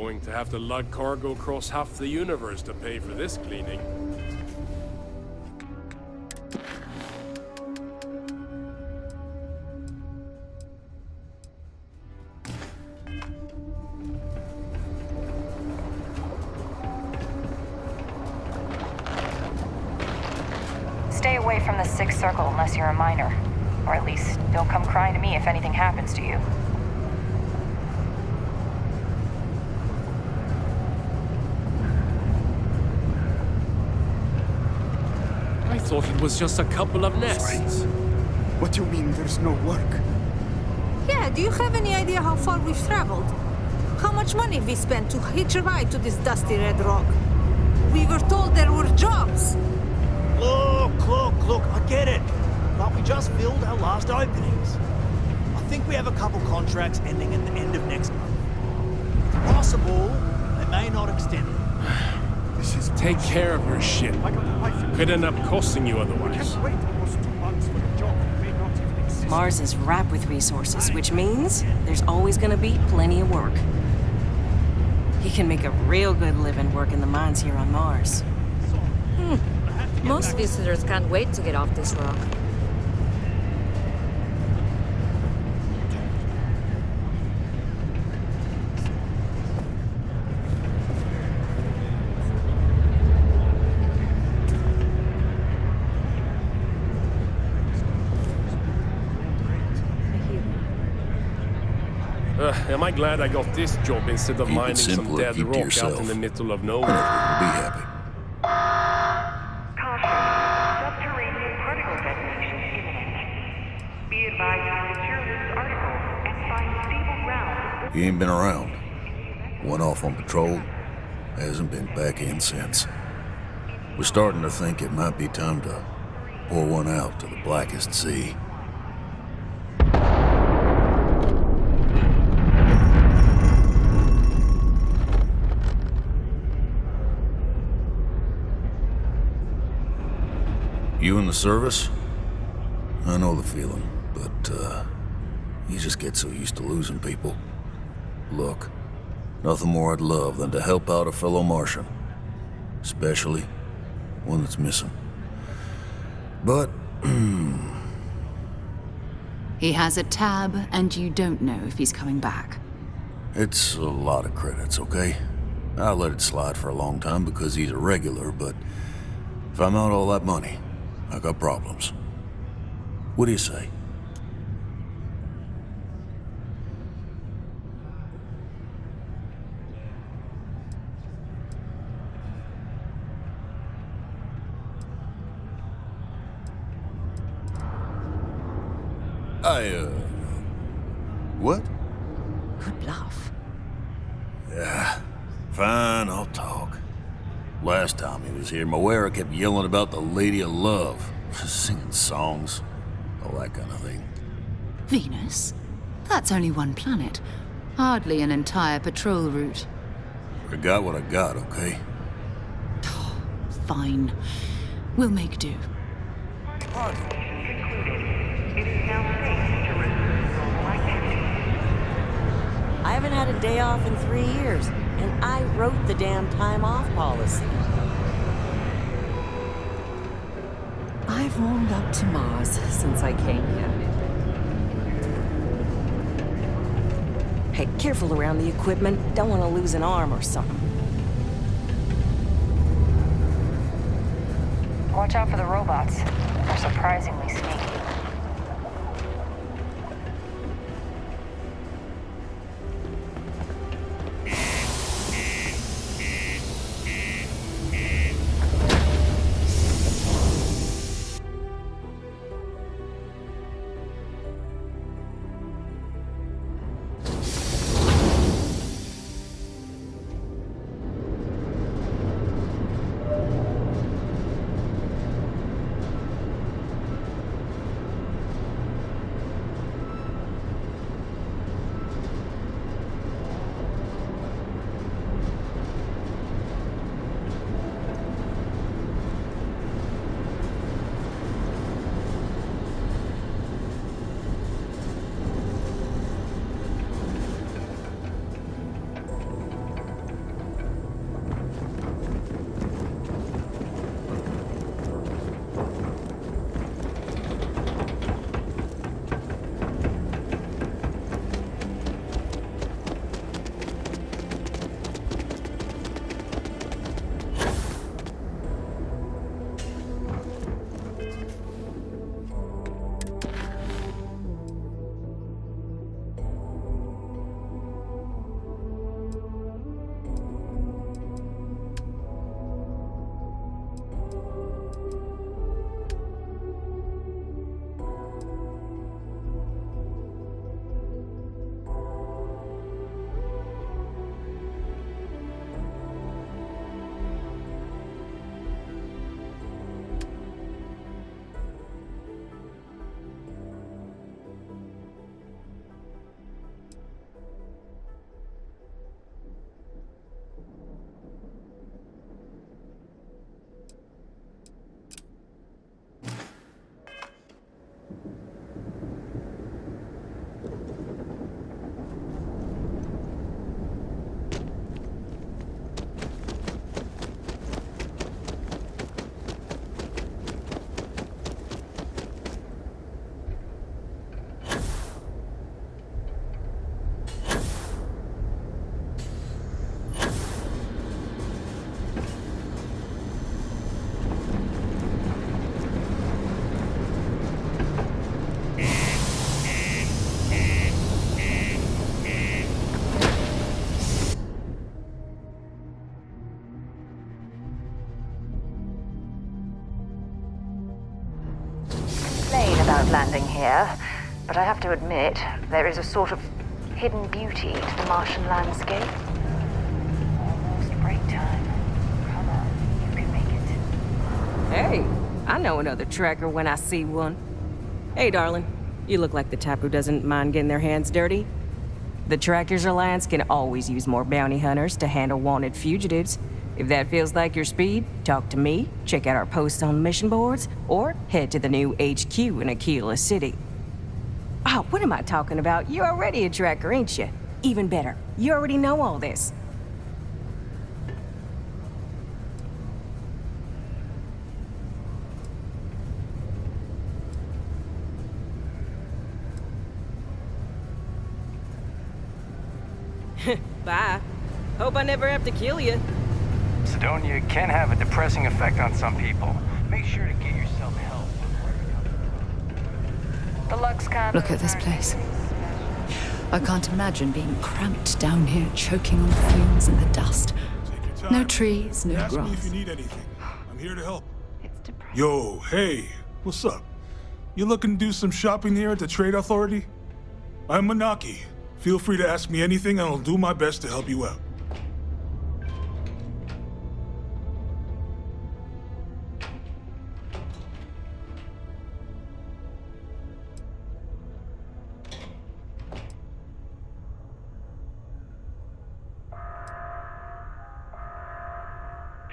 going to have to lug cargo across half the universe to pay for this cleaning. Stay away from the Sixth Circle unless you're a minor. Or at least, don't come crying to me if anything happens to you. I thought it was just a couple of nests. What do you mean there's no work? Yeah, do you have any idea how far we've traveled? How much money we spent to hitch a ride to this dusty red rock? We were told there were jobs. Look, I get it. But we just filled our last openings. I think we have a couple contracts ending at the end of next month. It's possible they may not extend it. This is Take care of your shit. Could end up costing you otherwise. wait almost 2 months for a job that may not even exist. Mars is ripe with resources, which means there's always gonna be plenty of work. He can make a real good living working the mines here on Mars. Most visitors can't wait to get off this rock. Am I glad I got this job instead of Keep it mining some simple and dead keep to rock out yourself. in the middle of nowhere? We'll be happy. Caution. Subterranean particle detonation imminent. Be advised to secure this article and find stable ground. He ain't been around. Went off on patrol. Hasn't been back in since. We're starting to think it might be time to pour one out to the blackest sea. You in the service? I know the feeling, but, you just get so used to losing people. Look, nothing more I'd love than to help out a fellow Martian. Especially one that's missing. But, He has a tab, and you don't know if he's coming back. it's a lot of credits, okay? I let it slide for a long time because he's a regular, but if I'm out all that money, I got problems. What do you say? What? Good bluff. Yeah, fine, I'll talk. Last time he was here, Moira kept yelling about the Lady of Love, singing songs, all that kind of thing. Venus? That's only one planet. Hardly an entire patrol route. I got what I got, okay? Fine. We'll make do. I haven't had a day off in 3 years, and I wrote the damn time off policy. I've warmed up to Mars since I came here. Hey, careful around the equipment. Don't want to lose an arm or something. Watch out for the robots. They're surprisingly sneaky. About landing here, but I have to admit, there is a sort of hidden beauty to the Martian landscape. Almost break time. Come on, you can make it. Hey, I know another tracker when I see one. Hey, darling. You look like the type who doesn't mind getting their hands dirty. The Trackers Alliance can always use more bounty hunters to handle wanted fugitives. If that feels like your speed, talk to me, check out our posts on mission boards, or head to the new HQ in Aquila City. Oh, what am I talking about? You're already a tracker, ain't you? Even better, you already know all this. Bye. Hope I never have to kill you. Sidonia can have a depressing effect on some people. Make sure to get yourself help. The Lux cabin. Look at this place. I can't imagine being cramped down here, choking on the fumes and the dust. Take your time. No trees, no Ask me if grass. you need anything. I'm here to help. It's depressing. Yo, hey, what's up? You looking to do some shopping here at the Trade Authority? I'm Manaki. Feel free to ask me anything and I'll do my best to help you out.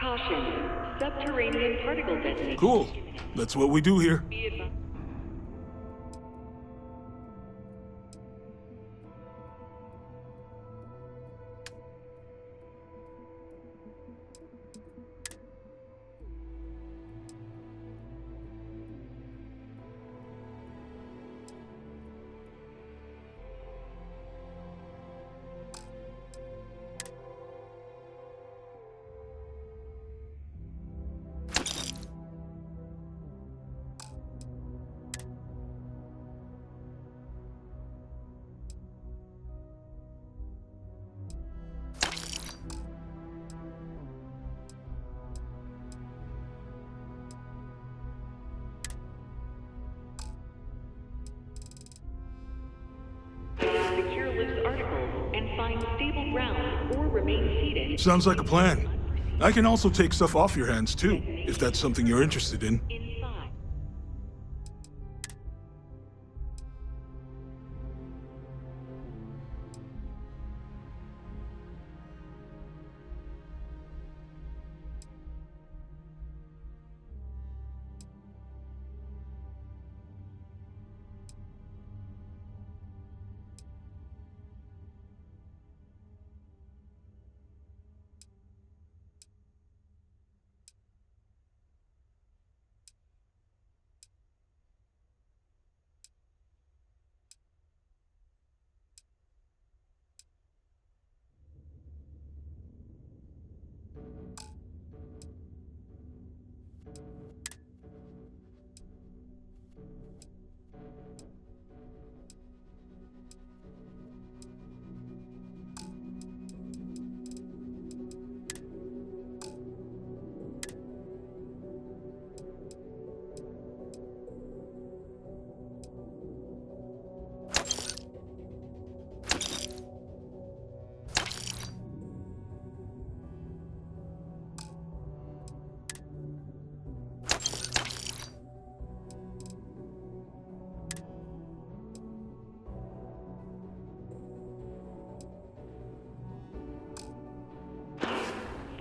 Caution. Subterranean particle detonation. Cool. That's what we do here. Be advised. Secure Lift's article and find stable ground or remain seated. Sounds like a plan. I can also take stuff off your hands too, if that's something you're interested in. Inside.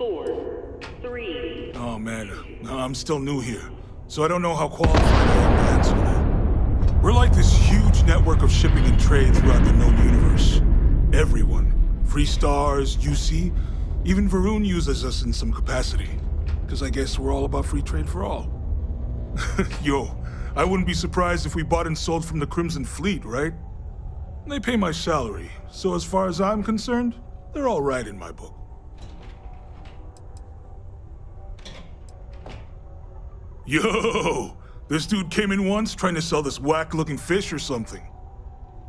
4, 3. Oh man, I'm still new here, so I don't know how qualified I am to answer that. We're like this huge network of shipping and trade throughout the known universe. Everyone, Free Stars, UC, even Varun uses us in some capacity. Because I guess we're all about free trade for all. Yo, I wouldn't be surprised if we bought and sold from the Crimson Fleet, right? They pay my salary, so as far as I'm concerned, they're all right in my book. Yo! This dude came in once trying to sell this whack-looking fish or something.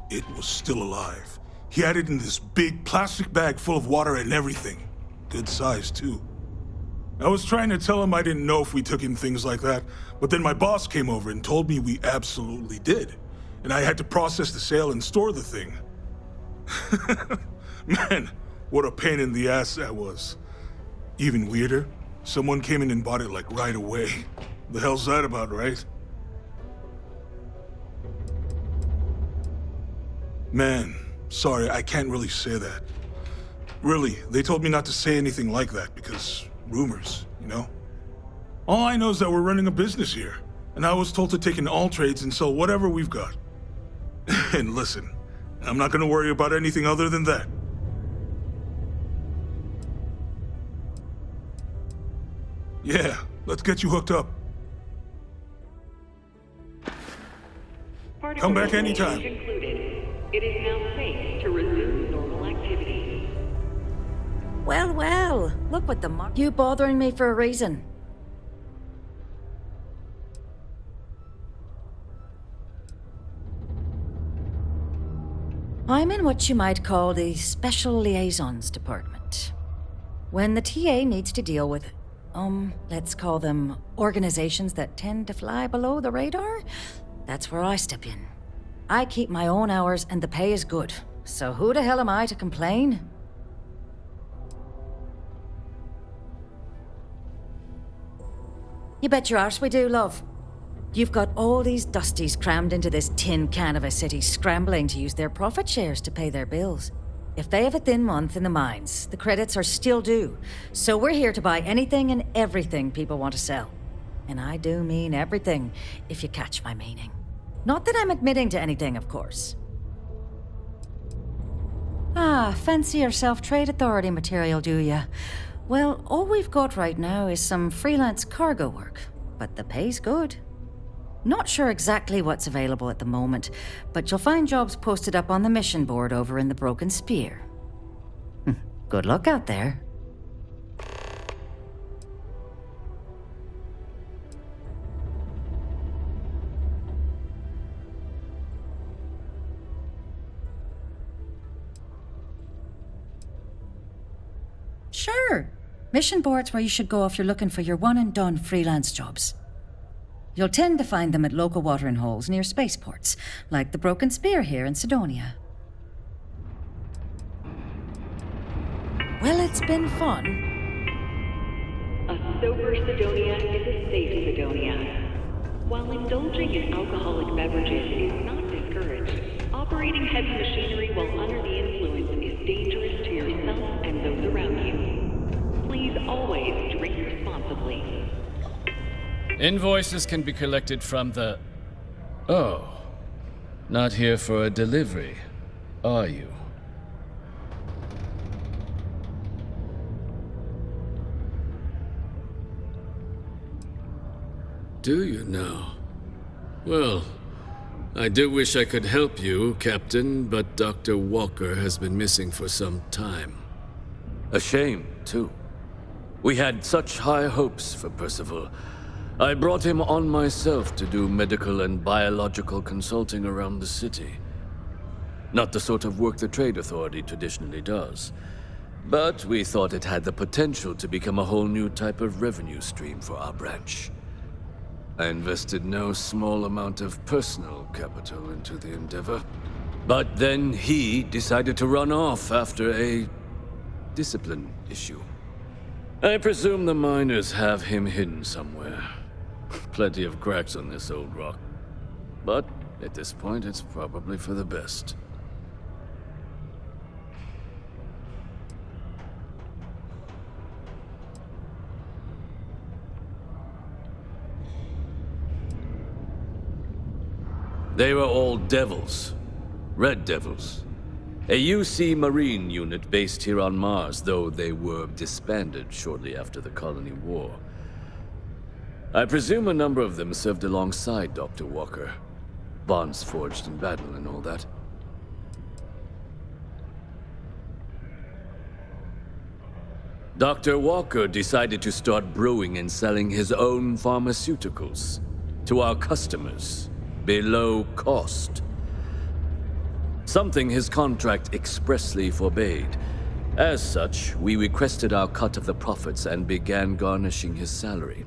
It was still alive. He had it in this big plastic bag full of water and everything. Good size, too. I was trying to tell him I didn't know if we took in things like that, but then my boss came over and told me we absolutely did. And I had to process the sale and store the thing. Man, what a pain in the ass that was. Even weirder, someone came in and bought it like right away. The hell's that about, right? Man, sorry, I can't really say that. Really, they told me not to say anything like that because rumors, you know? All I know is that we're running a business here, and I was told to take in all trades and sell whatever we've got. And listen, I'm not gonna worry about anything other than that. Yeah, let's get you hooked up. Come back anytime. Concluded. It is now safe to resume normal activity. Well, well, look what You bothering me for a reason. I'm in what you might call the Special Liaisons Department. When the TA needs to deal with, let's call them organizations that tend to fly below the radar, that's where I step in. I keep my own hours and the pay is good, so who the hell am I to complain? You bet your arse we do, love. You've got all these dusties crammed into this tin can of a city, scrambling to use their profit shares to pay their bills. If they have a thin month in the mines, the credits are still due. So we're here to buy anything and everything people want to sell. And I do mean everything, if you catch my meaning. Not that I'm admitting to anything, of course. Ah, fancy yourself trade authority material, do ya? Well, all we've got right now is some freelance cargo work, but the pay's good. Not sure exactly what's available at the moment, but you'll find jobs posted up on the mission board over in the Broken Spear. Good luck out there. Sure. Mission board's where you should go if you're looking for your one-and-done freelance jobs. You'll tend to find them at local watering holes near spaceports, like the Broken Spear here in Sidonia. Well, it's been fun. A sober Sidonia is a safe Sidonia. While indulging in alcoholic beverages is not discouraged, operating heavy machinery while under the influence is dangerous to yourself and those around you. Please always drink responsibly. Invoices can be collected from the... Oh. Not here for a delivery, are you? Do you now? Well, I do wish I could help you, Captain, but Dr. Walker has been missing for some time. A shame, too. We had such high hopes for Percival. I brought him on myself to do medical and biological consulting around the city. Not the sort of work the Trade Authority traditionally does. But we thought it had the potential to become a whole new type of revenue stream for our branch. I invested no small amount of personal capital into the endeavor. But then he decided to run off after a discipline issue. I presume the miners have him hidden somewhere. Plenty of cracks on this old rock. But at this point, it's probably for the best. They were all devils. Red Devils. A UC Marine unit based here on Mars, though they were disbanded shortly after the Colony War. I presume a number of them served alongside Dr. Walker. Bonds forged in battle and all that. Dr. Walker decided to start brewing and selling his own pharmaceuticals to our customers below cost. Something his contract expressly forbade. As such, we requested our cut of the profits and began garnishing his salary.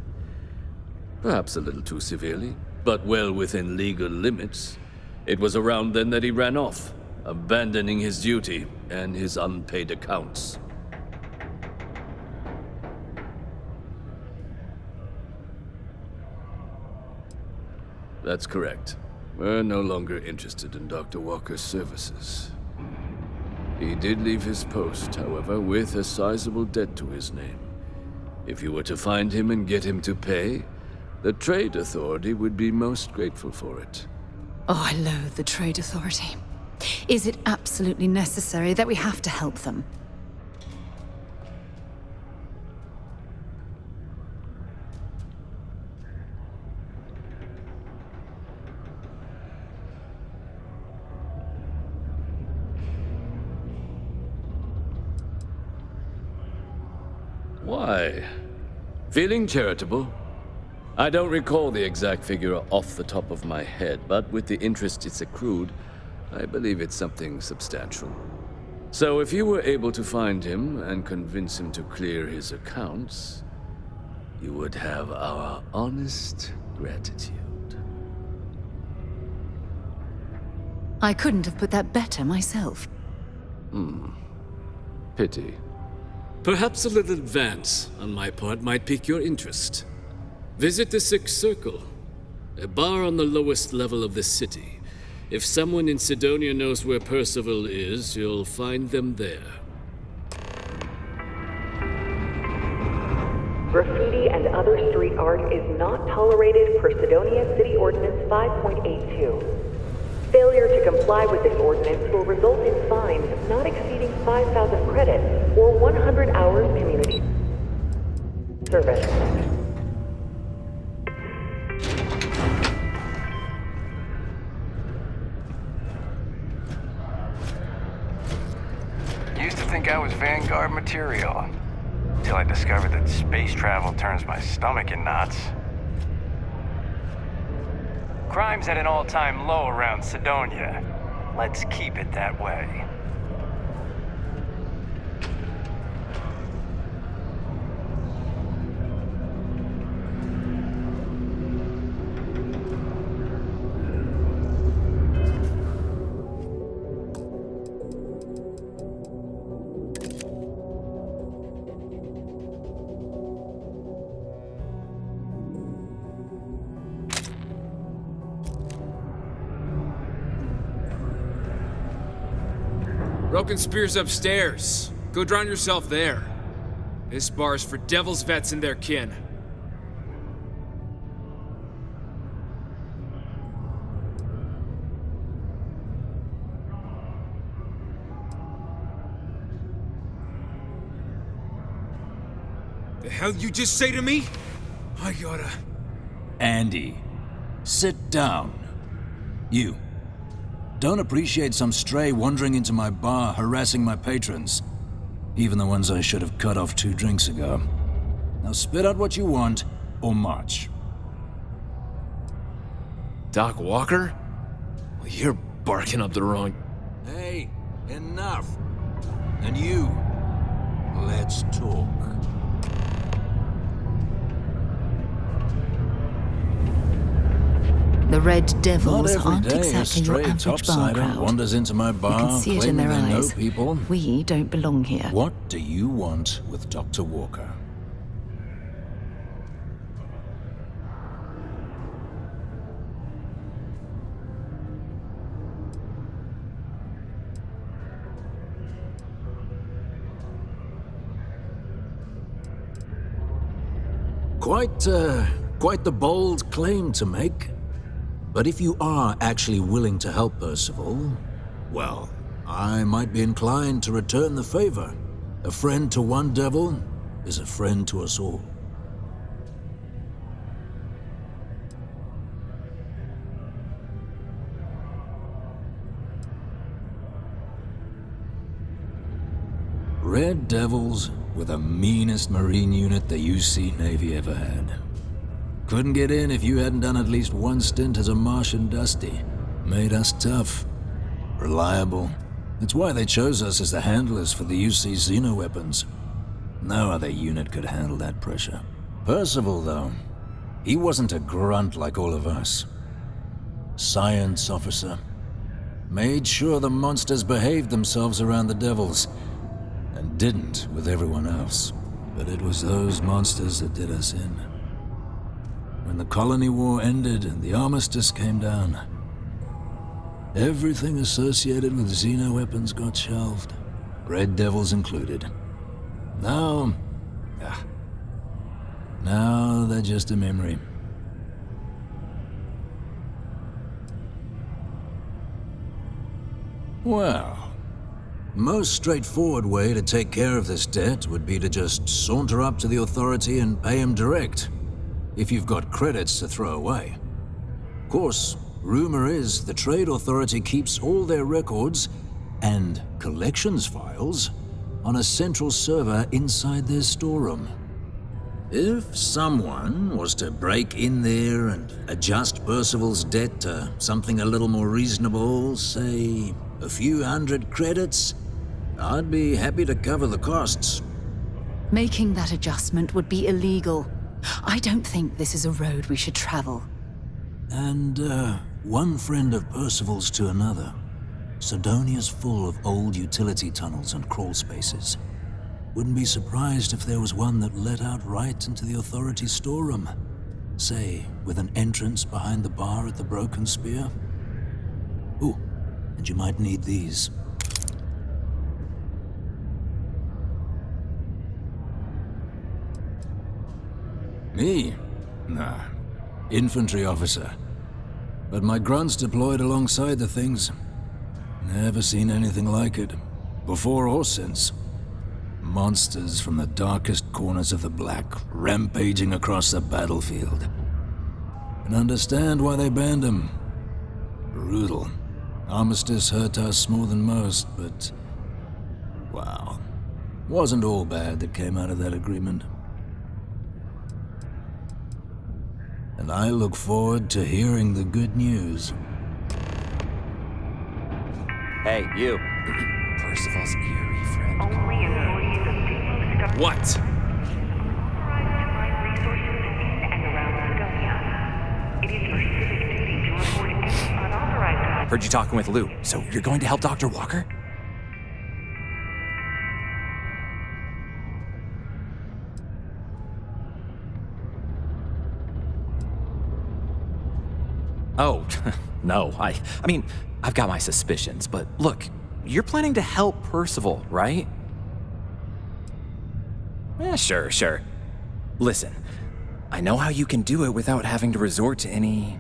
Perhaps a little too severely, but well within legal limits. It was around then that he ran off, abandoning his duty and his unpaid accounts. That's correct. We're no longer interested in Dr. Walker's services. He did leave his post, however, with a sizable debt to his name. If you were to find him and get him to pay, the Trade Authority would be most grateful for it. Oh, I loathe the Trade Authority. Is it absolutely necessary that we have to help them? Why? Feeling charitable? I don't recall the exact figure off the top of my head, but with the interest it's accrued, I believe it's something substantial. So if you were able to find him and convince him to clear his accounts, you would have our honest gratitude. I couldn't have put that better myself. Pity. Perhaps a little advance on my part might pique your interest. Visit the Sixth Circle, a bar on the lowest level of the city. If someone in Sidonia knows where Percival is, you'll find them there. Graffiti and other street art is not tolerated per Sidonia City Ordinance 5.82. Failure to comply with this ordinance will result in fines not exceeding 5,000 credits or 100 hours community service. Used to think I was Vanguard material, until I discovered that space travel turns my stomach in knots. Crime's at an all-time low around Sidonia. Let's keep it that way. Broken Spear's upstairs. Go drown yourself there. This bar's for Devil's vets and their kin. The hell you just say to me? I gotta... Andy, sit down. You. Don't appreciate some stray wandering into my bar, harassing my patrons. Even the ones I should have cut off 2 drinks ago. Now spit out what you want, or march. Doc Walker? Well, you're barking up the wrong... Hey, enough. And you, let's talk. The Red Devils Not every aren't day exactly a your stray average bar topsider crowd. wanders into my You bar, can see it in claiming their they know eyes. people. We don't belong here. What do you want with Dr. Walker? Quite the bold claim to make. But if you are actually willing to help Percival, well, I might be inclined to return the favor. A friend to one devil is a friend to us all. Red Devils were the meanest Marine unit the UC Navy ever had. Couldn't get in if you hadn't done at least one stint as a Martian Dusty. Made us tough, reliable. That's why they chose us as the handlers for the UC xeno-weapons. No other unit could handle that pressure. Percival, though, he wasn't a grunt like all of us. Science officer. Made sure the monsters behaved themselves around the Devils, and didn't with everyone else. But it was those monsters that did us in. When the colony war ended and the armistice came down, everything associated with xeno-weapons got shelved, Red Devils included. Now they're just a memory. Well, most straightforward way to take care of this debt would be to just saunter up to the authority and pay him direct, if you've got credits to throw away. Of course, rumor is the Trade Authority keeps all their records and collections files on a central server inside their storeroom. If someone was to break in there and adjust Percival's debt to something a little more reasonable, say a few hundred credits, I'd be happy to cover the costs. Making that adjustment would be illegal. I don't think this is a road we should travel. And, one friend of Percival's to another. Sidonia's full of old utility tunnels and crawl spaces. Wouldn't be surprised if there was one that led out right into the authority's storeroom. Say, with an entrance behind the bar at the Broken Spear. Ooh, and you might need these. Me? Nah. Infantry officer. But my grunts deployed alongside the things. Never seen anything like it. Before or since. Monsters from the darkest corners of the Black, rampaging across the battlefield. Can understand why they banned them. Brutal. Armistice hurt us more than most, but... wow. Wasn't all bad that came out of that agreement. And I look forward to hearing the good news. Hey, you. Percival's eerie friend. Only employees of Depot Star... What? Authorized to mine resources in and around Sidonia. It is your civic duty to report any unauthorized... Heard you talking with Lou, so you're going to help Dr. Walker? Oh, no, I mean, I've got my suspicions, but look, you're planning to help Percival, right? Sure. Listen, I know how you can do it without having to resort to any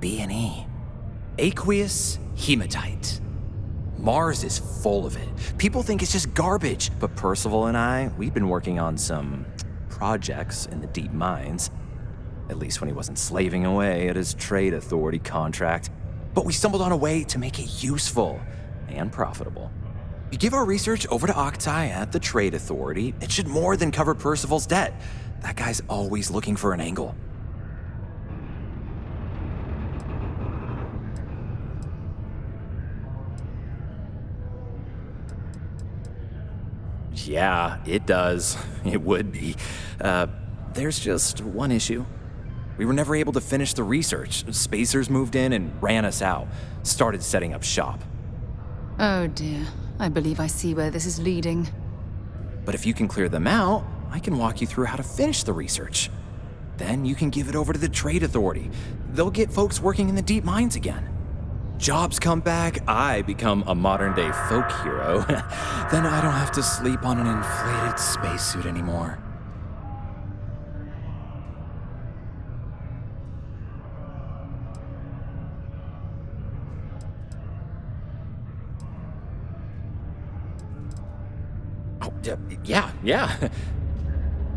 B&E. Aqueous hematite. Mars is full of it. People think it's just garbage, but Percival and I, we've been working on some projects in the deep mines. At least when he wasn't slaving away at his trade authority contract. But we stumbled on a way to make it useful and profitable. You give our research over to Octai at the trade authority, it should more than cover Percival's debt. That guy's always looking for an angle. Yeah, it does. It would be. There's just one issue. We were never able to finish the research. Spacers moved in and ran us out. Started setting up shop. Oh dear. I believe I see where this is leading. But if you can clear them out, I can walk you through how to finish the research. Then you can give it over to the trade authority. They'll get folks working in the deep mines again. Jobs come back, I become a modern-day folk hero. Then I don't have to sleep on an inflated spacesuit anymore. Yeah.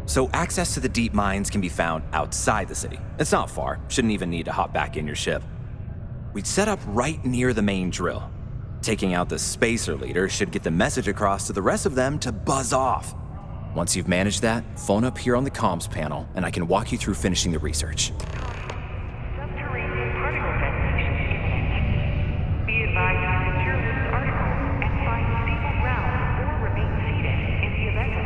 So access to the deep mines can be found outside the city. It's not far. Shouldn't even need to hop back in your ship. We'd set up right near the main drill. Taking out the spacer leader should get the message across to the rest of them to buzz off. Once you've managed that, phone up here on the comms panel, and I can walk you through finishing the research. Subterranean particle detonation imminent. Be advised to secure this article and find stable ground or remain seated in the event of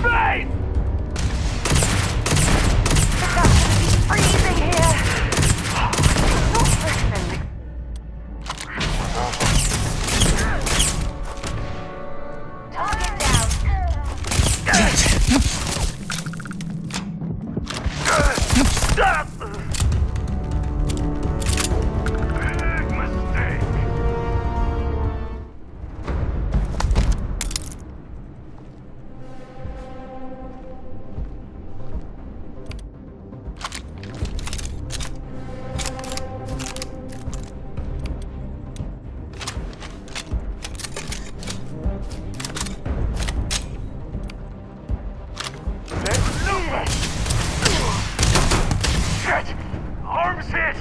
face! It's freezing here! Not listening. Target down! Big mistake. Shit! Arms hit!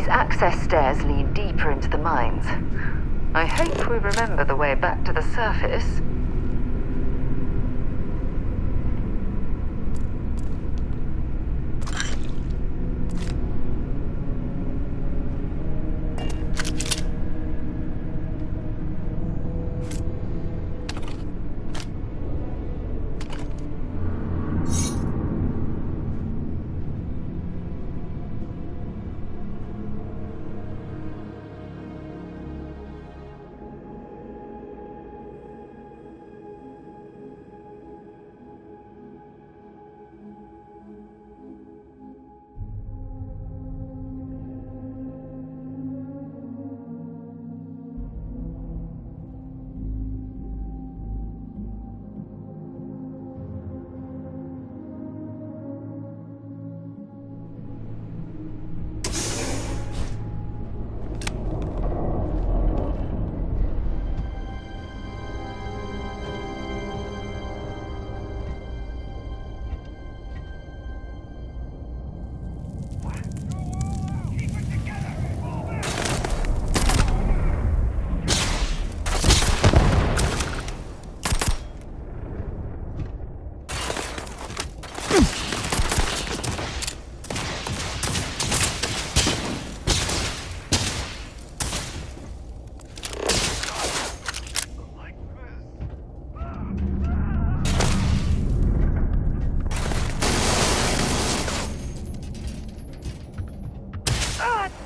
Access stairs lead deeper into the mines. I hope we remember the way back to the surface.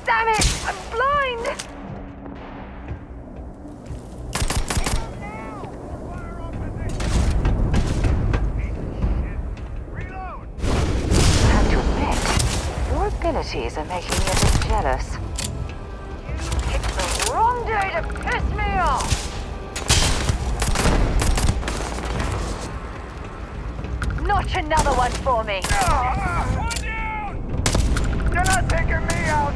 Damn it! I'm blind! I have to admit, your abilities are making me a bit jealous. You picked the wrong day to piss me off! Notch another one for me! One down! You're not taking me out!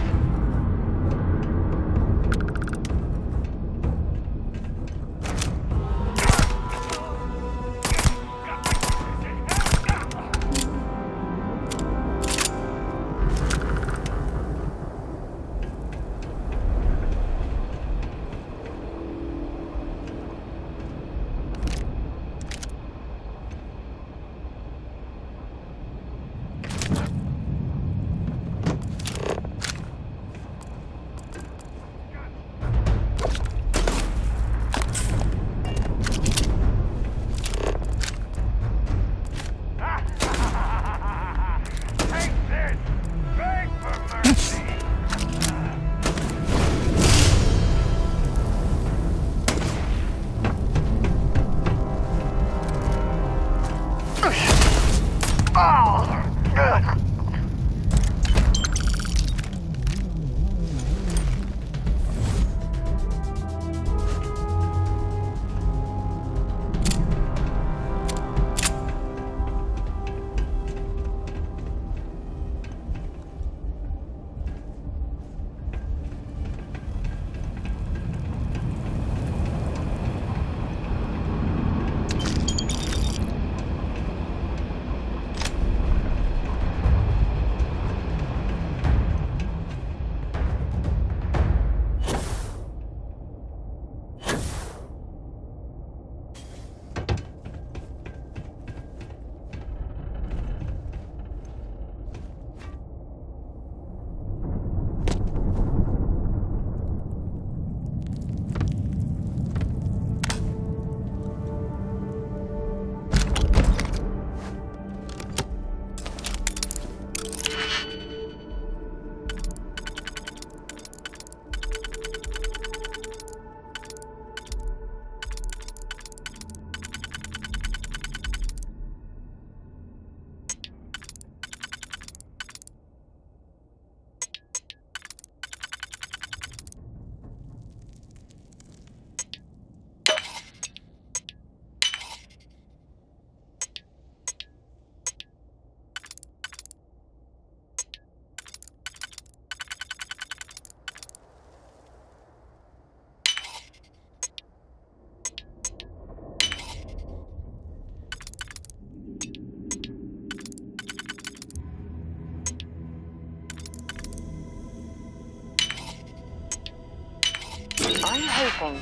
I'm hoping.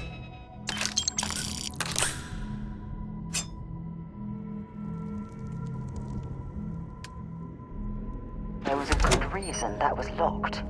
There was a good reason that was locked.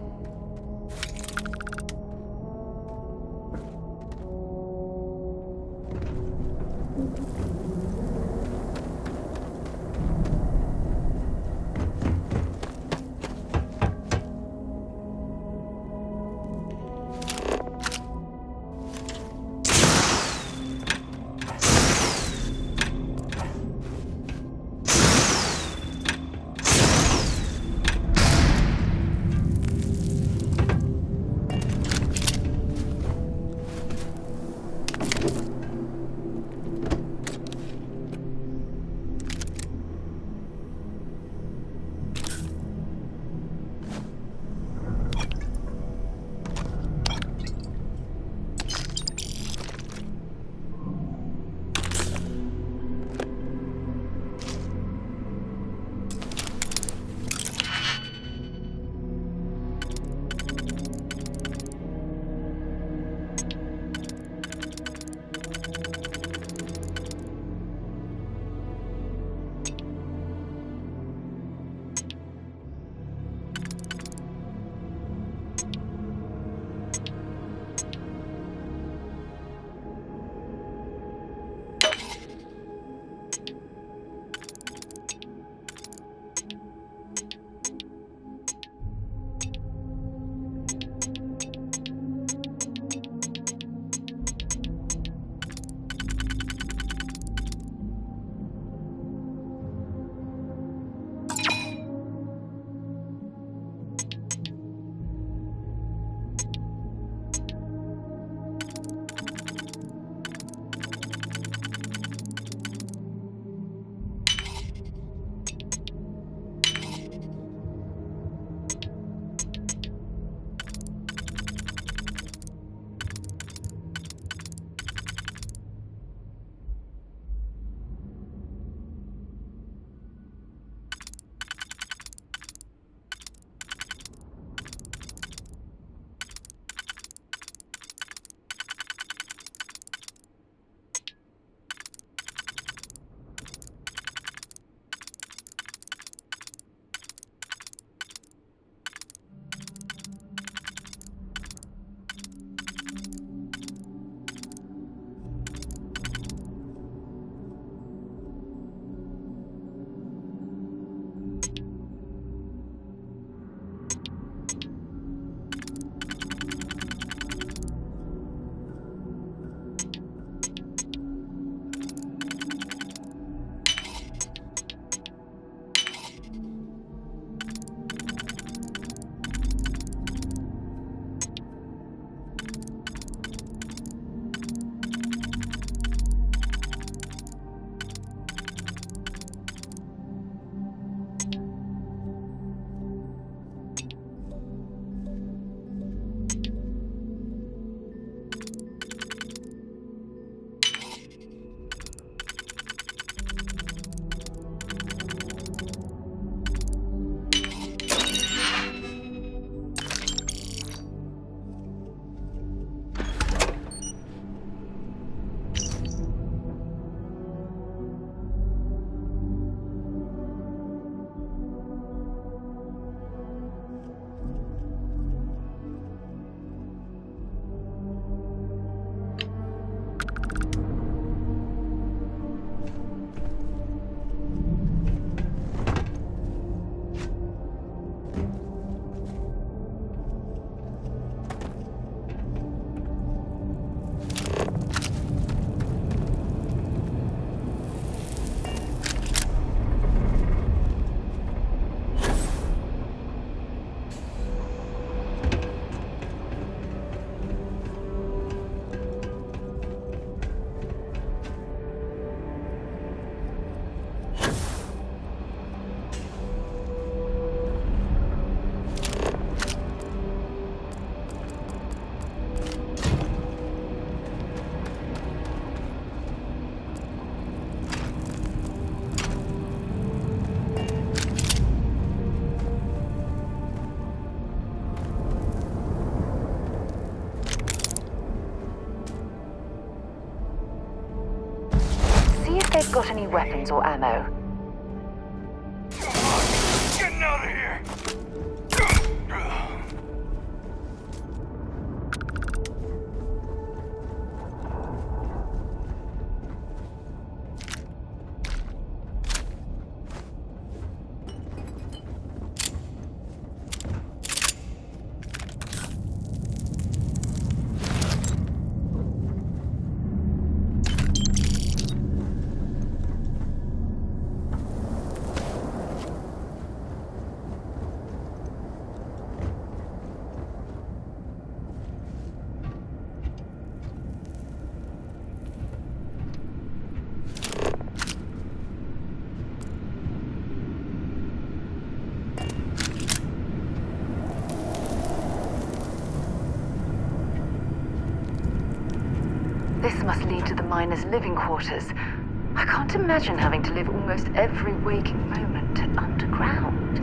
they've got any weapons or ammo. Getting out of here! This must lead to the miners' living quarters. I can't imagine having to live almost every waking moment underground.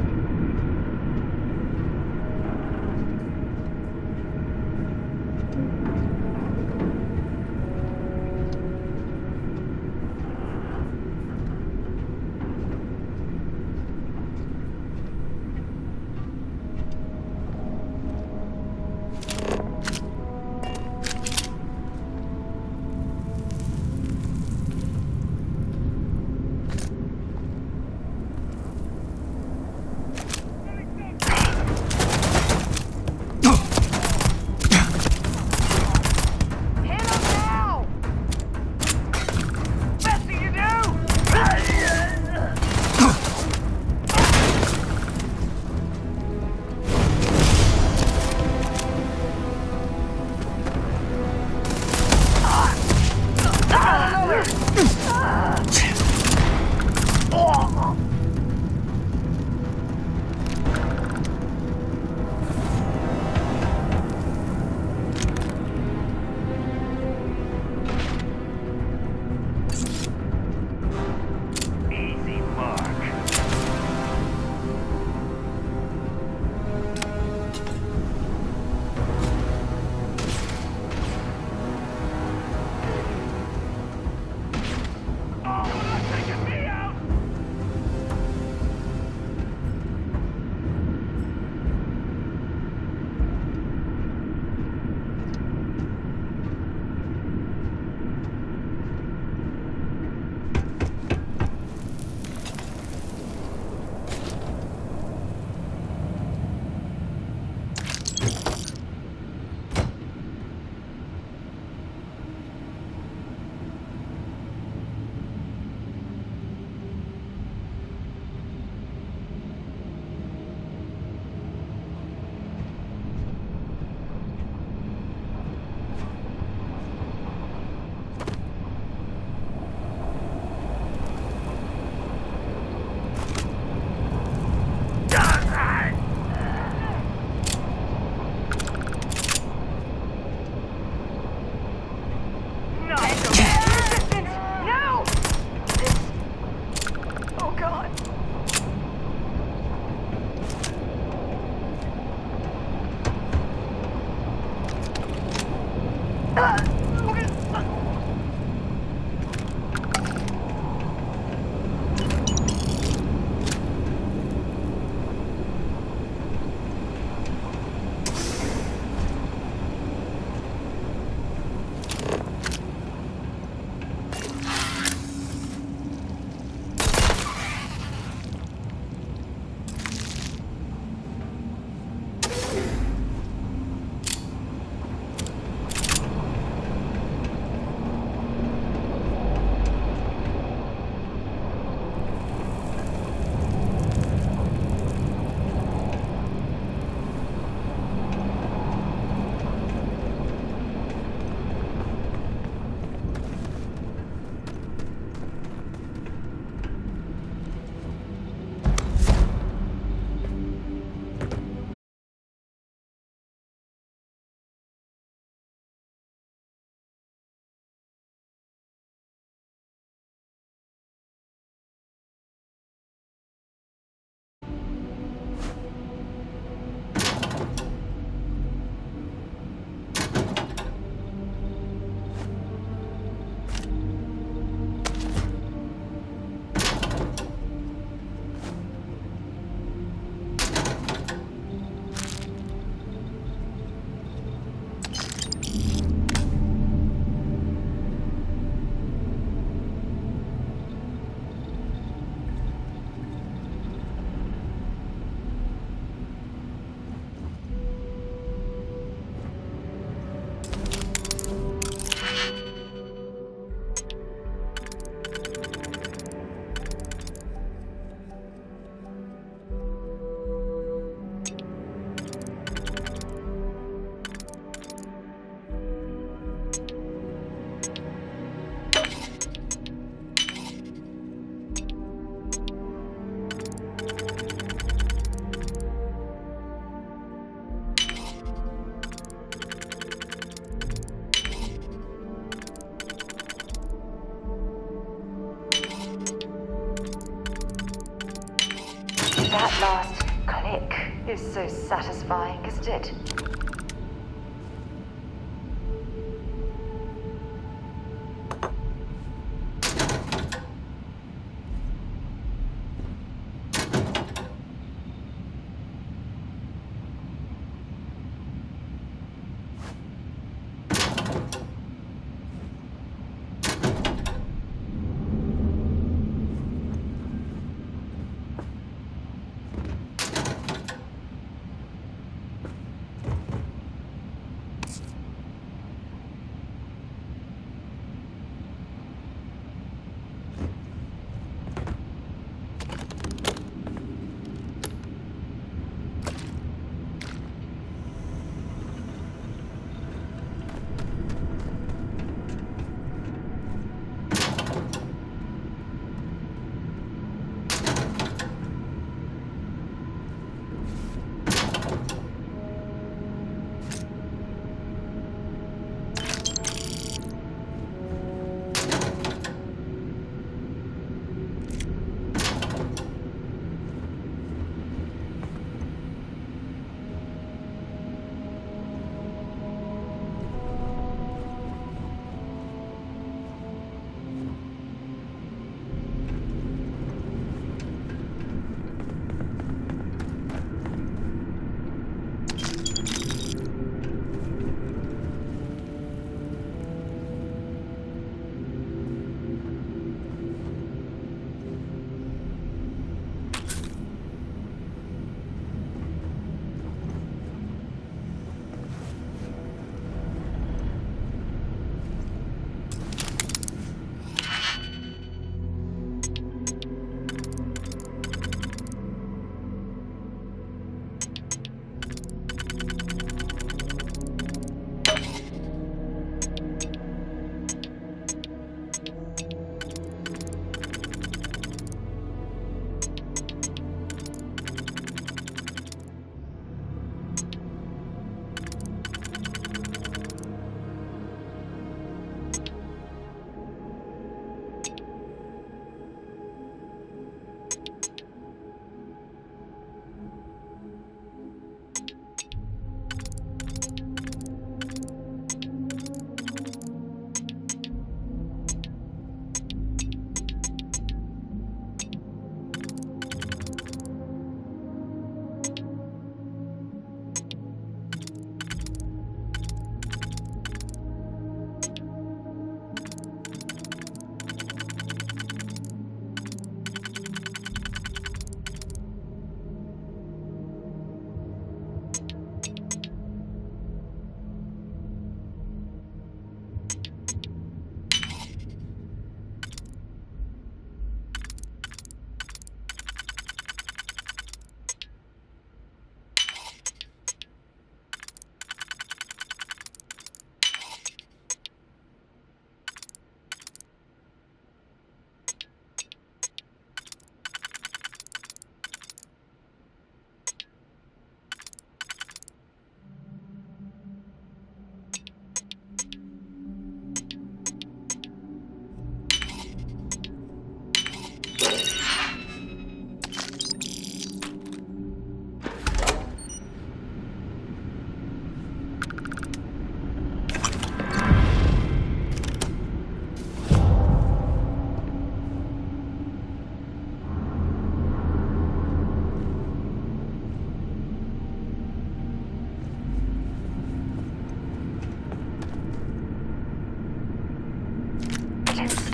That last click is so satisfying, isn't it?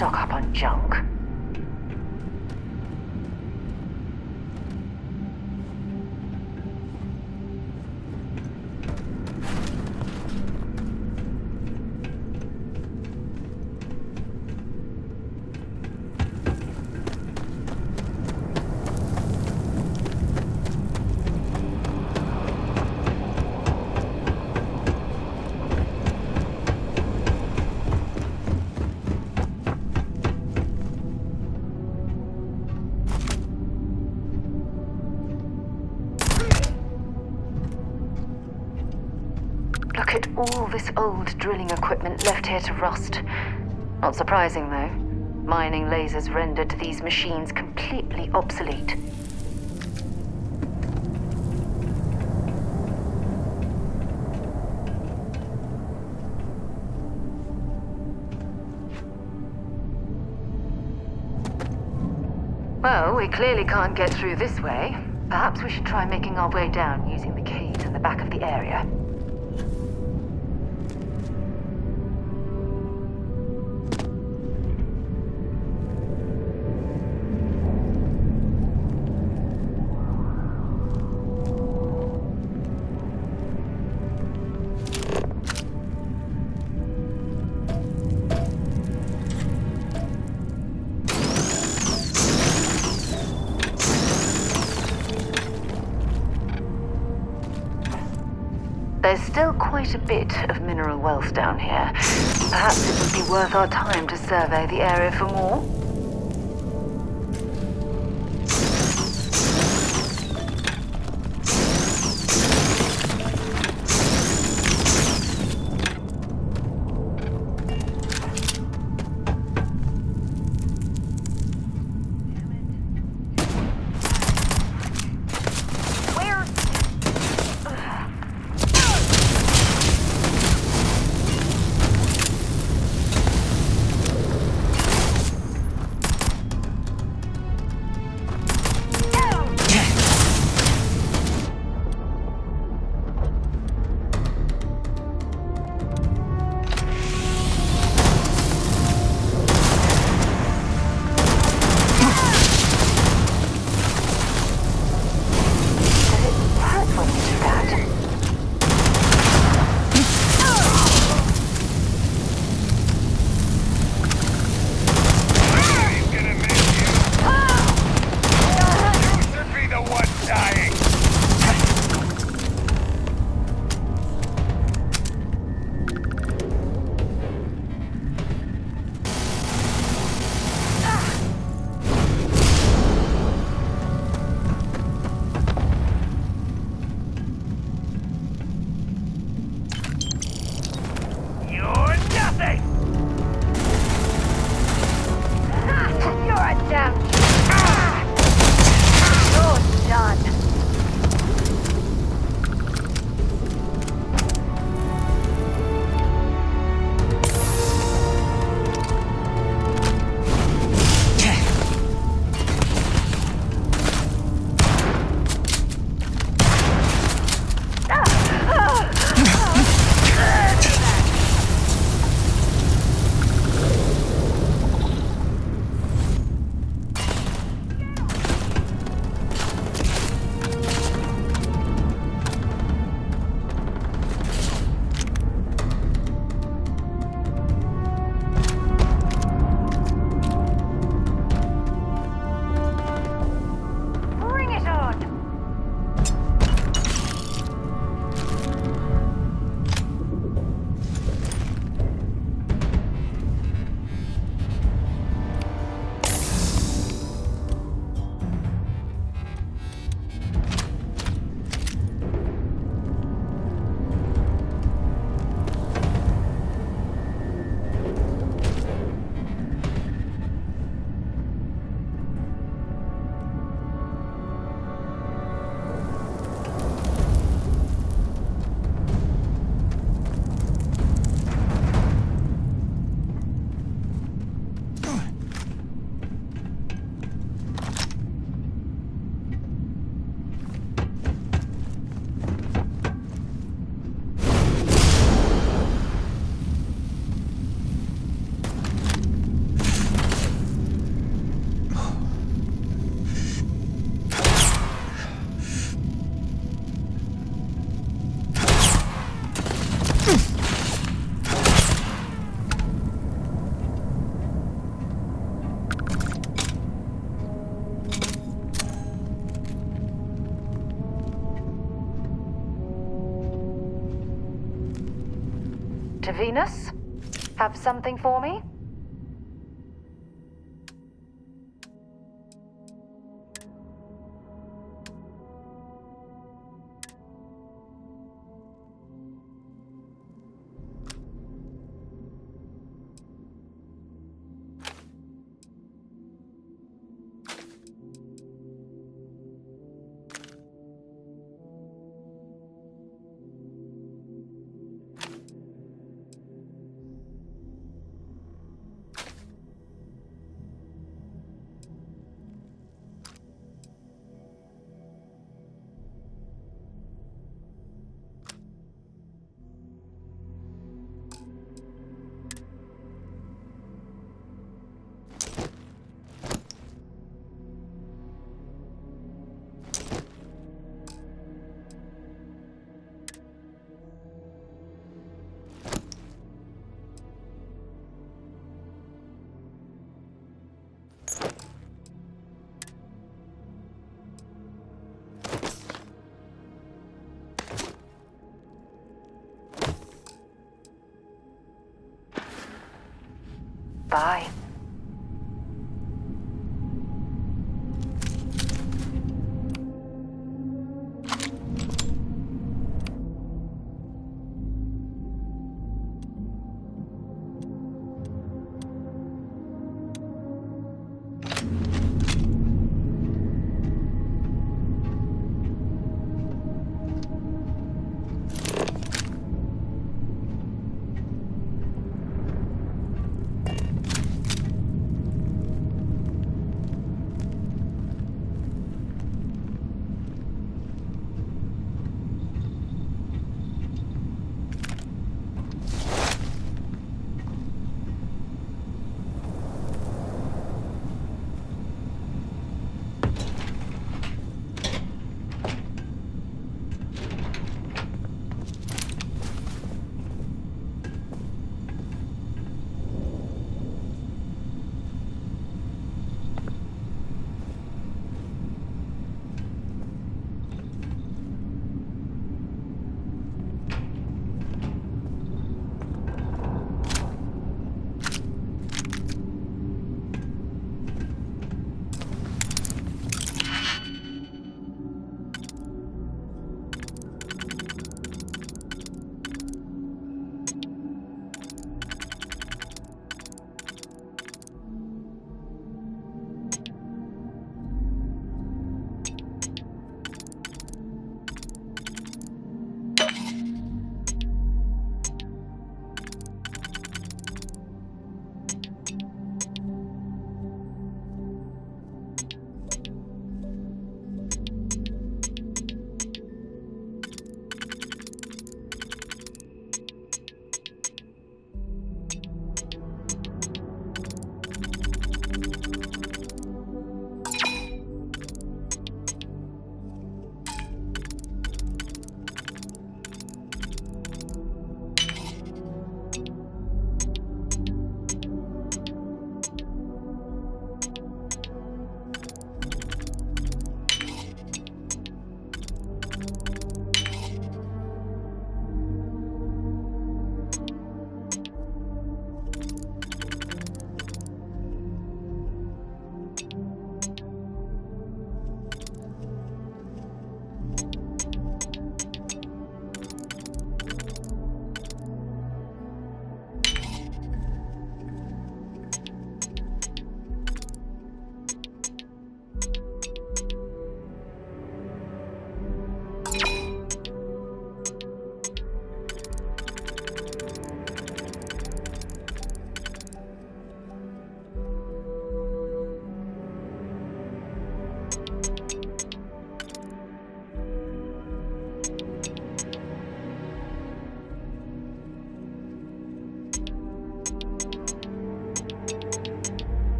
Stock up on junk. Look at all this old drilling equipment left here to rust. Not surprising, though. Mining lasers rendered these machines completely obsolete. Well, we clearly can't get through this way. Perhaps we should try making our way down using the caves in the back of the area. There's still quite a bit of mineral wealth down here. Perhaps it would be worth our time to survey the area for more? To Venus? Have something for me? Bye.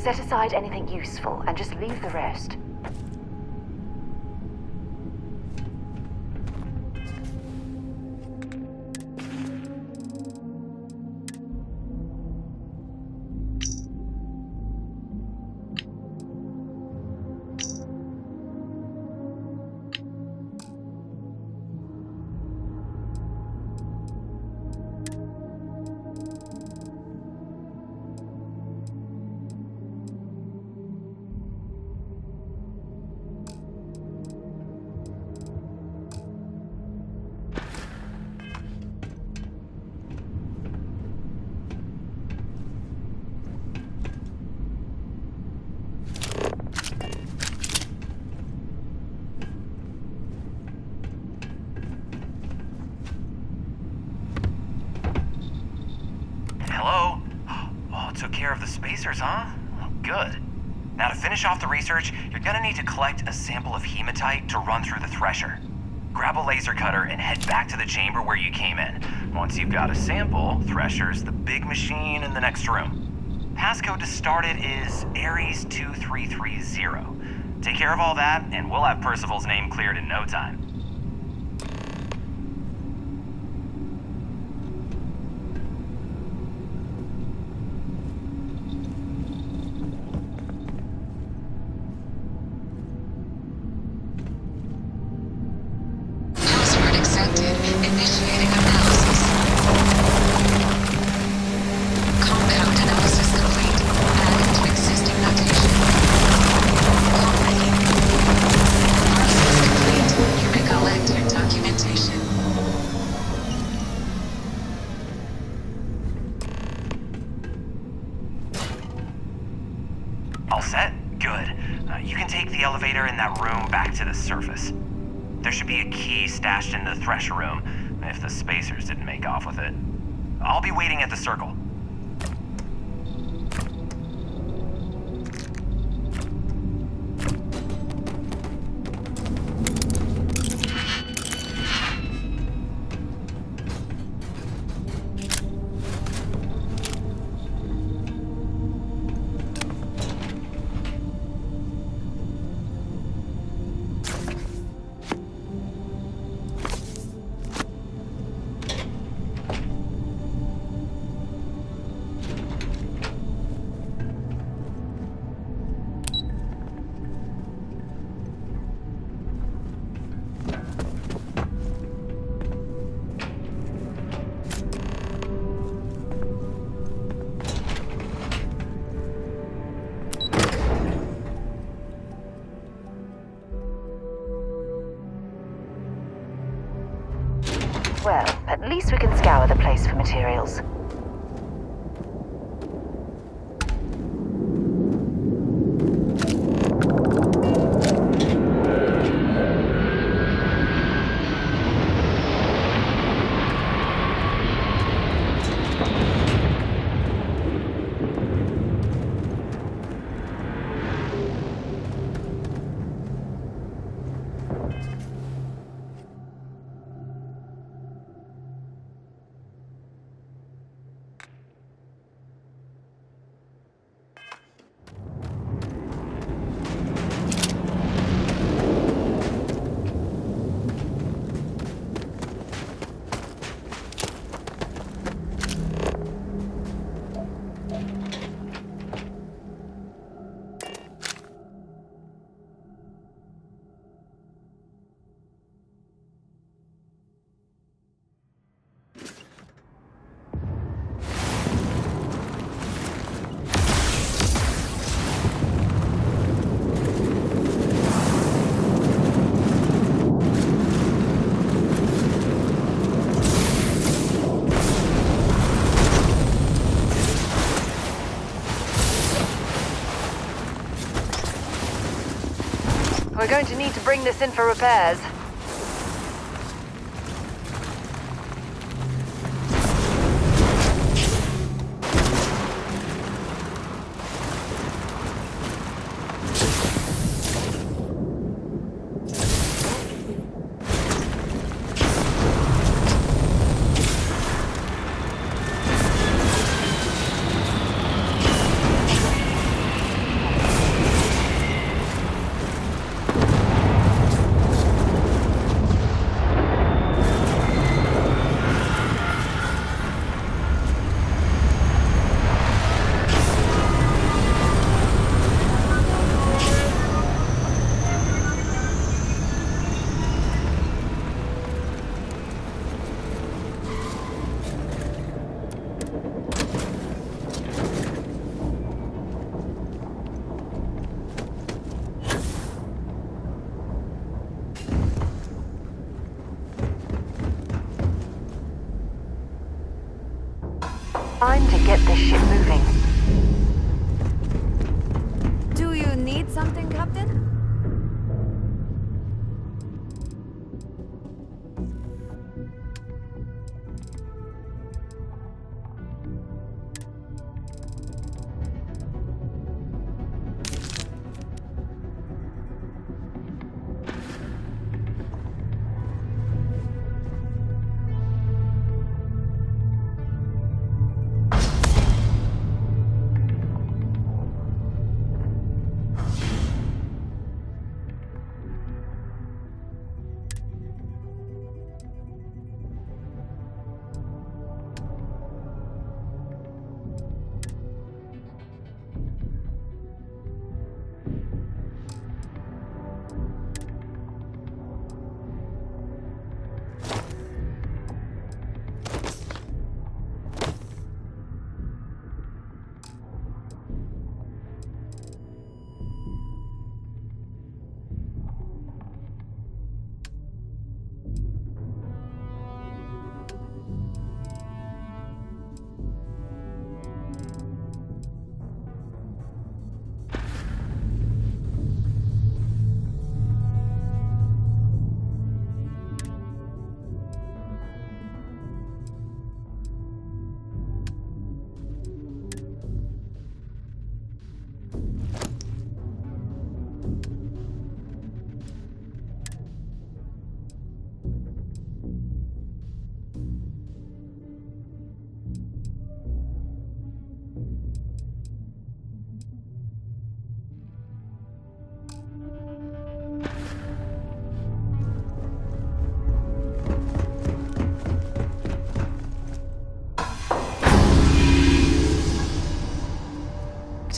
Set aside anything useful and just leave the rest. Hello? Oh, took care of the spacers, huh? Oh, good. Now to finish off the research, you're gonna need to collect a sample of hematite to run through the thresher. Grab a laser cutter and head back to the chamber where you came in. Once you've got a sample, Thresher's the big machine in the next room. Passcode to start it is Ares 2330. Take care of all that, and we'll have Percival's name cleared in no time. Password accepted. Initiating analysis. Compound analysis complete. Added to existing notation. Commenting. Process complete. You may collect your documentation. All set? Good. You can take the elevator in that room back to the surface. There should be a key stashed in the Thresher room, if the spacers didn't make off with it. I'll be waiting at the circle. Well, at least we can scour the place for materials. We're going to need to bring this in for repairs. get this ship moving. Do you need something, Captain?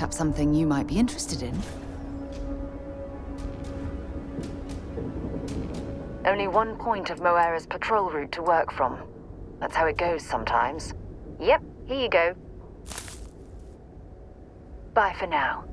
Up something you might be interested in. Only one point of Moira's patrol route to work from. That's how it goes sometimes. Yep, here you go. Bye for now.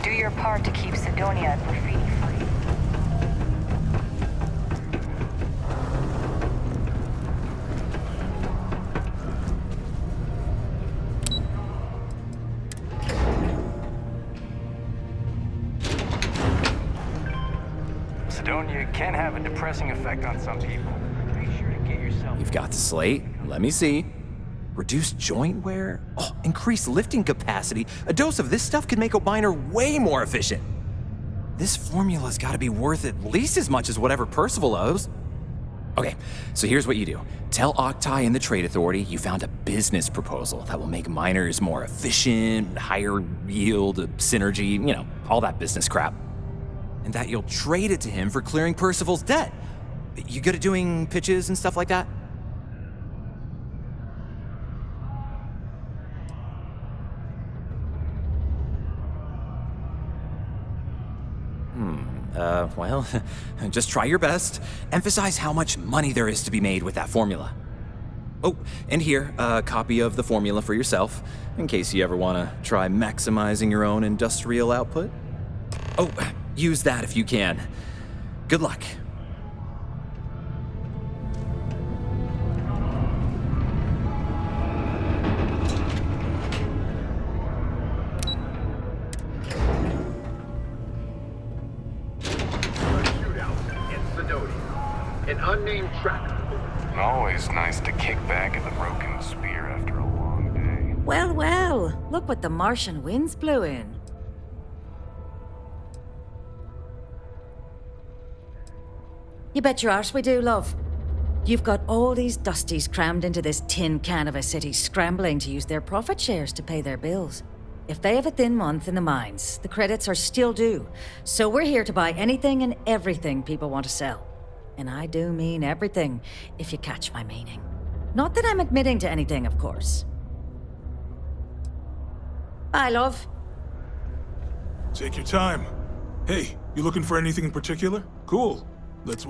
Do your part to keep Sidonia and graffiti free. Sidonia can have a depressing effect on some people. Be sure to get yourself... You've got the slate. Let me see. Reduced joint wear? Oh, increased lifting capacity. A dose of this stuff could make a miner way more efficient. This formula's gotta be worth at least as much as whatever Percival owes. Okay, so here's what you do. Tell Octai and the Trade Authority you found a business proposal that will make miners more efficient, higher yield, synergy, all that business crap. And that you'll trade it to him for clearing Percival's debt. You good at doing pitches and stuff like that? Well, just try your best. Emphasize how much money there is to be made with that formula. Oh, and here, a copy of the formula for yourself, in case you ever want to try maximizing your own industrial output. Oh, use that if you can. Good luck. An unnamed tracker. Always nice to kick back at the broken spear after a long day. Well, well, look what the Martian winds blew in. You bet your arse we do, love. You've got all these dusties crammed into this tin can of a city, scrambling to use their profit shares to pay their bills. If they have a thin month in the mines, the credits are still due. So we're here to buy anything and everything people want to sell. And I do mean everything, if you catch my meaning. Not that I'm admitting to anything, of course. Bye, love. Take your time. Hey, you looking for anything in particular? Cool. Let's...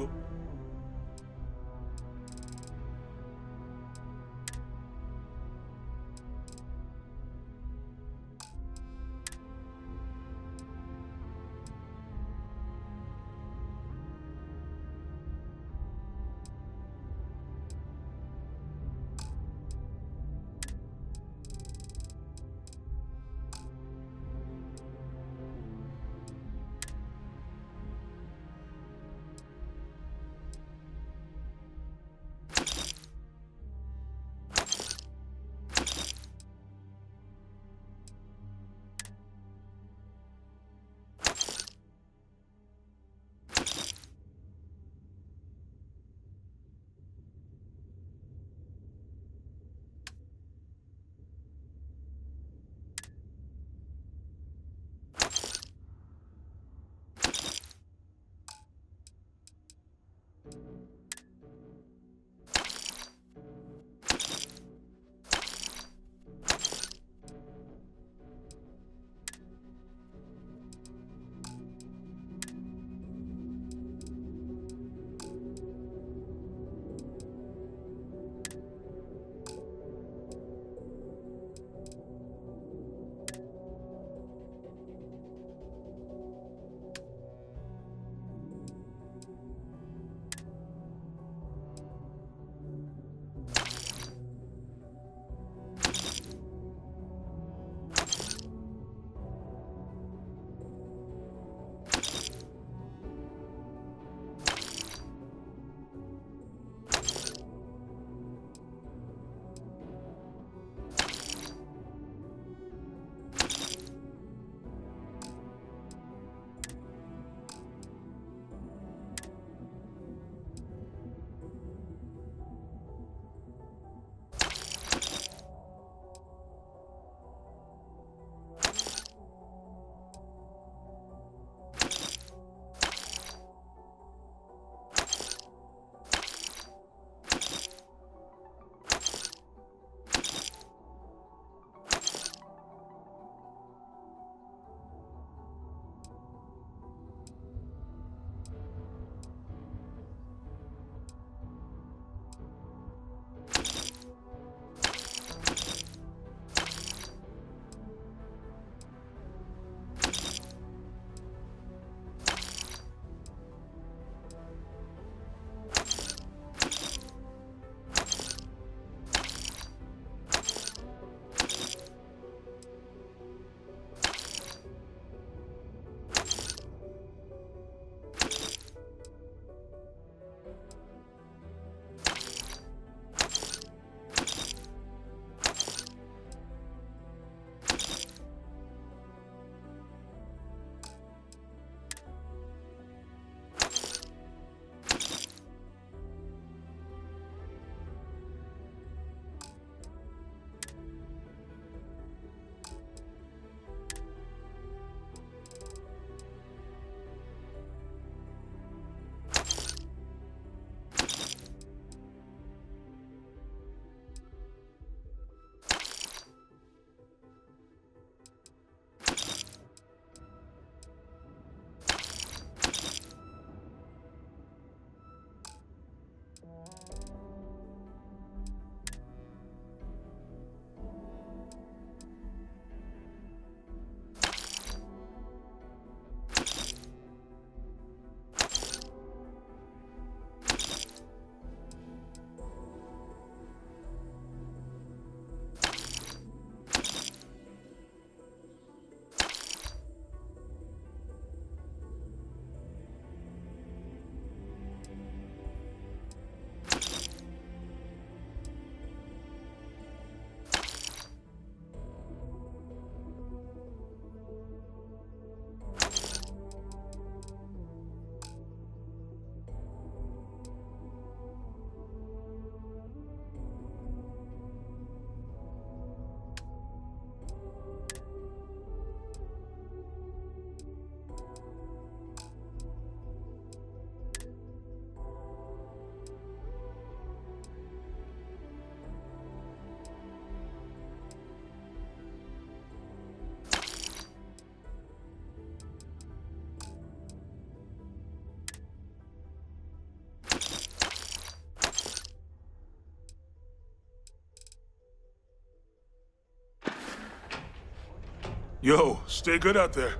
Yo, stay good out there.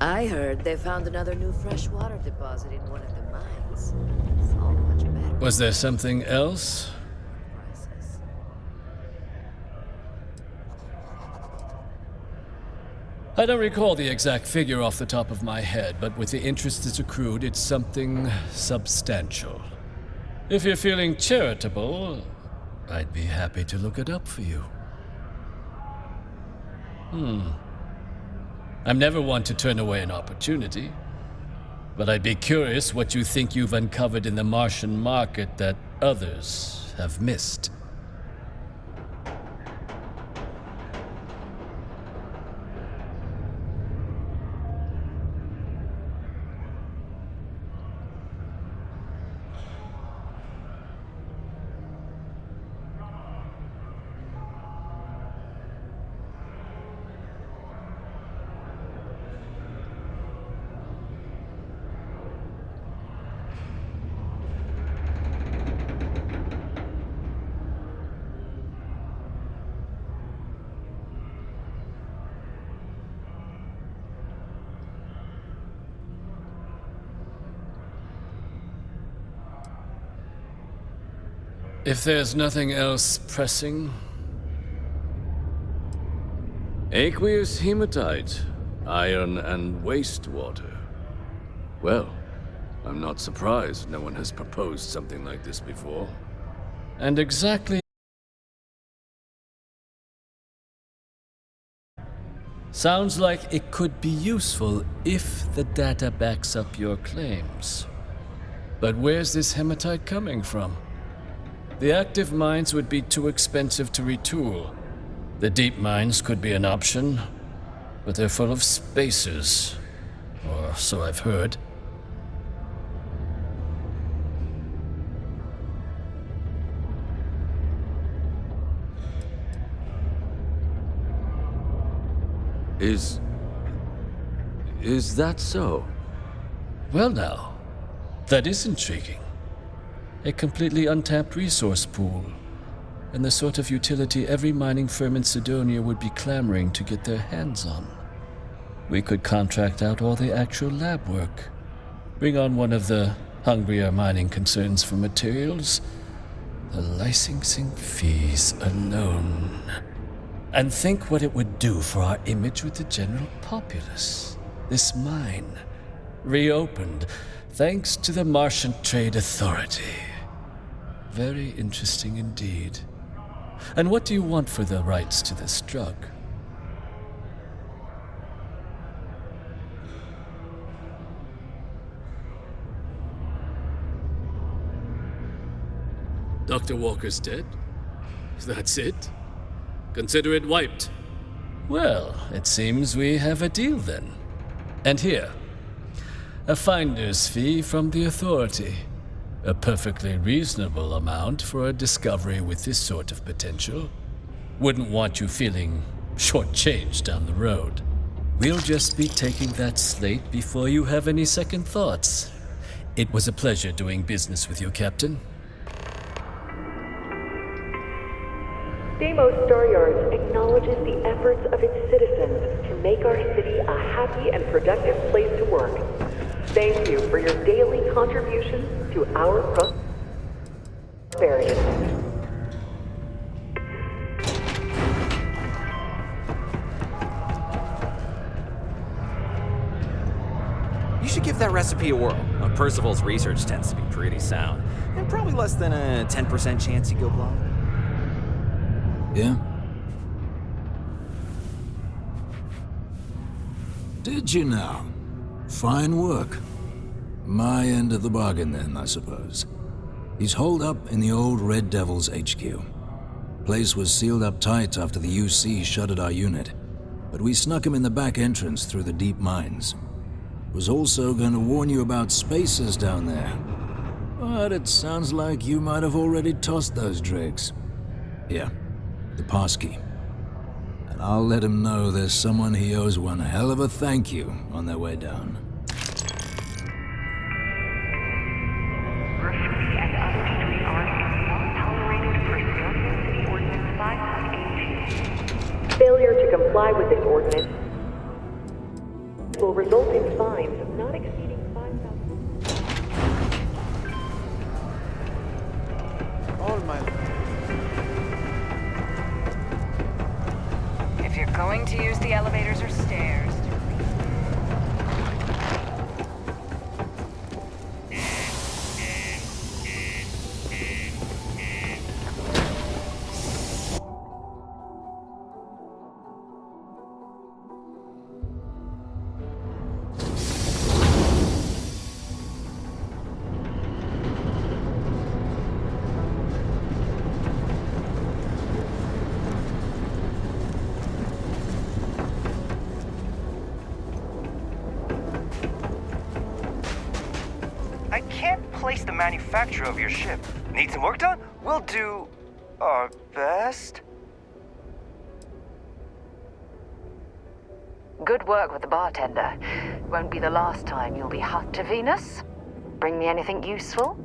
I heard they found another new freshwater deposit in one of the mines. It's all much better. Was there something else? I don't recall the exact figure off the top of my head, but with the interest that's accrued, it's something substantial. If you're feeling charitable, I'd be happy to look it up for you. I'm never one to turn away an opportunity, but I'd be curious what you think you've uncovered in the Martian market that others have missed. If there's nothing else pressing... Aqueous hematite, iron and wastewater. Well, I'm not surprised no one has proposed something like this before. And exactly... Sounds like it could be useful if the data backs up your claims. But where's this hematite coming from? The active mines would be too expensive to retool. The deep mines could be an option, but they're full of spacers, or so I've heard. Is that so? Well now, that is intriguing. A completely untapped resource pool, and the sort of utility every mining firm in Sidonia would be clamoring to get their hands on. We could contract out all the actual lab work, bring on one of the hungrier mining concerns for materials, the licensing fees alone. And think what it would do for our image with the general populace. This mine, reopened thanks to the Martian Trade Authority. Very interesting indeed. And what do you want for the rights to this drug? Dr. Walker's dead? That's it? Consider it wiped. Well, it seems we have a deal then. And here, a finder's fee from the Authority. A perfectly reasonable amount for a discovery with this sort of potential. Wouldn't want you feeling shortchanged down the road. We'll just be taking that slate before you have any second thoughts. It was a pleasure doing business with you, Captain. Deimos Staryards acknowledges the efforts of its citizens to make our city a happy and productive place to work. Thank you for your daily contributions to our prosperity. You should give that recipe a whirl. Percival's research tends to be pretty sound, and probably less than a 10% chance you go blind. Yeah? Did you now? Fine work. My end of the bargain then, I suppose. He's holed up in the old Red Devil's HQ. Place was sealed up tight after the UC shuttered our unit, but we snuck him in the back entrance through the deep mines. Was also going to warn you about spacers down there. But it sounds like you might have already tossed those drakes. Here, the passkey. And I'll let him know there's someone he owes one hell of a thank you on their way down. Graffiti and other street art is not tolerated per Sidonia City Ordinance 5.82. Failure to to comply with this ordinance will result in fines not exceeding 5,000. All my... If you're going to use the elevators or stairs, I can't place the manufacturer of your ship. Need some work done? We'll do our best. good work with the bartender. Won't be the last time you'll be hot to Venus. Bring me anything useful?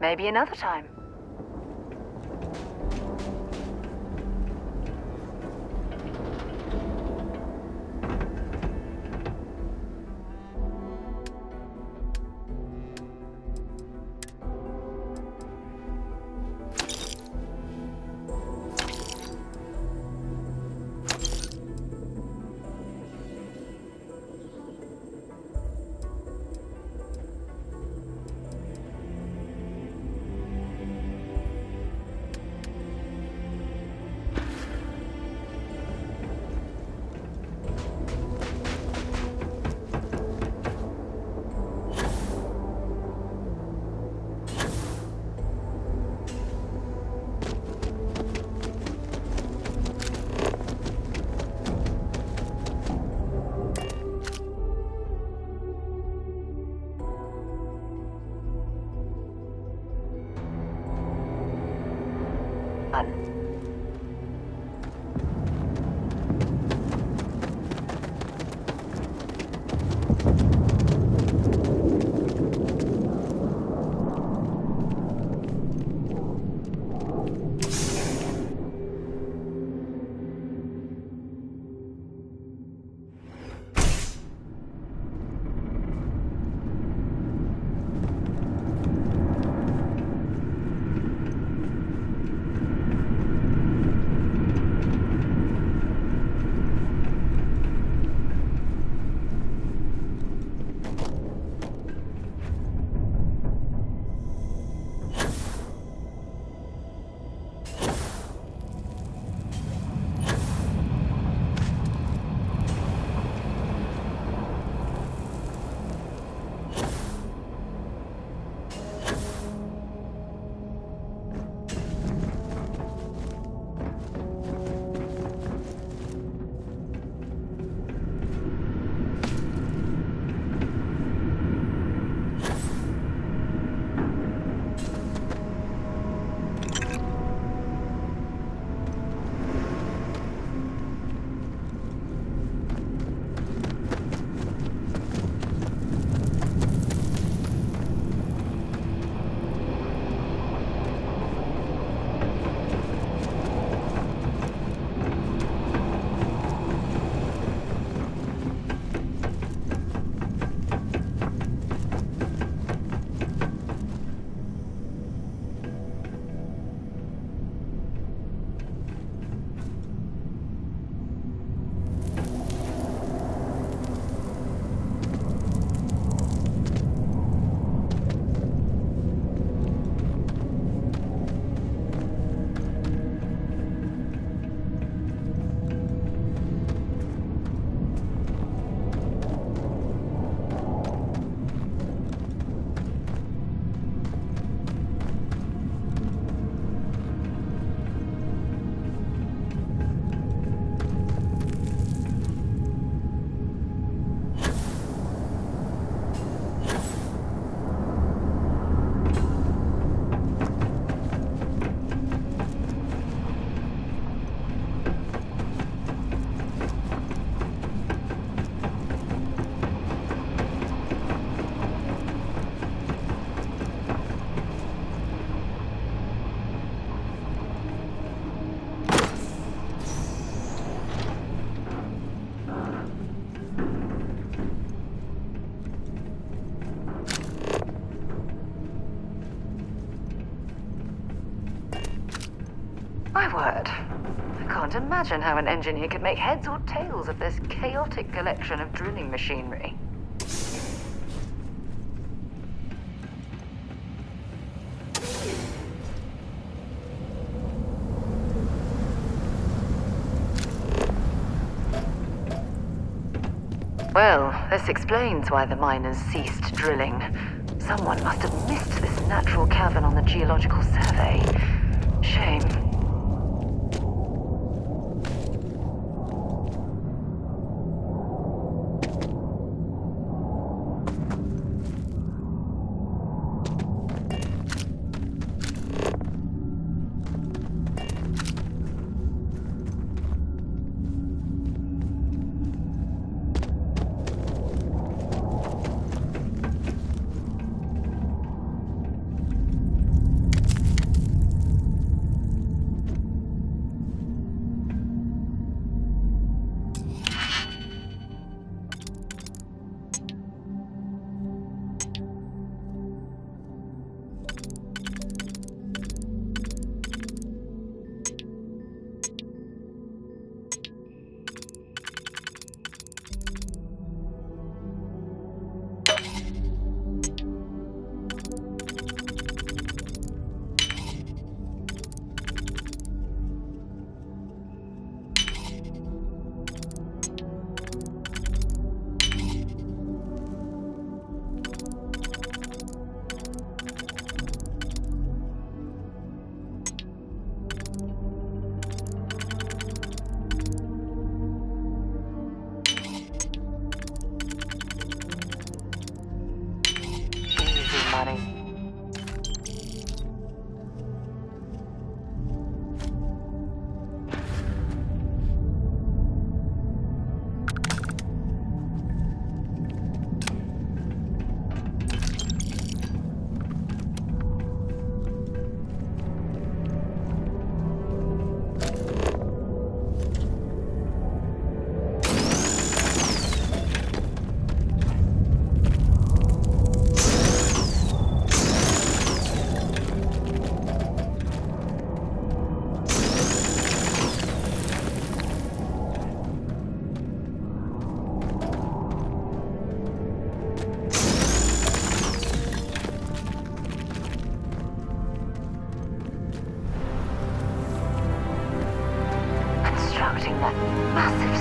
Maybe another time. word. I can't imagine how an engineer could make heads or tails of this chaotic collection of drilling machinery. Well, this explains why the miners ceased drilling. Someone must have missed this natural cavern on the geological survey. Shame.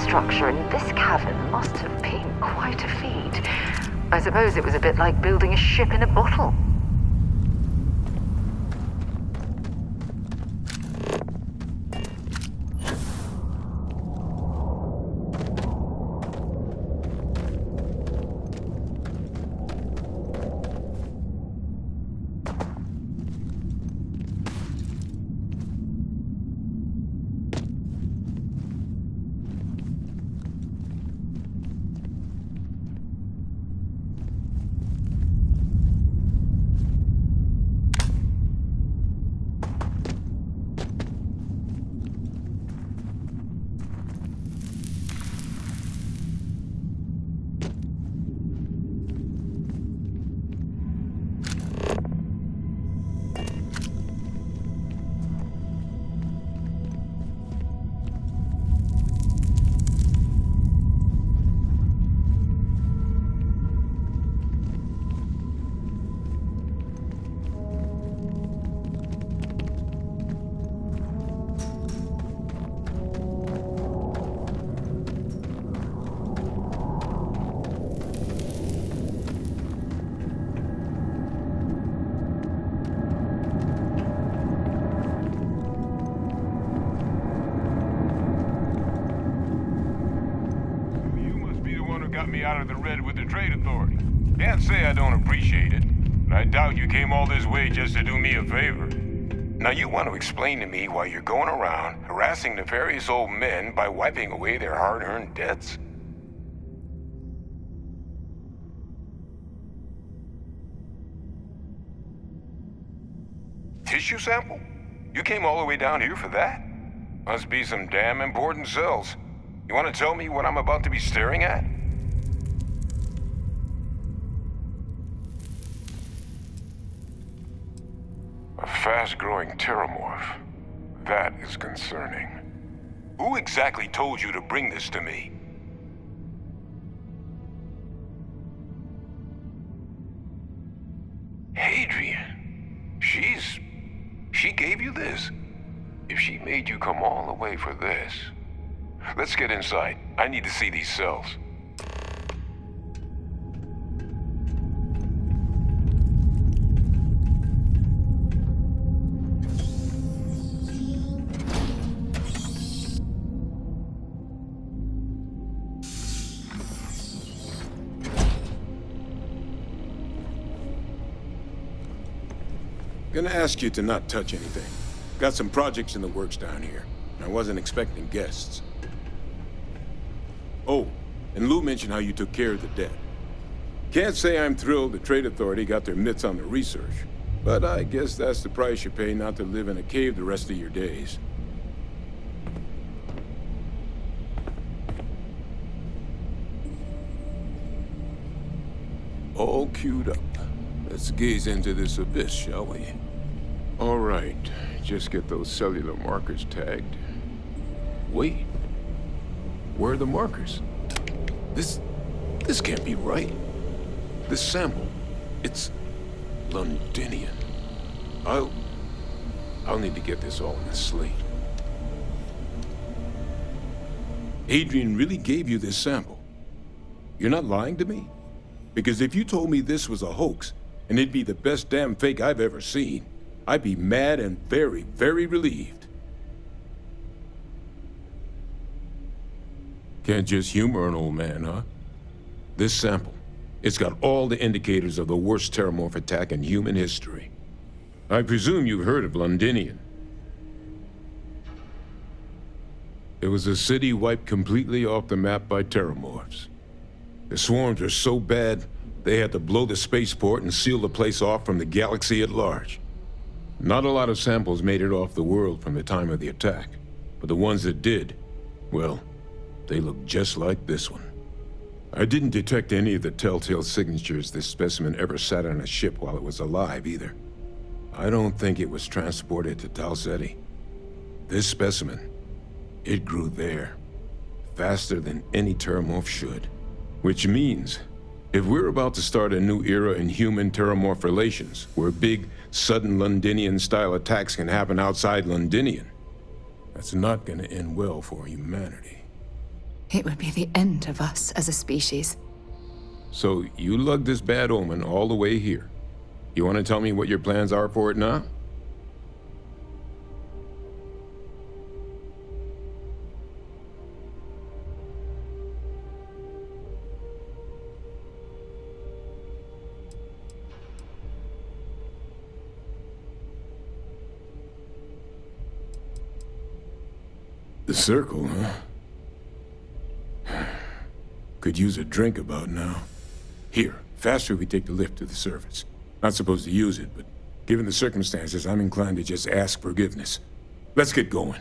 Structure in this cavern must have been quite a feat. I suppose it was a bit like building a ship in a bottle. Me out of the red with the trade authority. Can't say I don't appreciate it, but I doubt you came all this way just to do me a favor. Now you want to explain to me why you're going around harassing nefarious old men by wiping away their hard-earned debts? Tissue sample? You came all the way down here for that? Must be some damn important cells. You want to tell me what I'm about to be staring at? A fast-growing terramorph. That is concerning. Who exactly told you to bring this to me? Adrian. She gave you this? If she made you come all the way for this... Let's get inside. I need to see these cells. Gonna ask you to not touch anything. Got some projects in the works down here. I wasn't expecting guests. Oh, and Lou mentioned how you took care of the dead. Can't say I'm thrilled the Trade Authority got their mitts on the research, but I guess that's the price you pay not to live in a cave the rest of your days. All queued up. Let's gaze into this abyss, shall we? All right, just get those cellular markers tagged. Wait, where are the markers? This can't be right. This sample, it's Londinian. I'll need to get this all in a slate. Adrian really gave you this sample. You're not lying to me? Because if you told me this was a hoax, and it'd be the best damn fake I've ever seen, I'd be mad and very, very relieved. Can't just humor an old man, huh? This sample, it's got all the indicators of the worst terramorph attack in human history. I presume you've heard of Londinian. It was a city wiped completely off the map by terramorphs. The swarms were so bad, they had to blow the spaceport and seal the place off from the galaxy at large. Not a lot of samples made it off the world from the time of the attack, but the ones that did, well, they look just like this one. I didn't detect any of the telltale signatures this specimen ever sat on a ship while it was alive, either. I don't think it was transported to Tal Ceti. This specimen, it grew there, faster than any terramorph should. Which means, if we're about to start a new era in human-terramorph relations, where big, sudden Londinian-style attacks can happen outside Londinian, that's not gonna end well for humanity. It would be the end of us as a species. So, you lugged this bad omen all the way here. You want to tell me what your plans are for it now? The circle, huh? Could use a drink about now. Here, faster we take the lift to the surface. Not supposed to use it, but given the circumstances, I'm inclined to just ask forgiveness. Let's get going.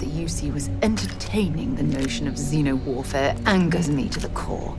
that you see was entertaining the notion of xeno-warfare angers me to the core.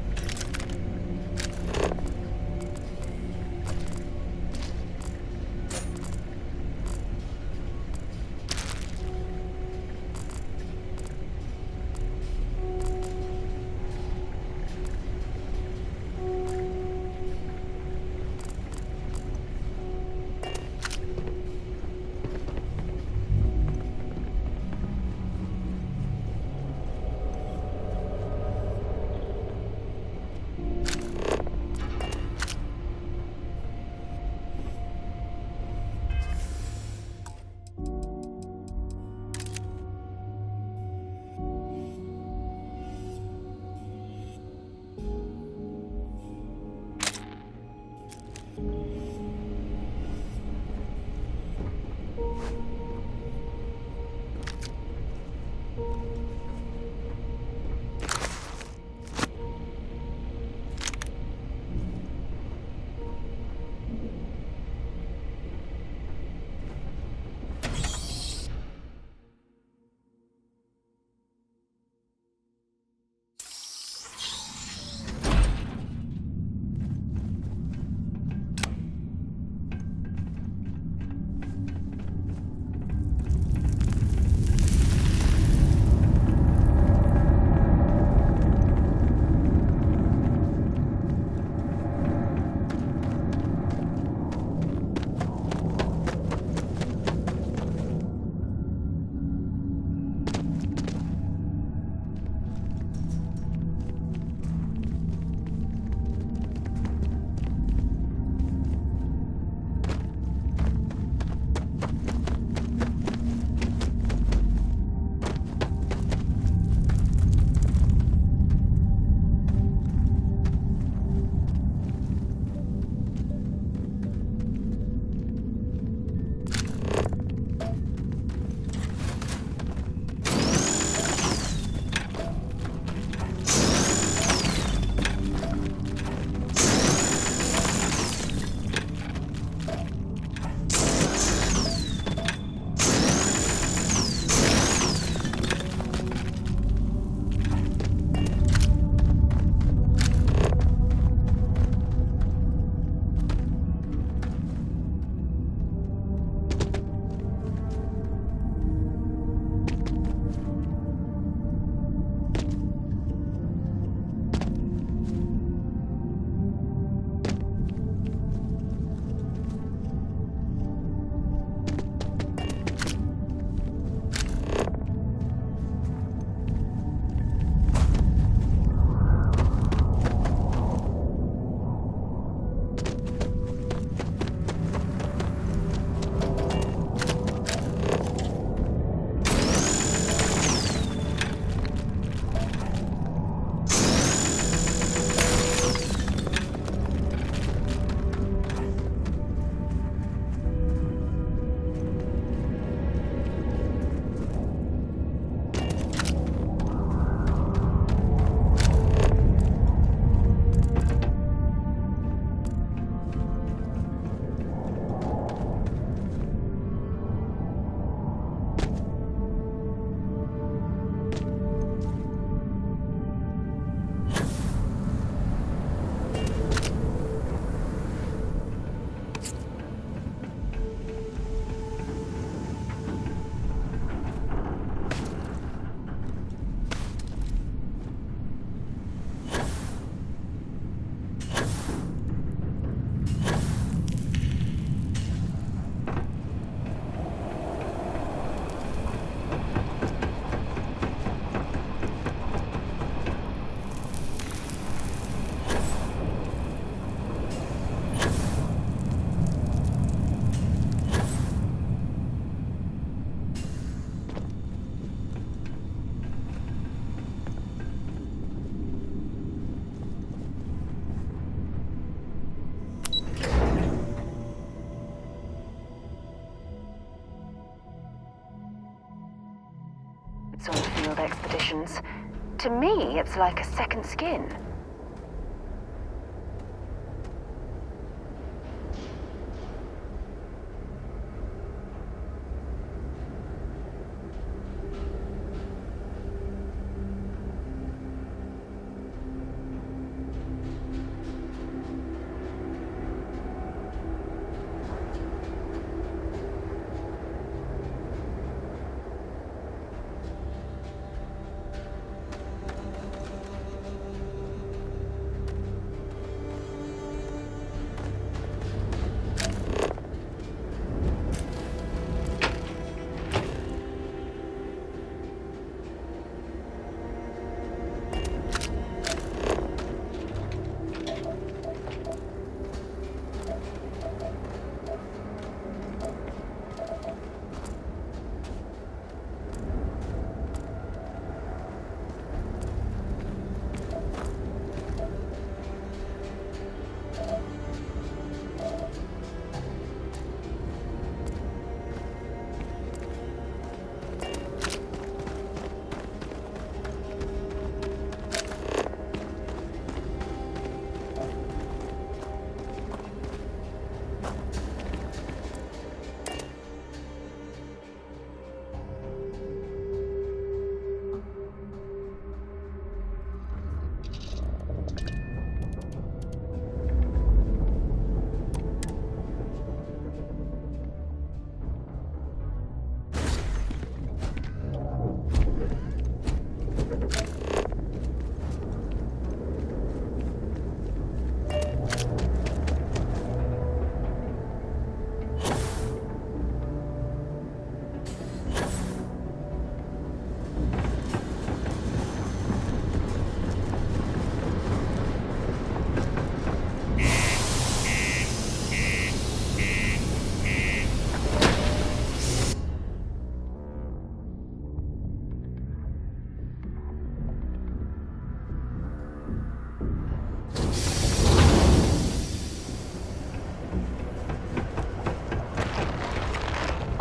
On field expeditions. To me, it's like a second skin.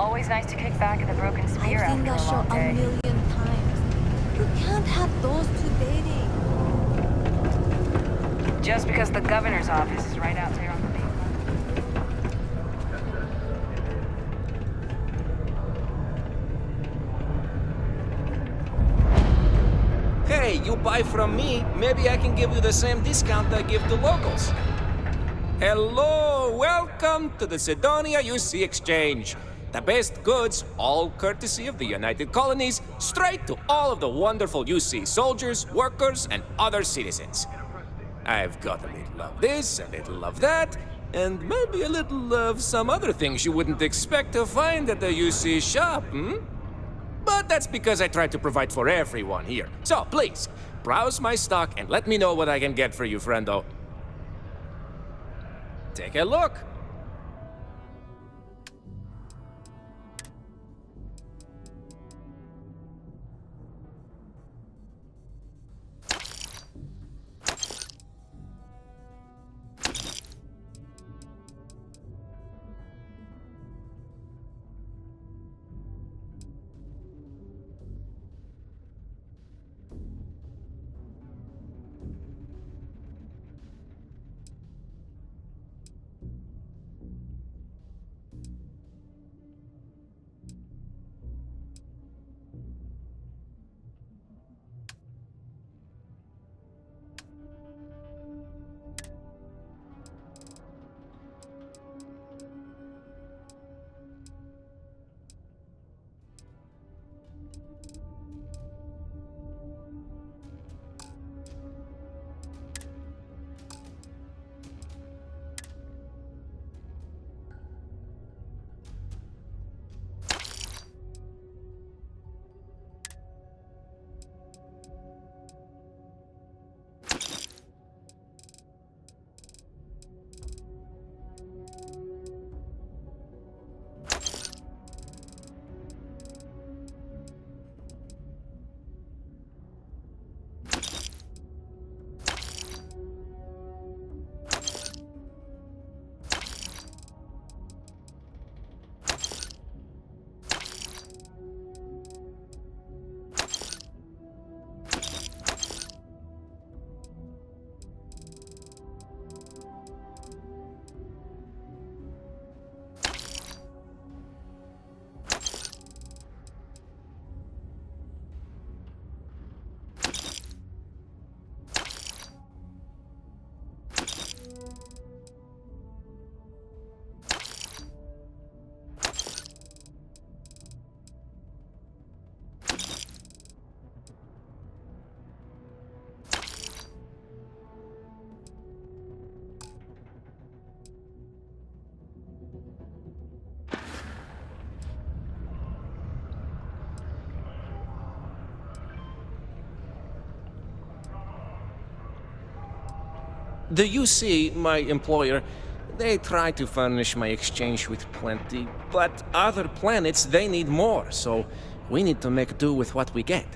Always nice to kick back at the Broken Spear I've seen after that a show long a day. million times. You can't have those two dating. Just because the governor's office is right out there on the main line. Hey, you buy from me, maybe I can give you the same discount I give to locals. Hello, welcome to the Sidonia UC Exchange. The best goods, all courtesy of the United Colonies, straight to all of the wonderful UC soldiers, workers, and other citizens. I've got a little of this, a little of that, and maybe a little of some other things you wouldn't expect to find at the UC shop, But that's because I try to provide for everyone here. So please, browse my stock and let me know what I can get for you, friendo. Take a look. The UC, my employer, they try to furnish my exchange with plenty, but other planets, they need more, so we need to make do with what we get.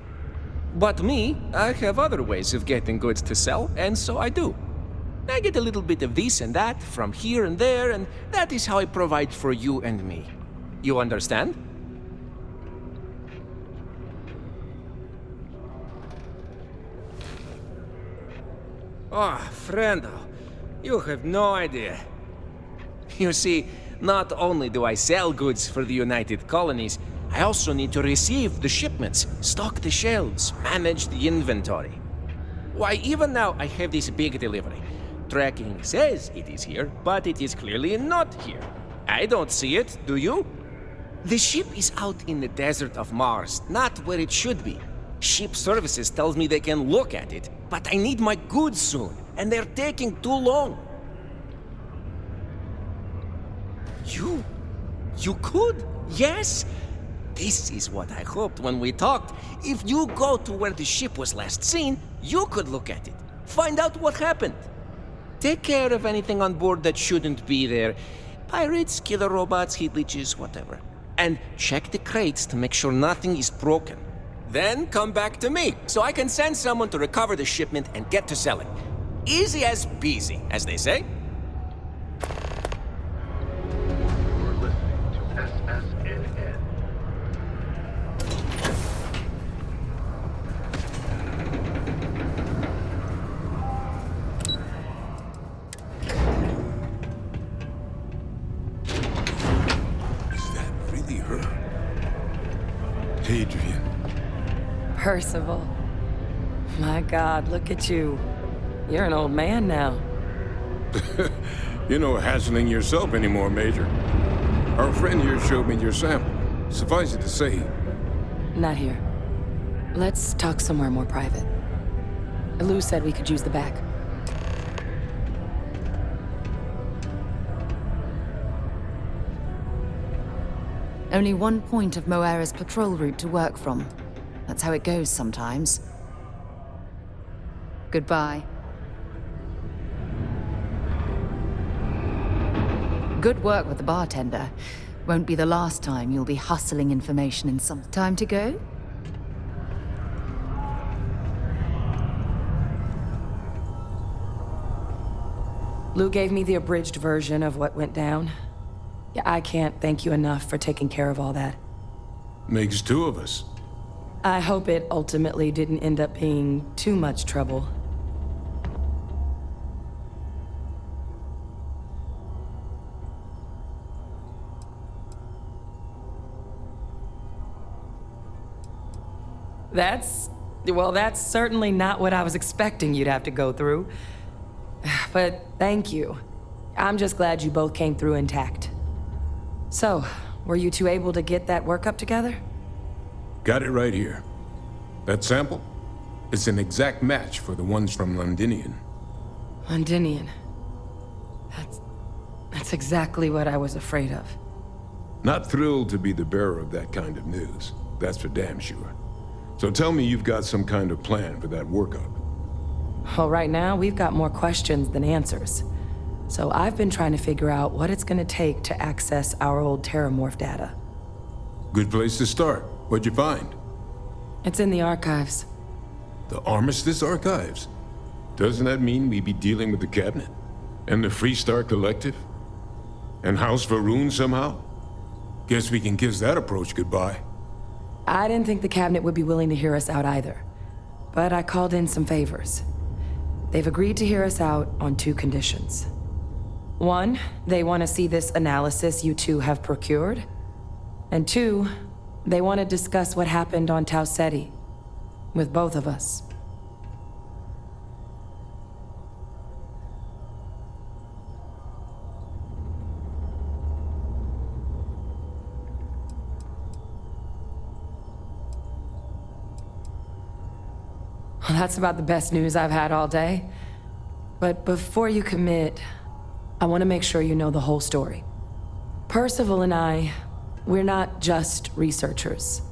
But me, I have other ways of getting goods to sell, and so I do. I get a little bit of this and that from here and there, and that is how I provide for you and me. You understand? Oh, friendo, you have no idea. You see, not only do I sell goods for the United Colonies, I also need to receive the shipments, stock the shelves, manage the inventory. Why, even now I have this big delivery. Tracking says it is here, but it is clearly not here. I don't see it, do you? The ship is out in the desert of Mars, not where it should be. Ship services tells me they can look at it, but I need my goods soon, and they're taking too long. You could? Yes? This is what I hoped when we talked. If you go to where the ship was last seen, you could look at it. Find out what happened. Take care of anything on board that shouldn't be there. Pirates, killer robots, heat leeches, whatever. And check the crates to make sure nothing is broken. Then come back to me, so I can send someone to recover the shipment and get to selling. Easy as peasy, as they say. You're listening to SSNN. Hadrian. Percival. My God, look at you. You're an old man now. You're no hassling yourself anymore, Major. Our friend here showed me your sample. Suffice it to say... Not here. Let's talk somewhere more private. Lou said we could use the back. Only one point of Moera's patrol route to work from. That's how it goes sometimes. Goodbye. Good work with the bartender. Won't be the last time you'll be hustling information in some... Time to go? Lou gave me the abridged version of what went down. Yeah, I can't thank you enough for taking care of all that. Makes two of us. I hope it ultimately didn't end up being too much trouble. That's certainly not what I was expecting you'd have to go through. But thank you. I'm just glad you both came through intact. So, were you two able to get that workup together? Got it right here. That sample? It's an exact match for the ones from Londinian. Londinian. That's exactly what I was afraid of. Not thrilled to be the bearer of that kind of news. That's for damn sure. So tell me you've got some kind of plan for that workup. Well, right now, we've got more questions than answers. So I've been trying to figure out what it's gonna take to access our old Terramorph data. Good place to start. What'd you find? It's in the archives. The Armistice Archives? Doesn't that mean we be dealing with the Cabinet? And the Freestar Collective? And House Varun somehow? Guess we can kiss that approach goodbye. I didn't think the Cabinet would be willing to hear us out either. But I called in some favors. They've agreed to hear us out on two conditions. One, they want to see this analysis you two have procured. And two, they want to discuss what happened on Tau Ceti. With both of us. Well, that's about the best news I've had all day. But before you commit, I want to make sure you know the whole story. Percival and I, we're not just researchers.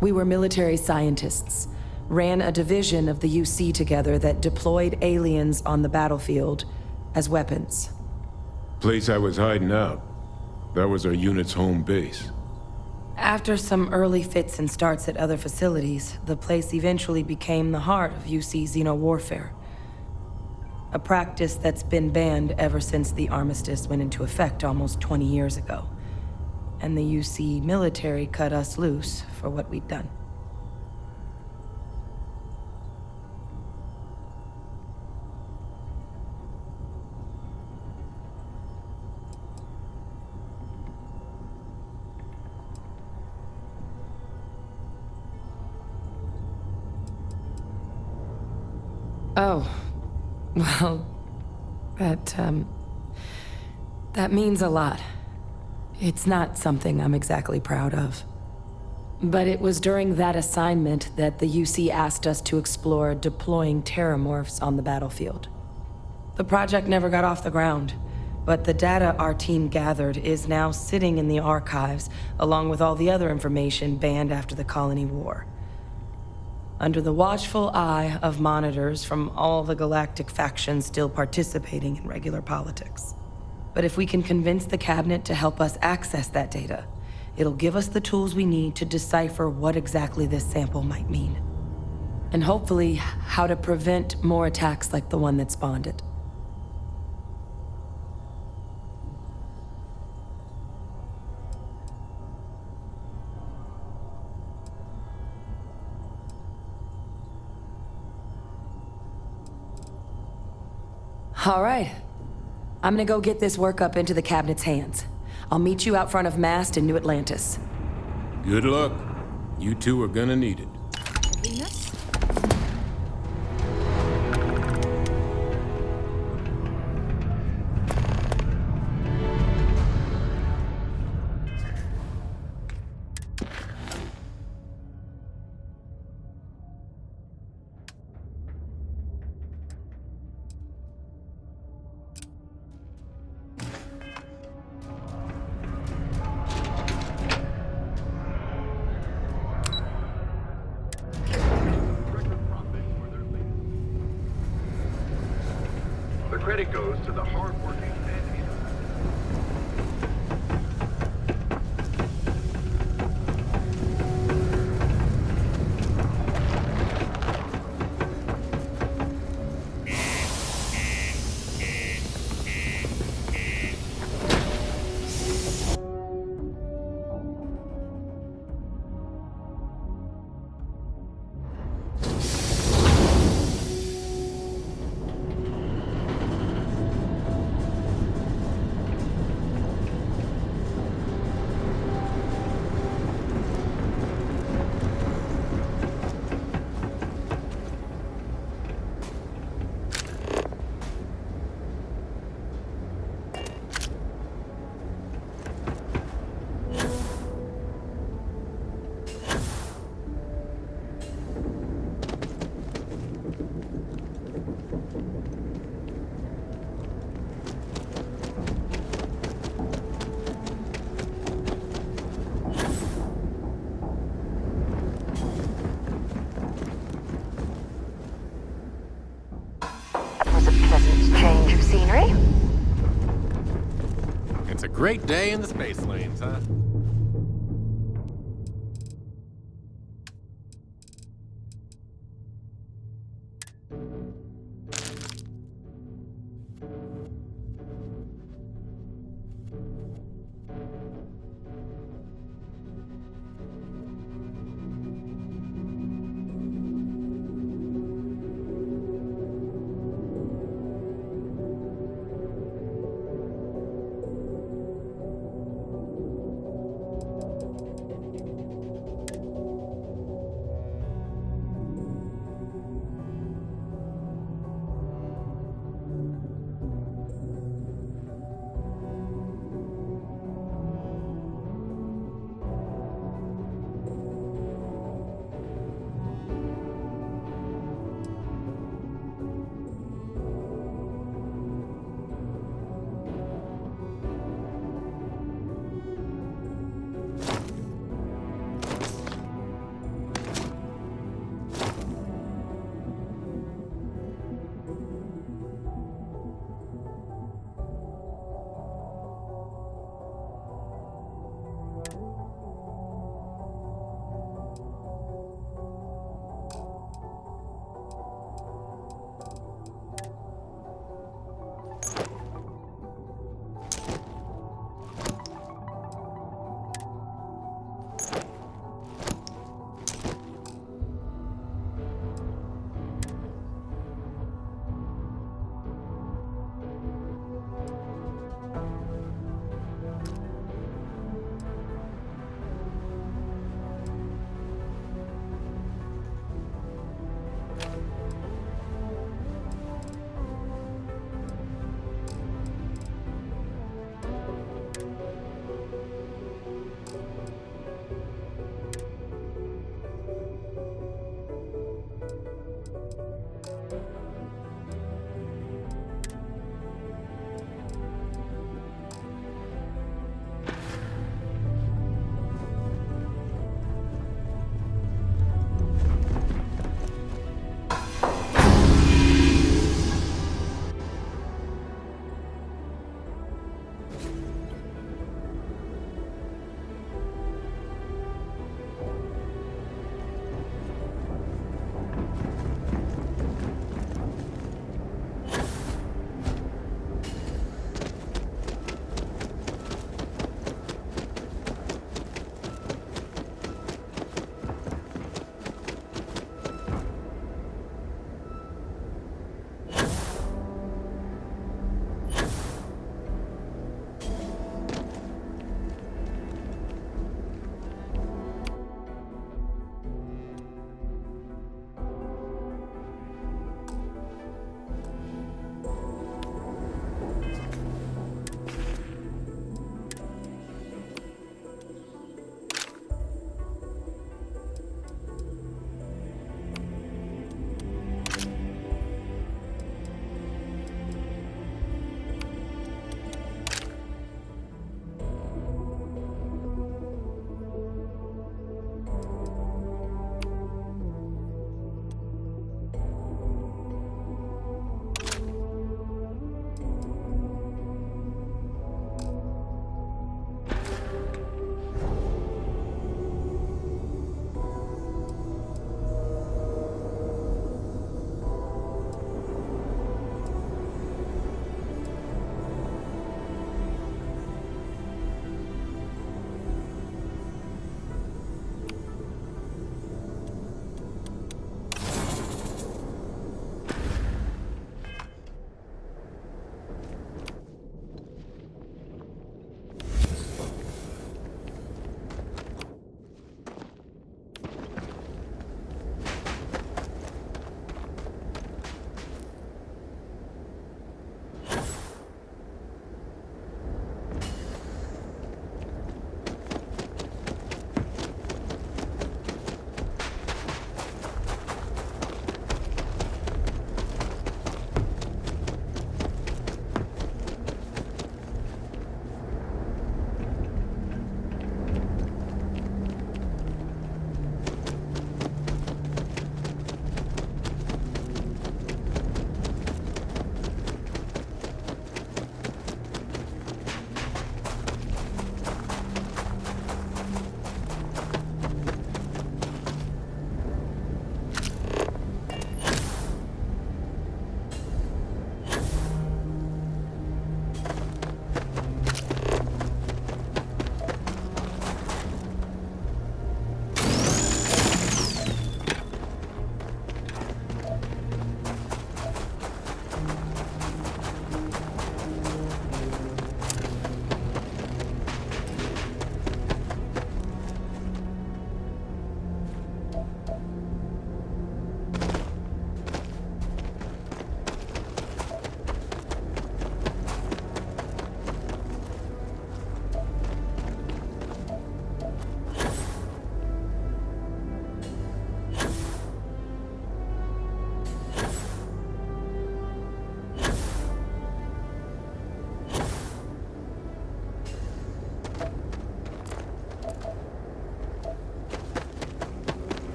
We were military scientists, ran a division of the UC together that deployed aliens on the battlefield as weapons. Place I was hiding out. That was our unit's home base. After some early fits and starts at other facilities, the place eventually became the heart of UC xeno-warfare. A practice that's been banned ever since the armistice went into effect almost 20 years ago. And the UC military cut us loose for what we'd done. Oh, well, that means a lot. It's not something I'm exactly proud of. But it was during that assignment that the UC asked us to explore deploying terramorphs on the battlefield. The project never got off the ground, but the data our team gathered is now sitting in the archives, along with all the other information banned after the Colony War. Under the watchful eye of monitors from all the galactic factions still participating in regular politics. But if we can convince the Cabinet to help us access that data, it'll give us the tools we need to decipher what exactly this sample might mean. And hopefully, how to prevent more attacks like the one that spawned it. All right. I'm gonna go get this work up into the Cabinet's hands. I'll meet you out front of Mast in New Atlantis. Good luck. You two are gonna need it. Venus? The credit goes to the hard-working man. Was a pleasant change of scenery. It's a great day in the space lanes, huh?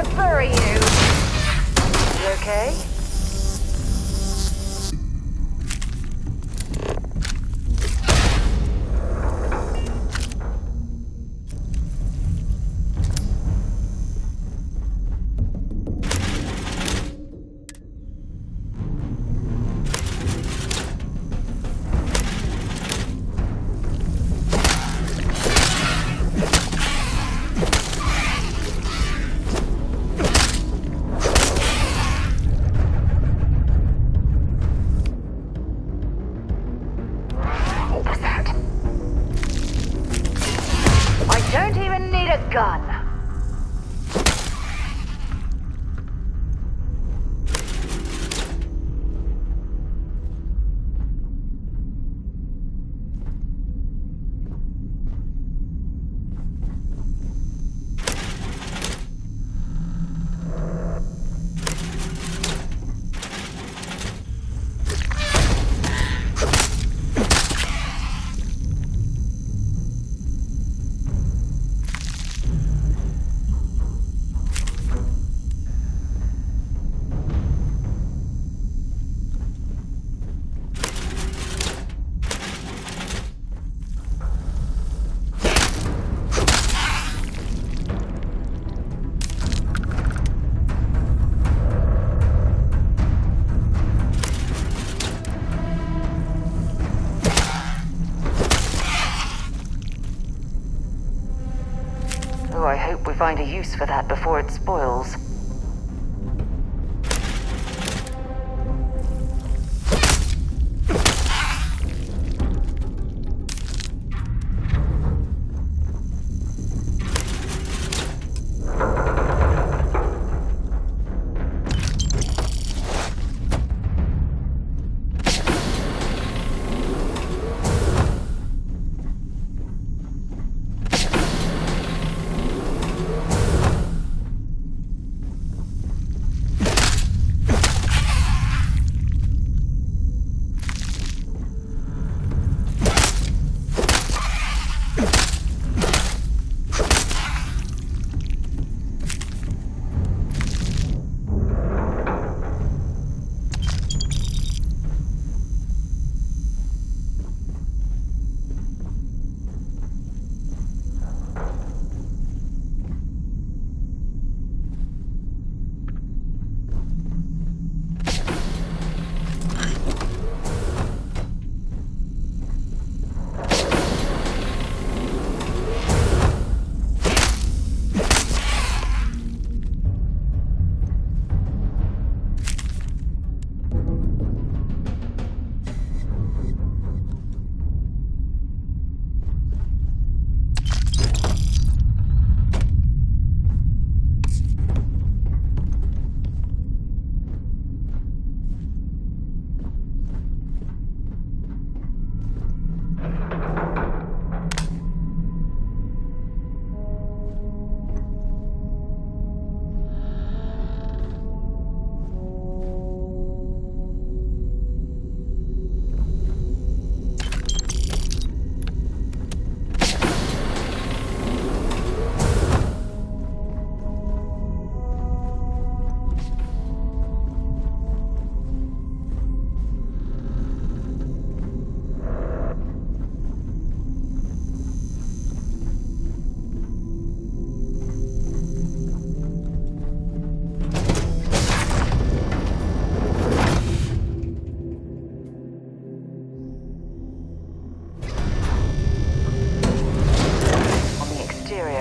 gonna bury you. You okay? Gun. Oh, I hope we find a use for that before it spoils.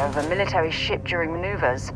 Of a military ship during maneuvers.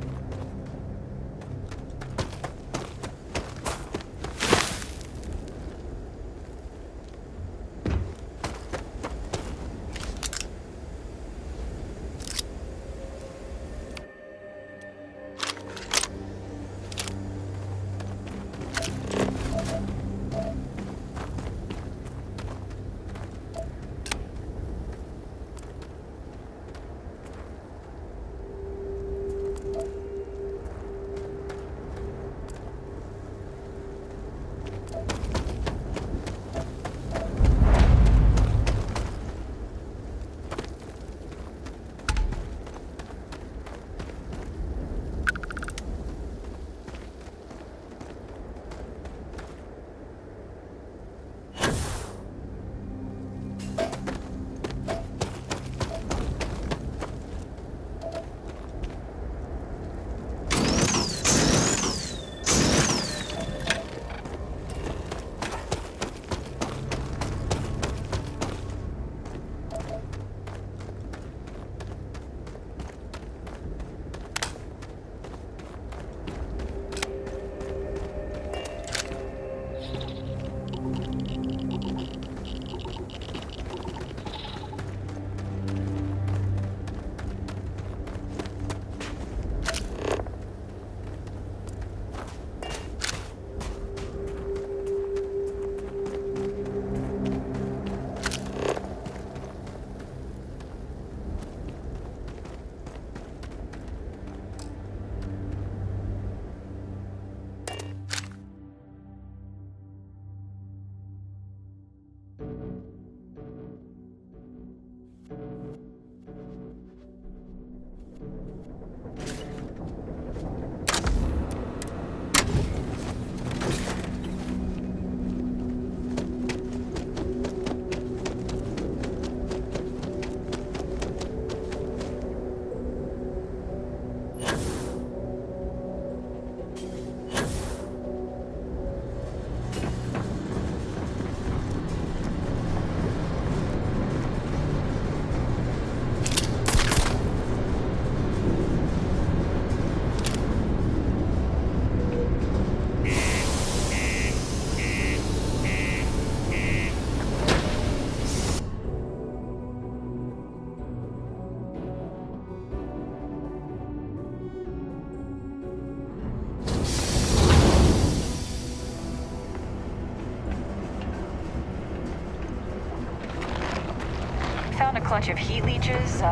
bunch of heat leeches,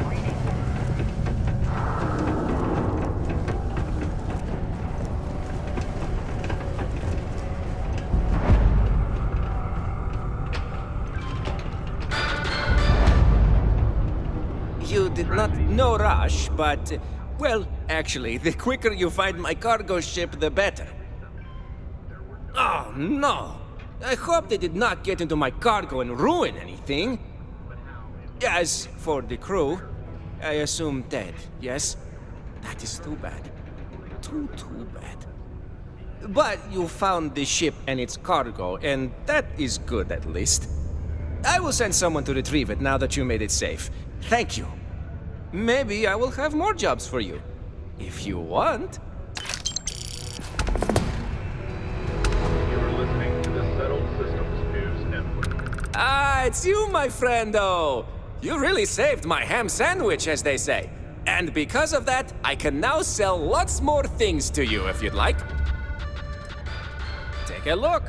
breeding. You did not no rush, but well, actually, the quicker you find my cargo ship, the better. Oh no! I hope they did not get into my cargo and ruin anything. As for the crew, I assume dead, yes? That is too bad. Too bad. But you found the ship and its cargo, and that is good at least. I will send someone to retrieve it now that you made it safe. Thank you. Maybe I will have more jobs for you. If you want. You're listening to the Settled Systems News Network. Ah, it's you, my friendo. You really saved my ham sandwich, as they say. And because of that, I can now sell lots more things to you if you'd like. Take a look.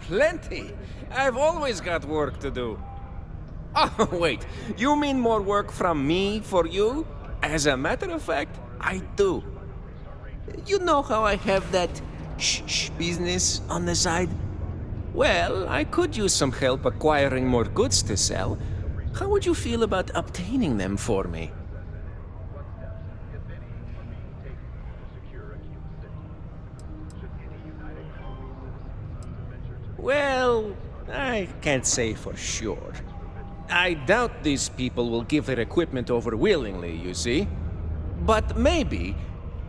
Plenty. I've always got work to do. Oh, wait. You mean more work from me for you? As a matter of fact, I do. You know how I have that shh business on the side? Well, I could use some help acquiring more goods to sell. How would you feel about obtaining them for me? Well, I can't say for sure. I doubt these people will give their equipment over willingly, you see. But maybe,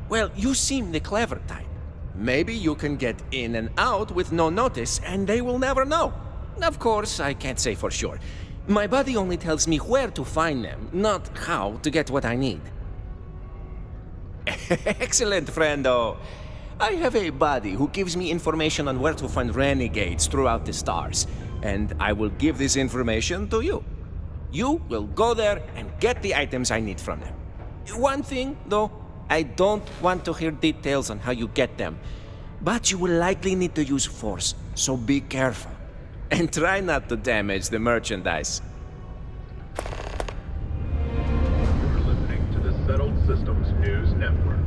well, you seem the clever type. Maybe you can get in and out with no notice and they will never know. Of course, I can't say for sure. My buddy only tells me where to find them, not how to get what I need. Excellent, friendo. I have a buddy who gives me information on where to find renegades throughout the stars, and I will give this information to you. You will go there and get the items I need from them. One thing, though, I don't want to hear details on how you get them. But you will likely need to use force, so be careful. And try not to damage the merchandise. You're listening to the Settled Systems News Network.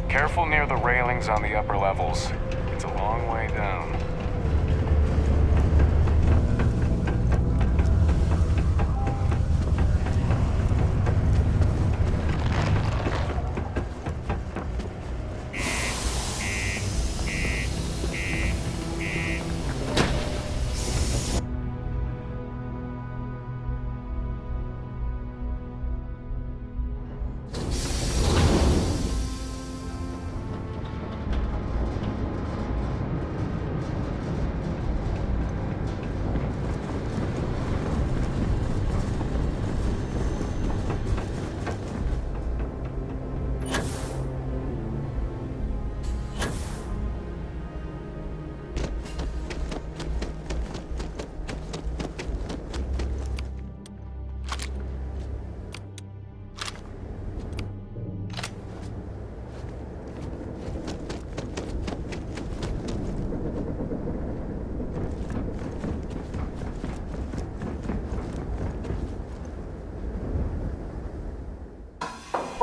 Careful near the railings on the upper levels. It's a long way down.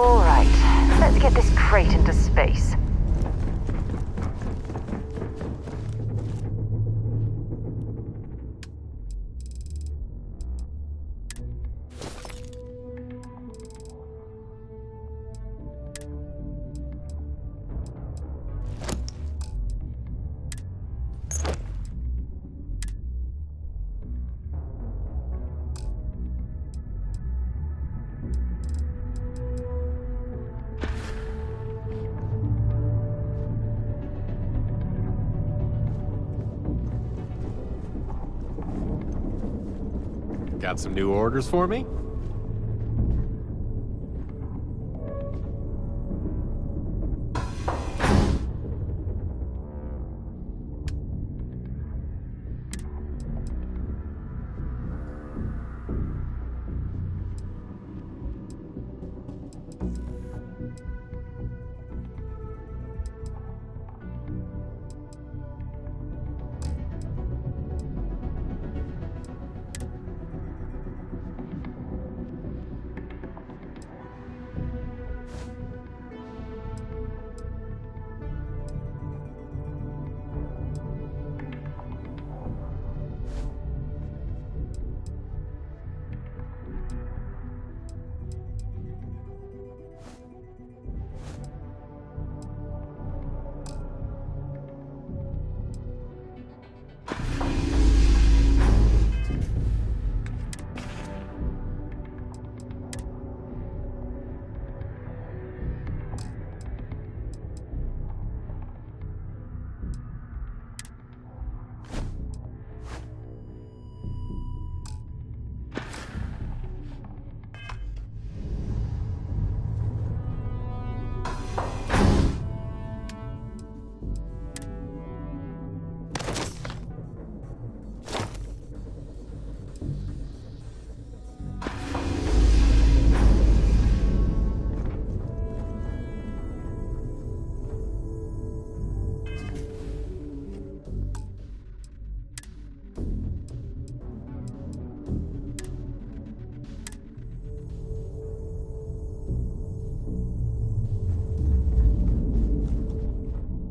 All right, let's get this crate into space. Got some new orders for me?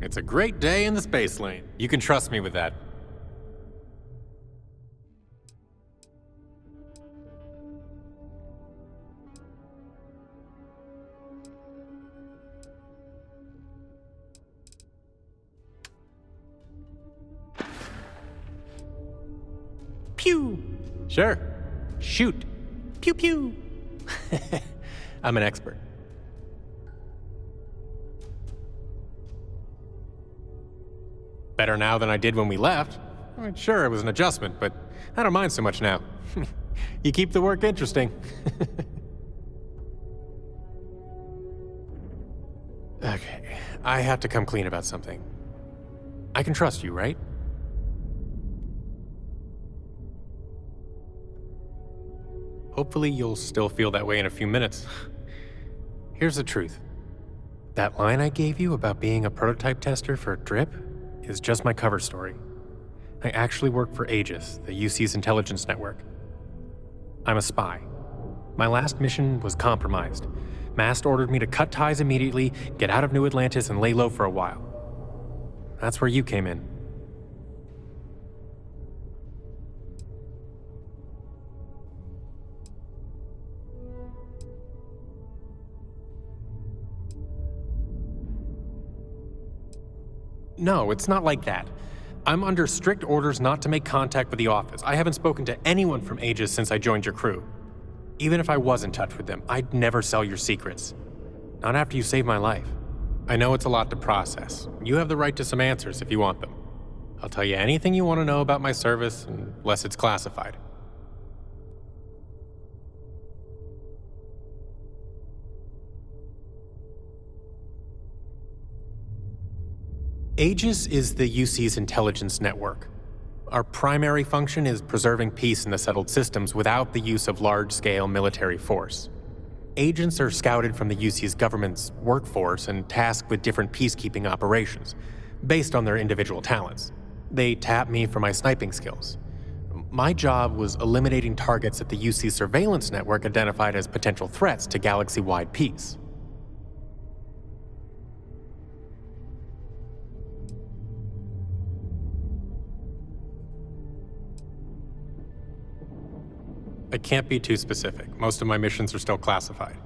It's a great day in the space lane. You can trust me with that. pew. Sure. Shoot. Pew pew. I'm an expert. Better now than I did when we left. I mean, sure, it was an adjustment, but I don't mind so much now. You keep the work interesting. Okay, I have to come clean about something. I can trust you, right? Hopefully you'll still feel that way in a few minutes. Here's the truth. That line I gave you about being a prototype tester for Drip is just my cover story. I actually work for Aegis, the UC's intelligence network. I'm a spy. My last mission was compromised. Mast ordered me to cut ties immediately, get out of New Atlantis, and lay low for a while. That's where you came in. No, it's not like that. I'm under strict orders not to make contact with the office. I haven't spoken to anyone from Aegis since I joined your crew. Even if I was in touch with them, I'd never sell your secrets. Not after you saved my life. I know it's a lot to process. You have the right to some answers if you want them. I'll tell you anything you want to know about my service, unless it's classified. Aegis is the UC's intelligence network. Our primary function is preserving peace in the settled systems without the use of large-scale military force. Agents are scouted from the UC's government's workforce and tasked with different peacekeeping operations, based on their individual talents. They tap me for my sniping skills. My job was eliminating targets that the UC surveillance network identified as potential threats to galaxy-wide peace. I can't be too specific. Most of my missions are still classified.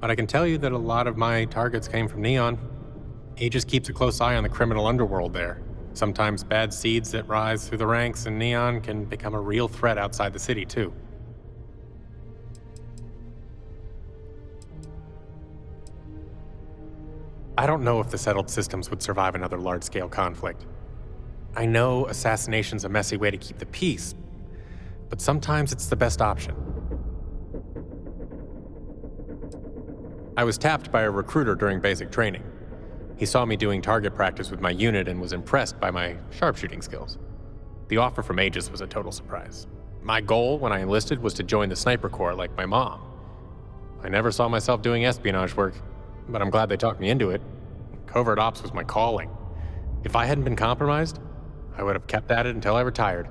But I can tell you that a lot of my targets came from Neon. Aegis keeps a close eye on the criminal underworld there. Sometimes bad seeds that rise through the ranks in Neon can become a real threat outside the city, too. I don't know if the settled systems would survive another large-scale conflict. I know assassination's a messy way to keep the peace, but sometimes it's the best option. I was tapped by a recruiter during basic training. He saw me doing target practice with my unit and was impressed by my sharpshooting skills. The offer from Aegis was a total surprise. My goal when I enlisted was to join the sniper corps like my mom. I never saw myself doing espionage work, but I'm glad they talked me into it. Covert ops was my calling. If I hadn't been compromised, I would have kept at it until I retired.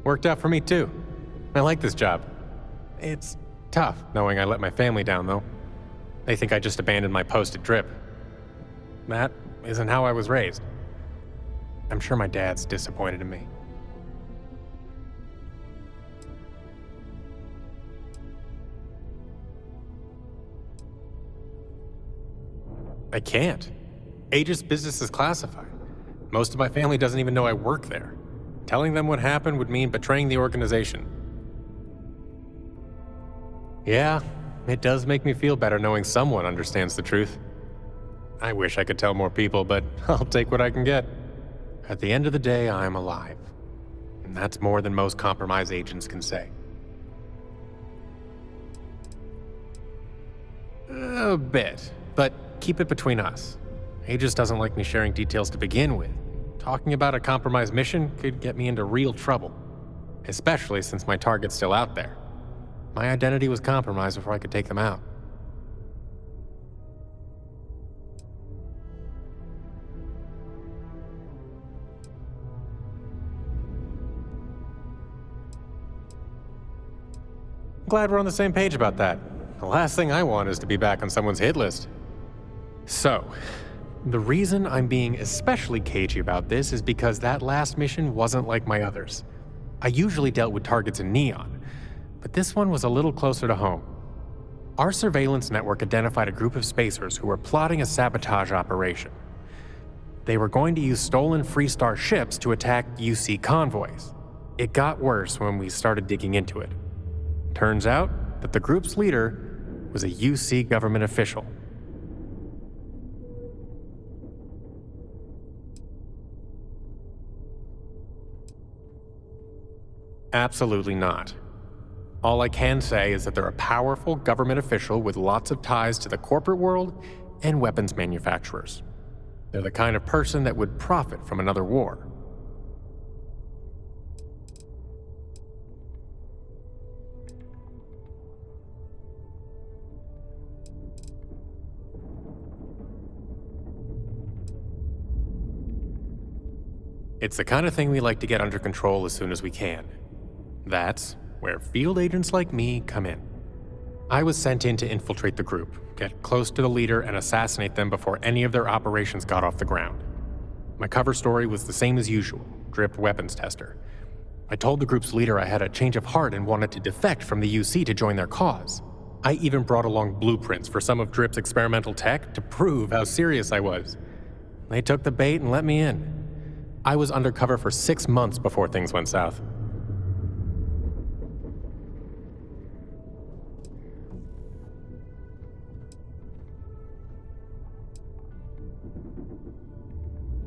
Worked out for me too. I like this job. It's tough knowing I let my family down though. They think I just abandoned my post at Drip. That isn't how I was raised. I'm sure my dad's disappointed in me. I can't. Aegis business is classified. Most of my family doesn't even know I work there. Telling them what happened would mean betraying the organization. Yeah, it does make me feel better knowing someone understands the truth. I wish I could tell more people, but I'll take what I can get. At the end of the day, I'm alive. And that's more than most compromised agents can say. A bit, but keep it between us. Aegis doesn't like me sharing details to begin with. Talking about a compromised mission could get me into real trouble, especially since my target's still out there. My identity was compromised before I could take them out. I'm glad we're on the same page about that. The last thing I want is to be back on someone's hit list. So, the reason I'm being especially cagey about this is because that last mission wasn't like my others. I usually dealt with targets in Neon, but this one was a little closer to home. Our surveillance network identified a group of spacers who were plotting a sabotage operation. They were going to use stolen Freestar ships to attack UC convoys. It got worse when we started digging into it. Turns out that the group's leader was a UC government official. Absolutely not. All I can say is that they're a powerful government official with lots of ties to the corporate world and weapons manufacturers. They're the kind of person that would profit from another war. It's the kind of thing we like to get under control as soon as we can. That's where field agents like me come in. I was sent in to infiltrate the group, get close to the leader, and assassinate them before any of their operations got off the ground. My cover story was the same as usual, Drip weapons tester. I told the group's leader I had a change of heart and wanted to defect from the UC to join their cause. I even brought along blueprints for some of Drip's experimental tech to prove how serious I was. They took the bait and let me in. I was undercover for 6 months before things went south.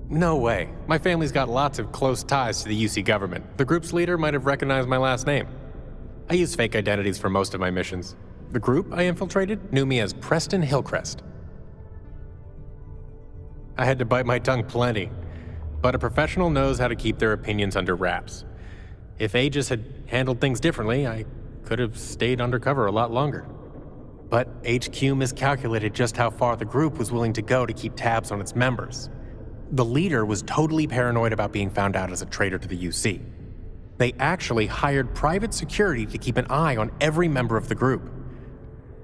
No way. My family's got lots of close ties to the UC government. The group's leader might have recognized my last name. I use fake identities for most of my missions. The group I infiltrated knew me as Preston Hillcrest. I had to bite my tongue plenty, but a professional knows how to keep their opinions under wraps. If Aegis had handled things differently, I could have stayed undercover a lot longer. But HQ miscalculated just how far the group was willing to go to keep tabs on its members. The leader was totally paranoid about being found out as a traitor to the UC. They actually hired private security to keep an eye on every member of the group.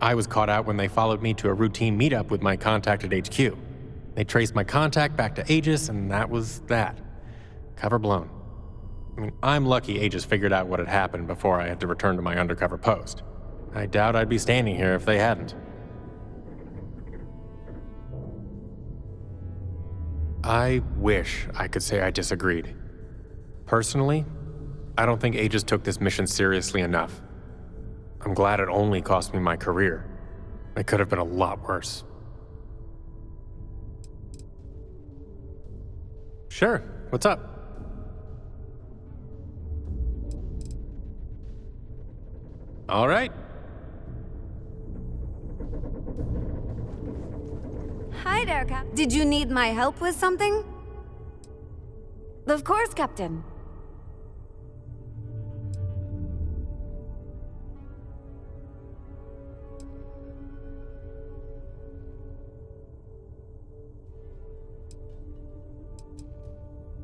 I was caught out when they followed me to a routine meetup with my contact at HQ. They traced my contact back to Aegis, and that was that. Cover blown. I'm lucky Aegis figured out what had happened before I had to return to my undercover post. I doubt I'd be standing here if they hadn't. I wish I could say I disagreed. Personally, I don't think Aegis took this mission seriously enough. I'm glad it only cost me my career. It could have been a lot worse. Sure, what's up? All right. Hi there, Cap. Did you need my help with something? Of course, Captain.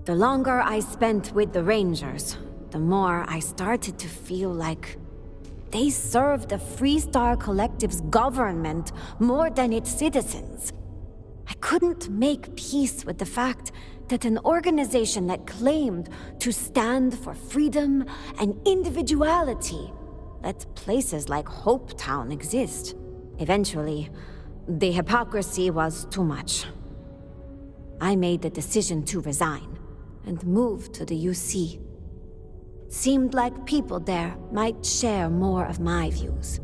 The longer I spent with the Rangers, the more I started to feel like they served the Freestar Collective's government more than its citizens. I couldn't make peace with the fact that an organization that claimed to stand for freedom and individuality let places like Hopetown exist. Eventually, the hypocrisy was too much. I made the decision to resign and move to the UC. It seemed like people there might share more of my views.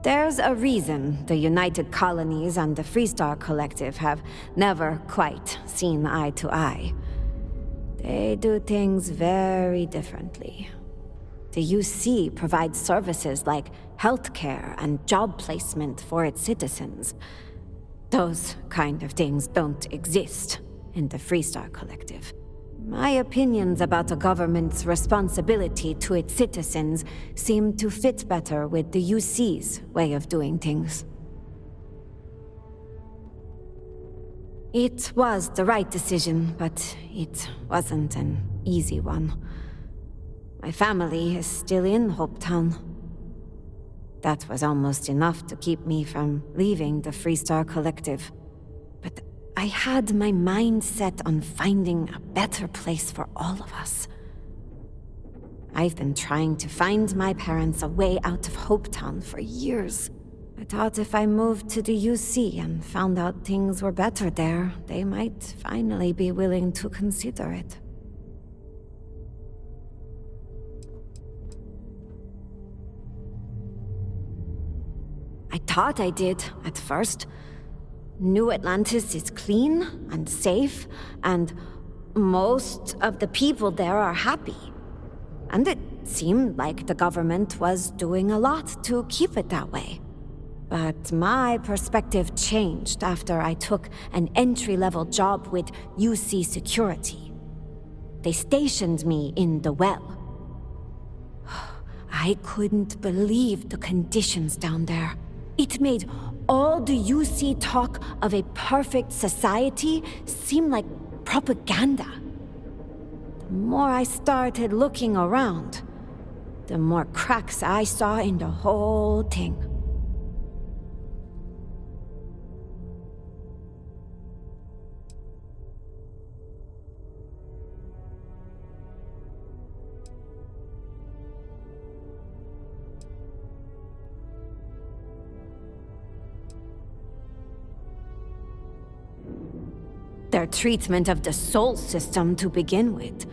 There's a reason the United Colonies and the Freestar Collective have never quite seen eye to eye. They do things very differently. The UC provides services like healthcare and job placement for its citizens. Those kind of things don't exist in the Freestar Collective. My opinions about the government's responsibility to its citizens seem to fit better with the UC's way of doing things. It was the right decision, but it wasn't an easy one. My family is still in Hopetown. That was almost enough to keep me from leaving the Freestar Collective. But I had my mind set on finding a better place for all of us. I've been trying to find my parents a way out of Hopetown for years. I thought if I moved to the UC and found out things were better there, they might finally be willing to consider it. I thought I did, at first. New Atlantis is clean and safe, and most of the people there are happy. And it seemed like the government was doing a lot to keep it that way. But my perspective changed after I took an entry-level job with UC Security. They stationed me in the well. I couldn't believe the conditions down there. It made all the UC talk of a perfect society seem like propaganda. The more I started looking around, the more cracks I saw in the whole thing. Their treatment of the soul system to begin with.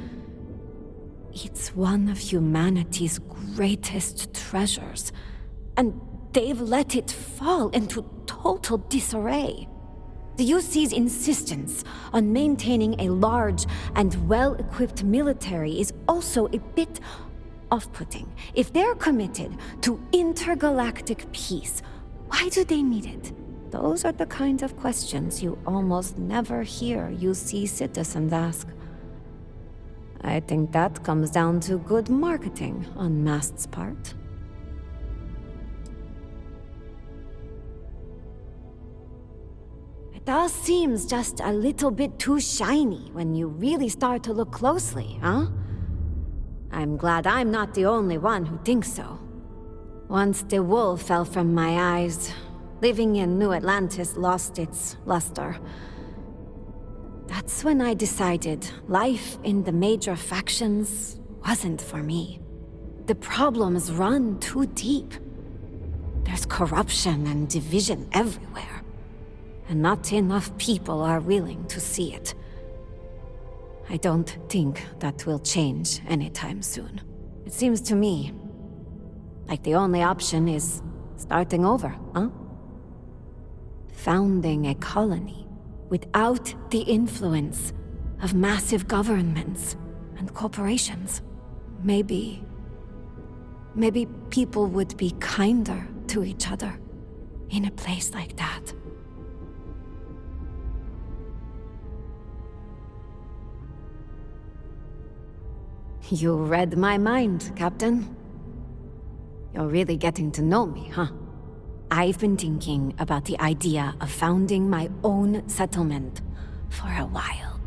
It's one of humanity's greatest treasures, and they've let it fall into total disarray. The UC's insistence on maintaining a large and well-equipped military is also a bit off-putting. If they're committed to intergalactic peace, why do they need it? Those are the kinds of questions you almost never hear UC citizens ask. I think that comes down to good marketing on Mast's part. It all seems just a little bit too shiny when you really start to look closely, huh? I'm glad I'm not the only one who thinks so. Once the wool fell from my eyes, living in New Atlantis lost its luster. That's when I decided life in the major factions wasn't for me. The problems run too deep. There's corruption and division everywhere, and not enough people are willing to see it. I don't think that will change anytime soon. It seems to me like the only option is starting over, huh? Founding a colony without the influence of massive governments and corporations. Maybe people would be kinder to each other in a place like that. You read my mind, Captain. You're really getting to know me, huh? I've been thinking about the idea of founding my own settlement for a while.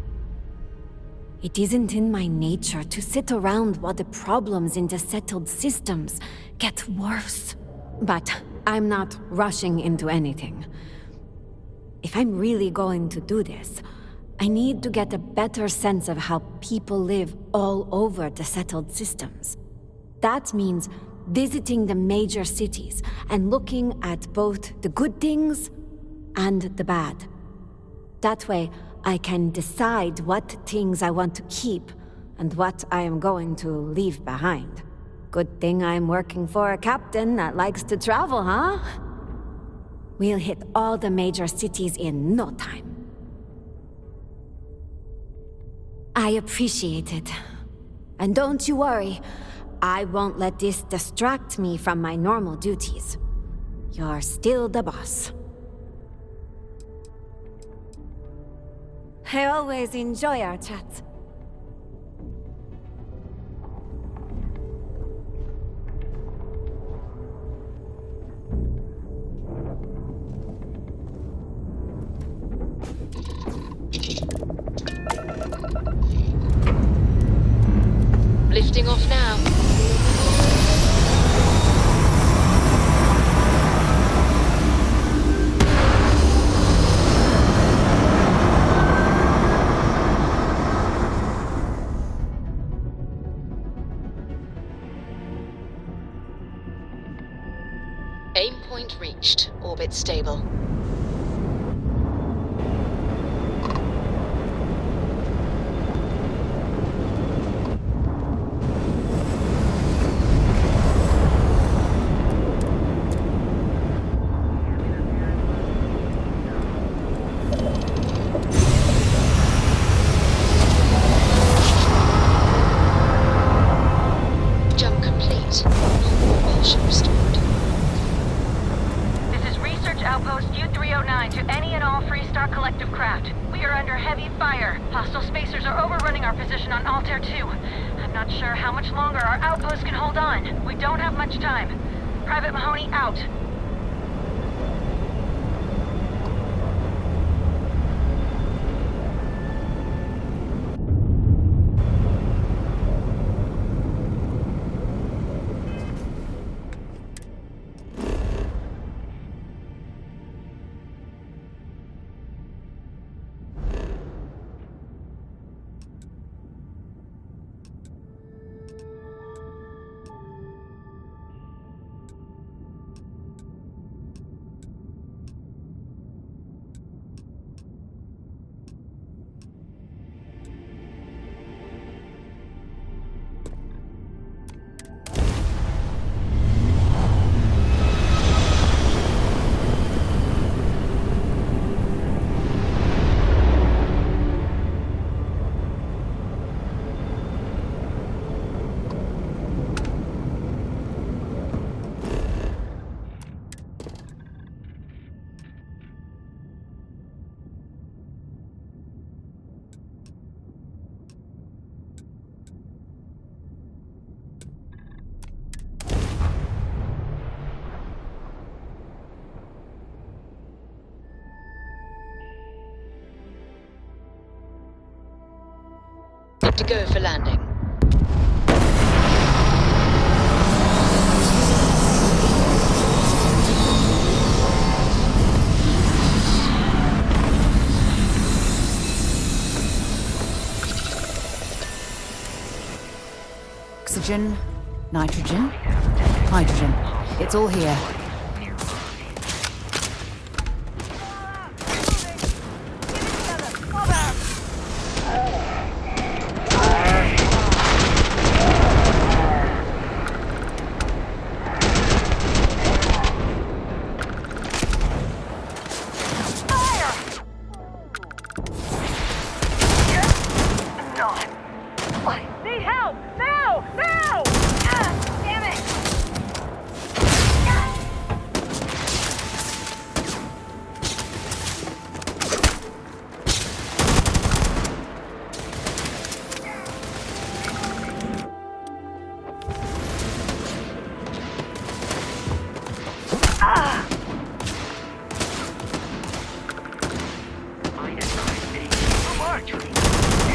It isn't in my nature to sit around while the problems in the settled systems get worse. But I'm not rushing into anything. If I'm really going to do this, I need to get a better sense of how people live all over the settled systems. That means visiting the major cities and looking at both the good things and the bad. That way, I can decide what things I want to keep and what I am going to leave behind. Good thing I'm working for a captain that likes to travel, huh? We'll hit all the major cities in no time. I appreciate it. And don't you worry, I won't let this distract me from my normal duties. You're still the boss. I always enjoy our chats. Lifting off now. orbit stable. Jump complete. Normal propulsion restored. This is Research Outpost U-309 to any and all Freestar Collective craft. We are under heavy fire. Hostile spacers are overrunning our position on Altair 2. I'm not sure how much longer our outpost can hold on. We don't have much time. Private Mahoney out. Good to go for landing. Oxygen, nitrogen, hydrogen. It's all here. Need help! Now! Now! Damn it!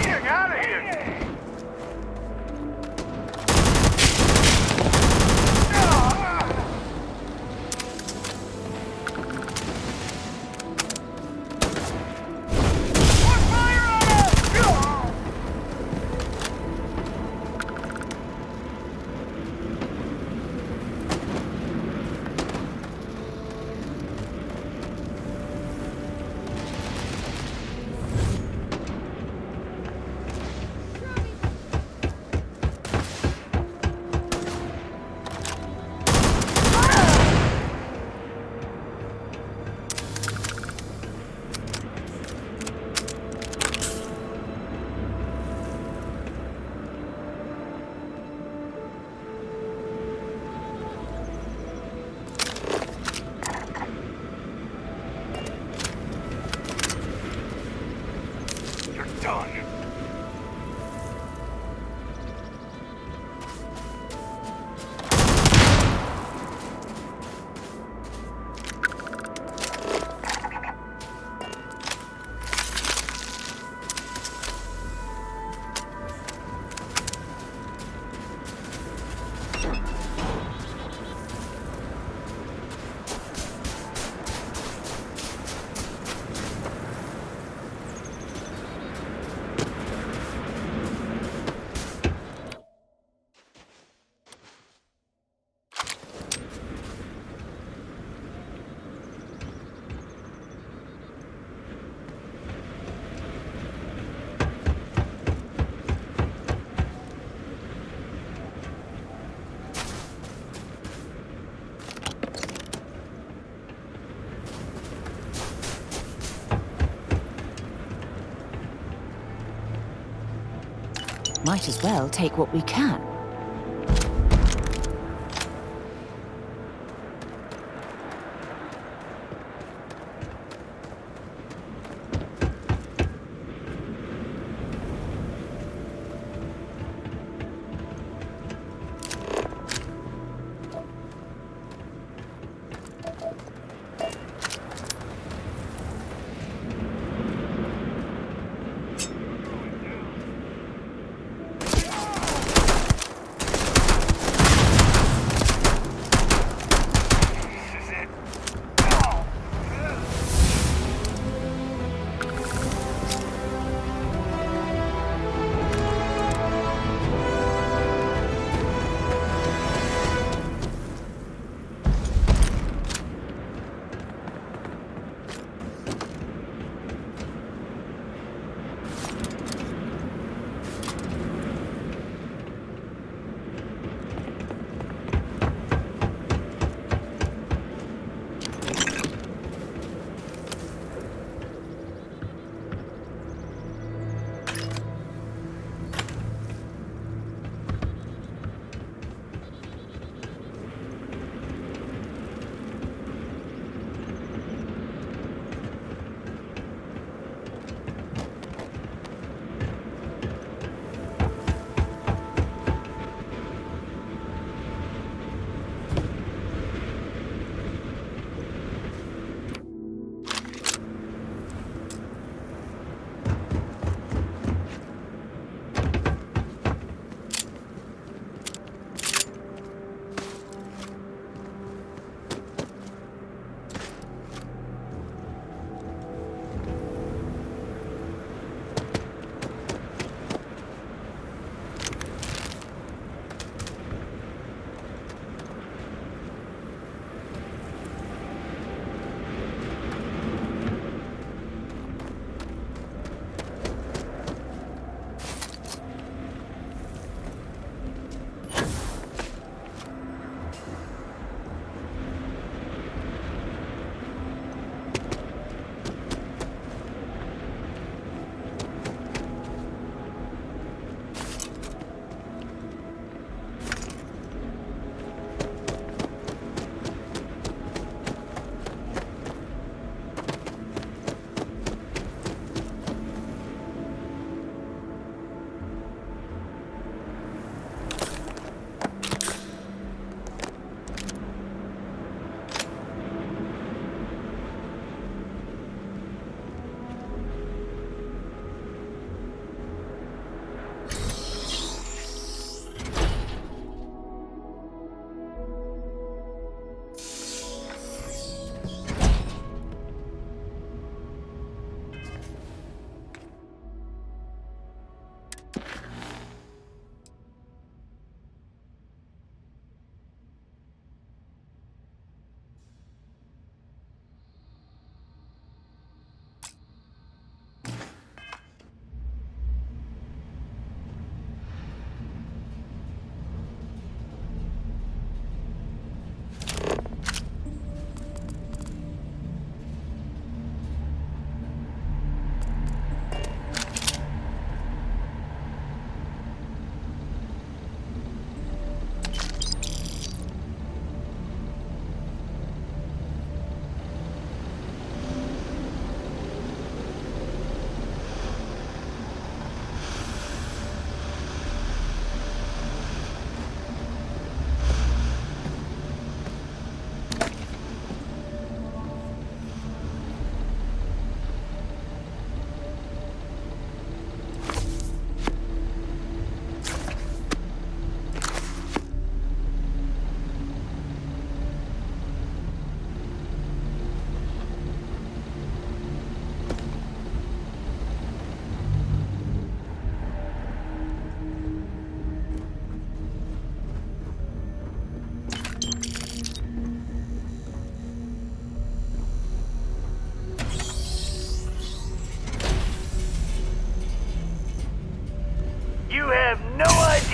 Getting out of here! Done. Might as well take what we can.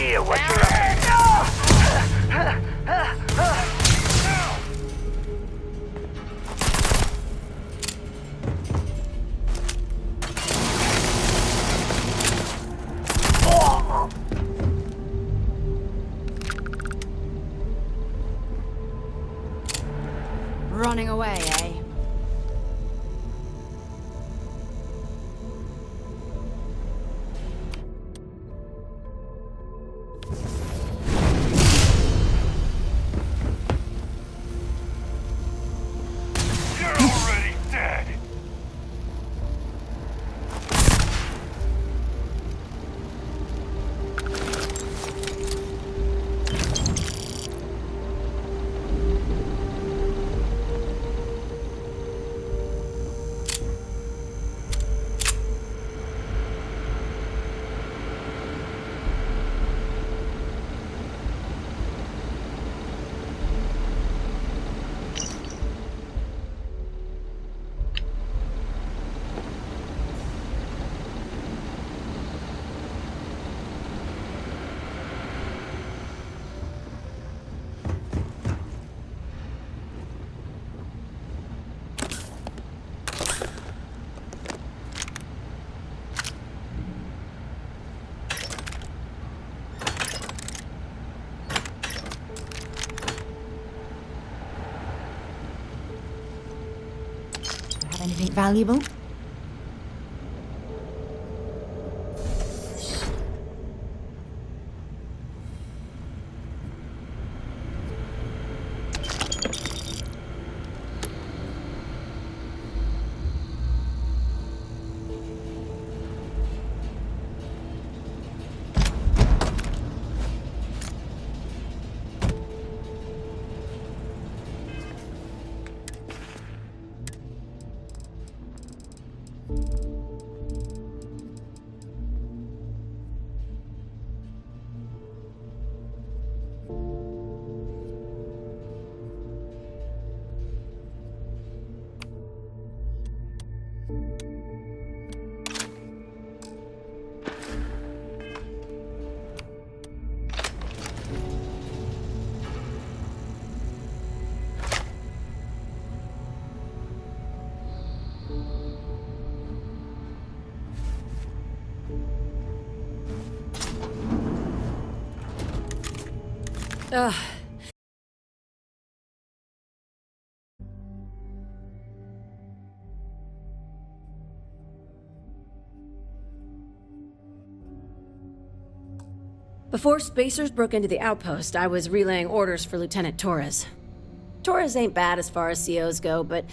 idea what you're up to. away, eh? You're already dead! Anything valuable? Ugh. Before Spacers broke into the outpost, I was relaying orders for Lieutenant Torres. Torres ain't bad as far as COs go, but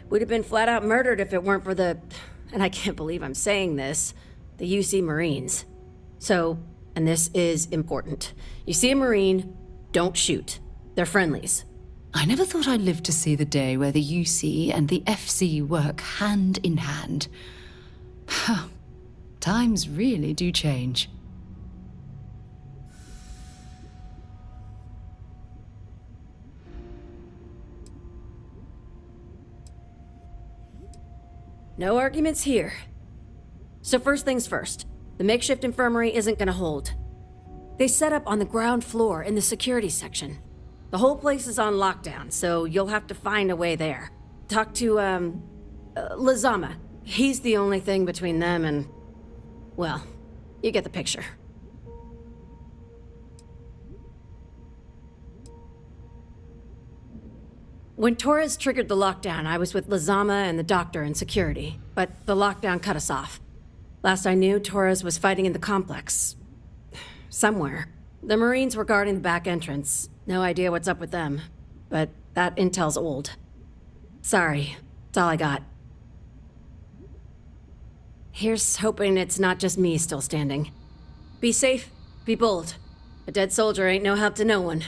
we'd have been flat out murdered if it weren't for the, and I can't believe I'm saying this, the UC Marines. So, and this is important, you see a Marine, don't shoot. They're friendlies. I never thought I'd live to see the day where the UC and the FC work hand in hand. Times really do change. No arguments here. So first things first, the makeshift infirmary isn't gonna hold. They set up on the ground floor in the security section. The whole place is on lockdown, so you'll have to find a way there. Talk to, Lazama. He's the only thing between them and... well, you get the picture. When Torres triggered the lockdown, I was with Lazama and the doctor in security, but the lockdown cut us off. Last I knew, Torres was fighting in the complex. Somewhere. The Marines were guarding the back entrance. No idea what's up with them. But that intel's old. Sorry. That's all I got. Here's hoping it's not just me still standing. Be safe, be bold. A dead soldier ain't no help to no one.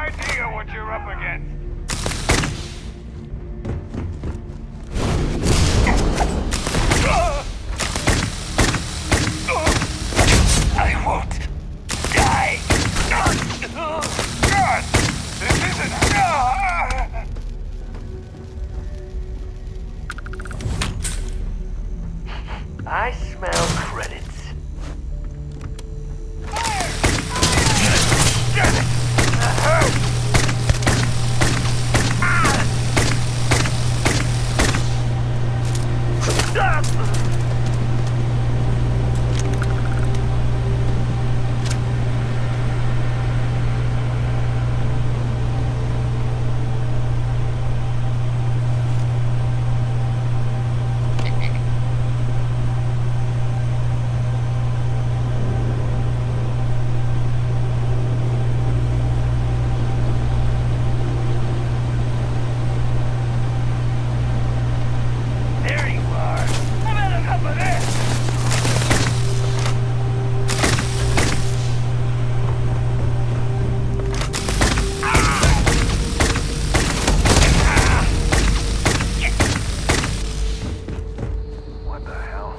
idea what you're up against. I won't die. God, this isn't. I smell credits. That hurts. There you are. I've had enough of this. What the hell?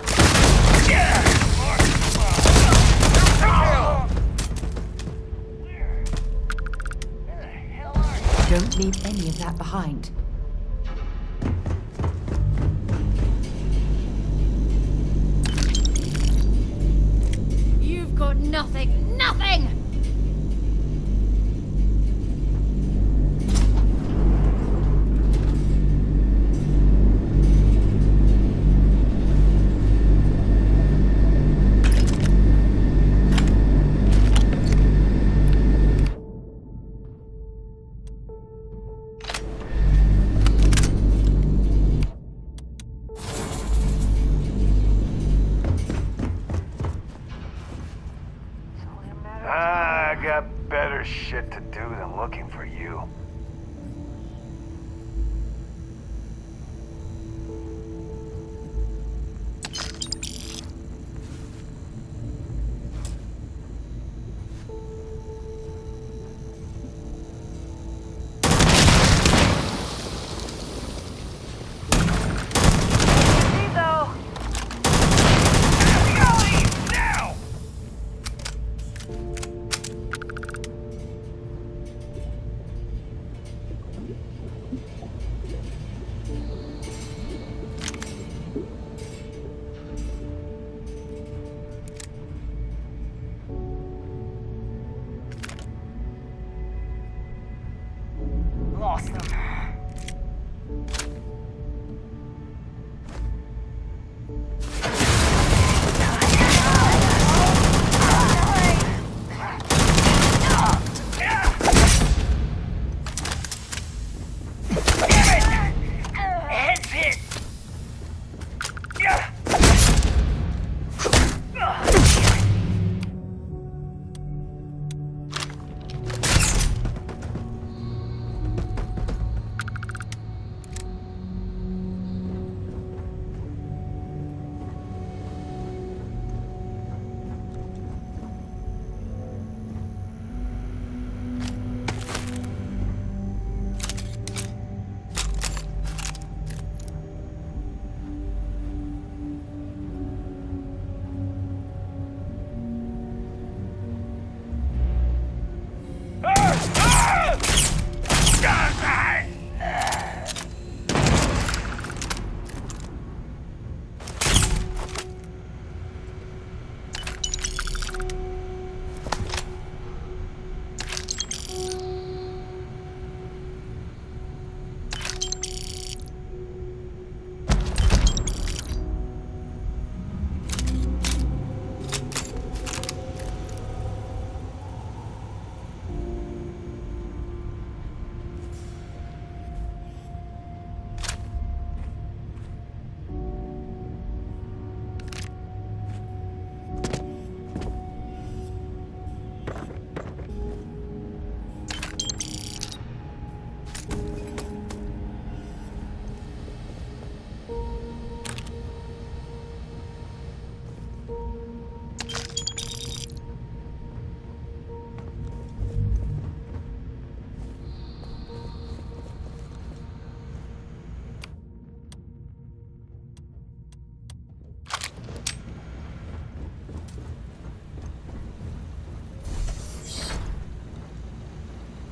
Don't leave any of that behind. You've got nothing! Nothing! I got better shit to do than looking for you. Lost them. Head's hit.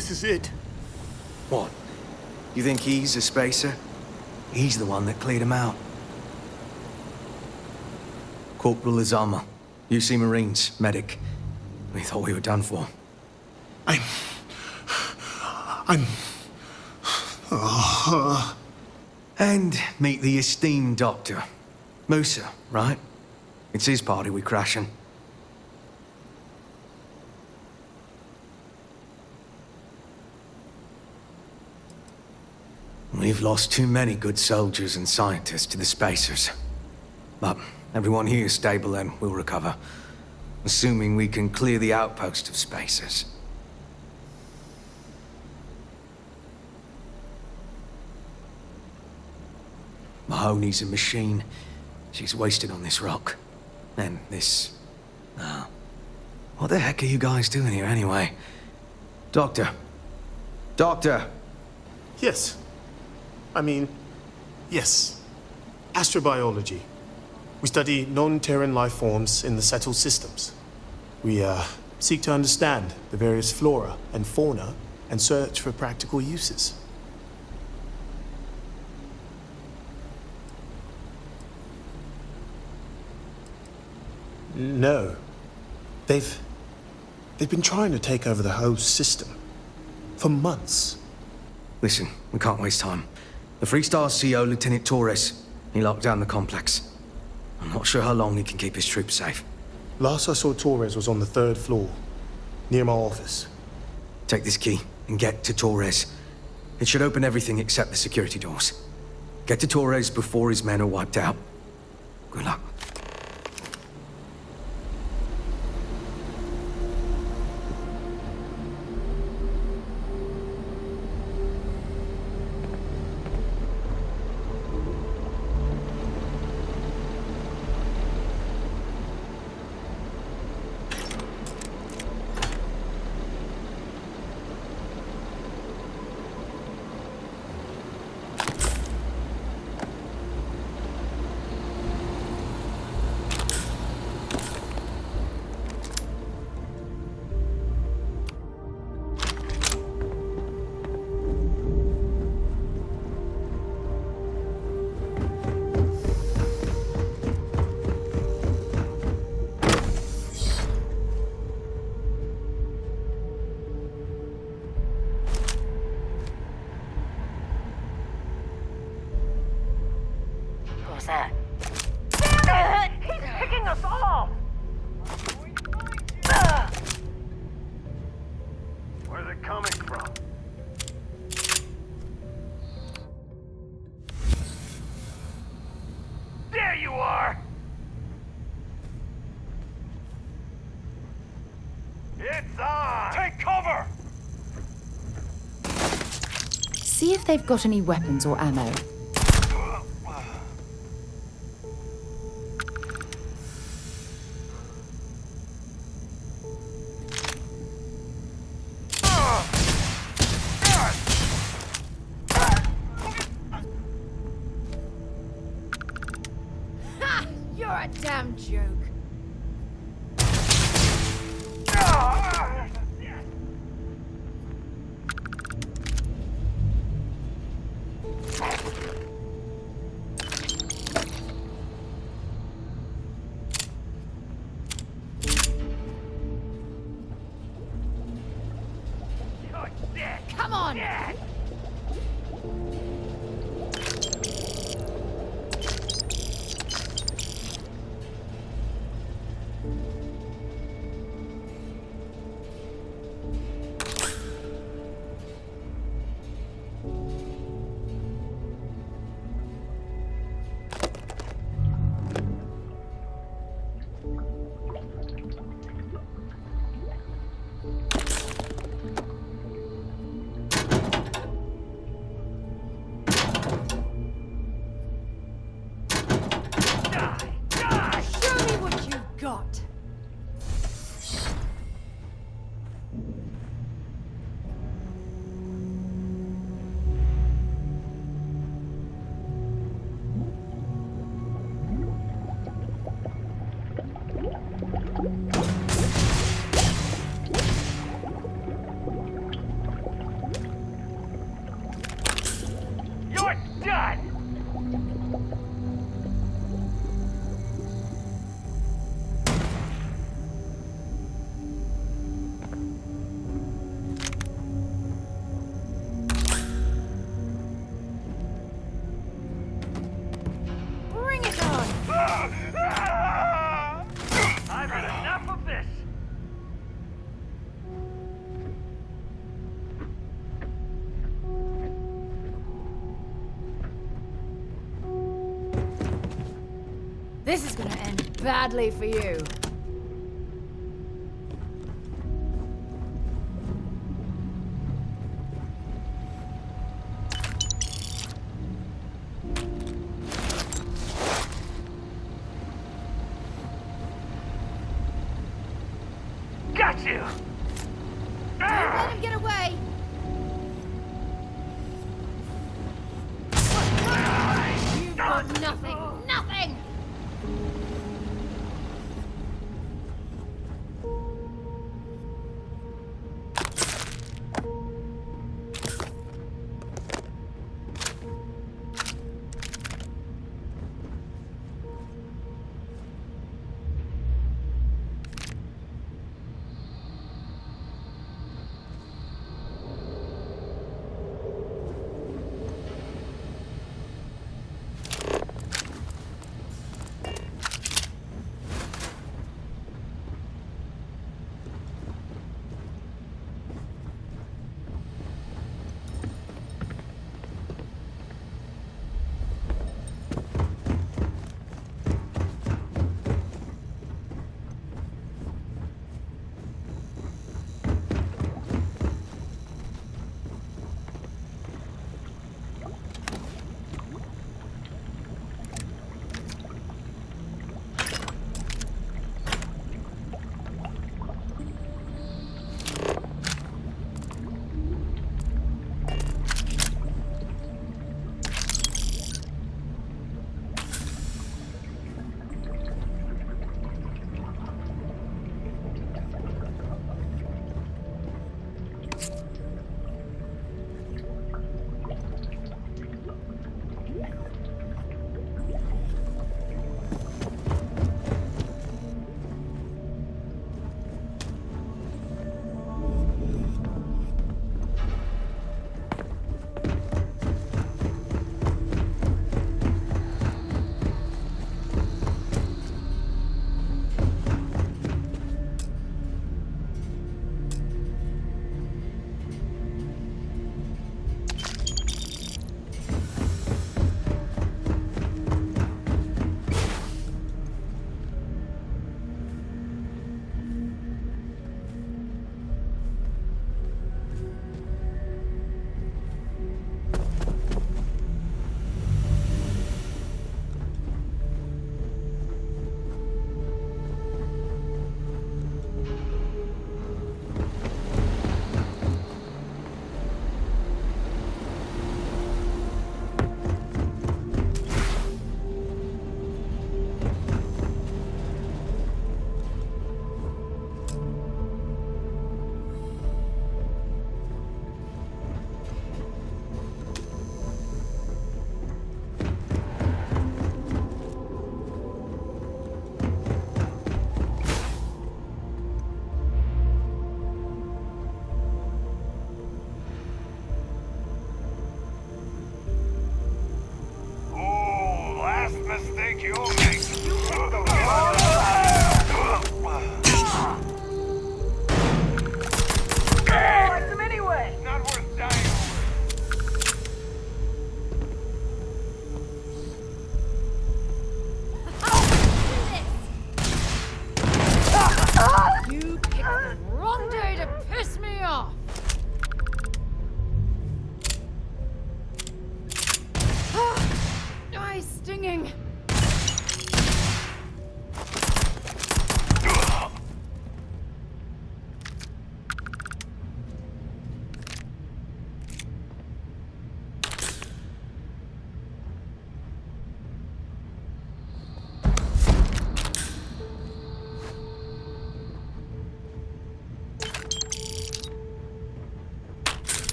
This is it. What? You think he's a spacer? He's the one that cleared him out. Corporal Azama, UC Marines, medic. We thought we were done for. And meet the esteemed doctor. Musa, right? It's his party we're crashing. We've lost too many good soldiers and scientists to the spacers. But everyone here is stable and will recover. Assuming we can clear the outpost of spacers. Mahoney's a machine. She's wasted on this rock. And this... what the heck are you guys doing here anyway? Doctor. Doctor! Yes. Yes. Astrobiology. We study non-Terran life forms in the settled systems. We, seek to understand the various flora and fauna and search for practical uses. No. They've been trying to take over the whole system. For months. Listen, we can't waste time. The Freestar CO, Lieutenant Torres, he locked down the complex. I'm not sure how long he can keep his troops safe. Last I saw Torres was on the 3rd floor, near my office. Take this key and get to Torres. It should open everything except the security doors. Get to Torres before his men are wiped out. Good luck. That? Damn it! He's picking us off! Where's it coming from? There you are! It's on! Take cover! See if they've got any weapons or ammo. You're a damn joke. Come on! This is gonna end badly for you. Got you! Don't let him get away! You've got nothing! Nothing!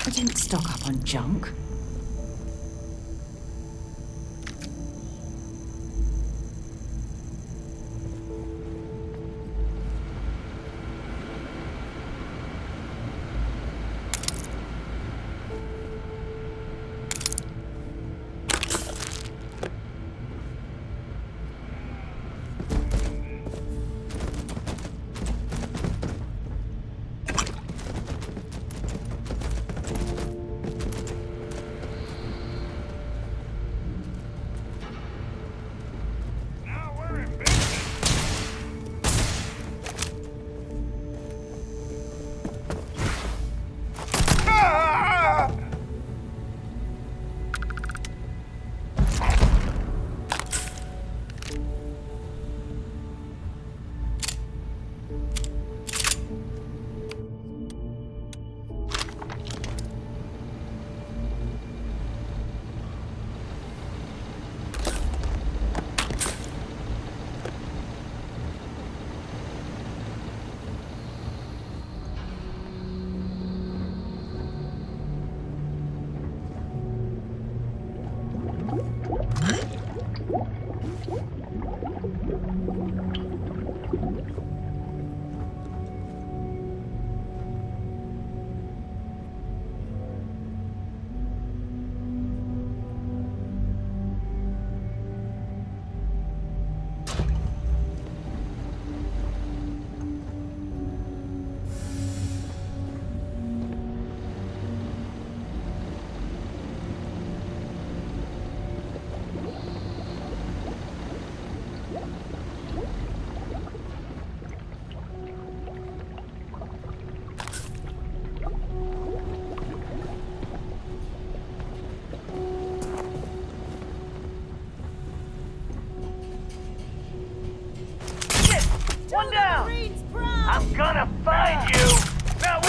I didn't stock up on junk. One down! I'm gonna find you! Now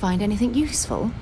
Find anything useful?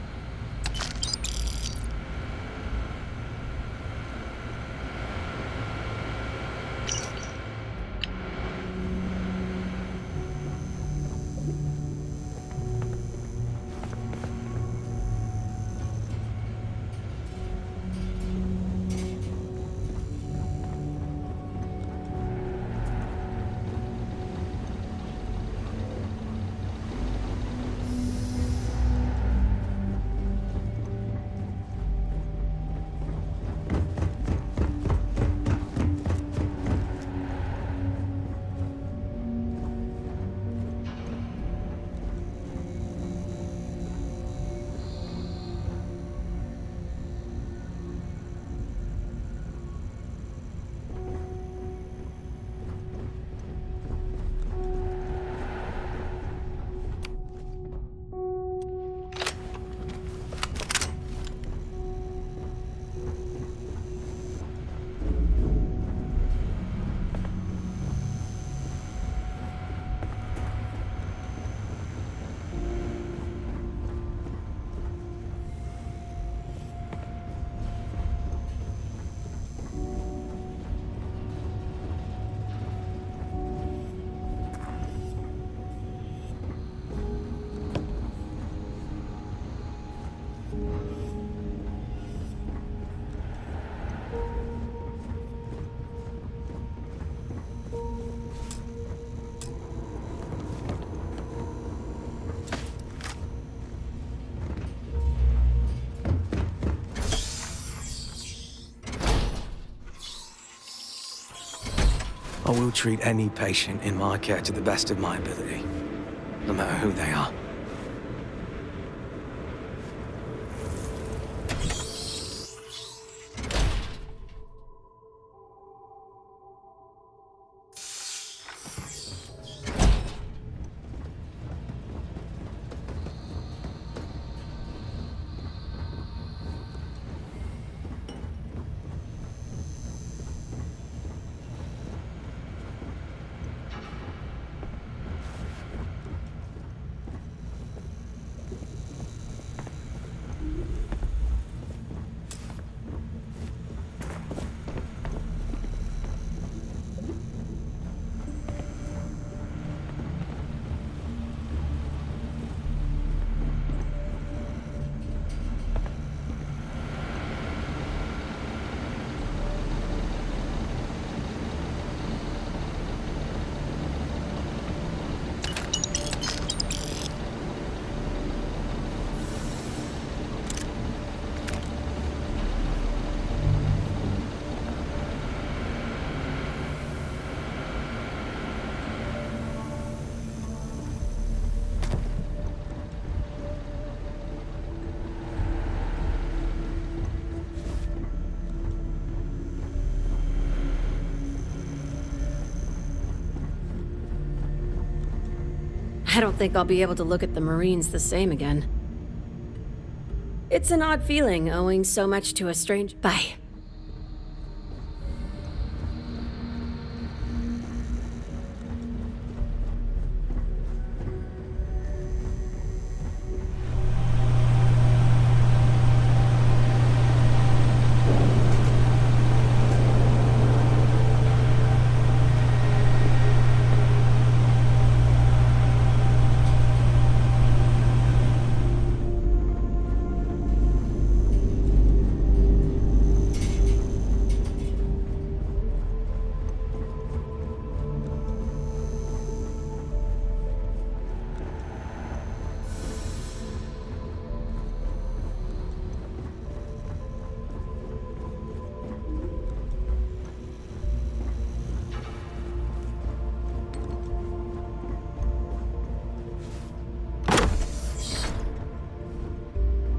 I will treat any patient in my care to the best of my ability, no matter who they are. I don't think I'll be able to look at the Marines the same again. It's an odd feeling, owing so much to a strange... Bye.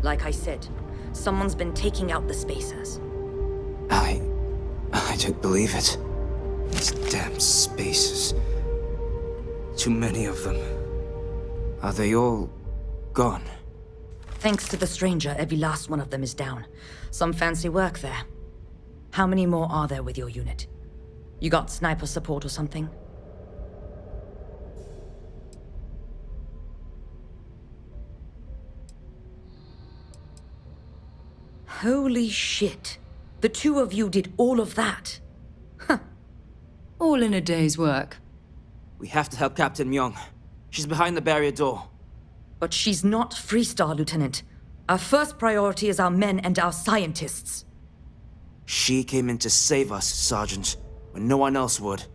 Like I said, someone's been taking out the spacers. I don't believe it. These damn spacers. Too many of them. Are they all gone? Thanks to the stranger, every last one of them is down. Some fancy work there. How many more are there with your unit? You got sniper support or something? Holy shit. The two of you did all of that. All in a day's work. We have to help Captain Myung. She's behind the barrier door. But she's not Freestar, Lieutenant. Our first priority is our men and our scientists. She came in to save us, Sergeant, when no one else would.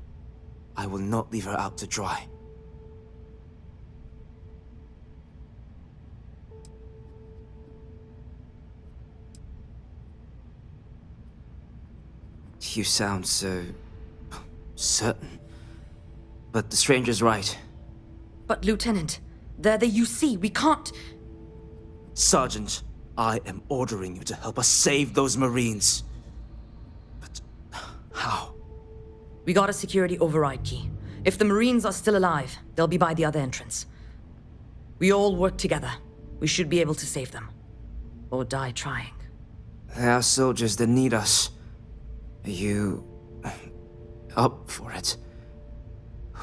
I will not leave her out to dry. You sound so... certain. But the stranger's right. But, Lieutenant, they're the UC. We can't... Sergeant, I am ordering you to help us save those Marines. But how? We got a security override key. If the Marines are still alive, they'll be by the other entrance. We all work together. We should be able to save them. Or die trying. There are soldiers that need us. Are you... up for it?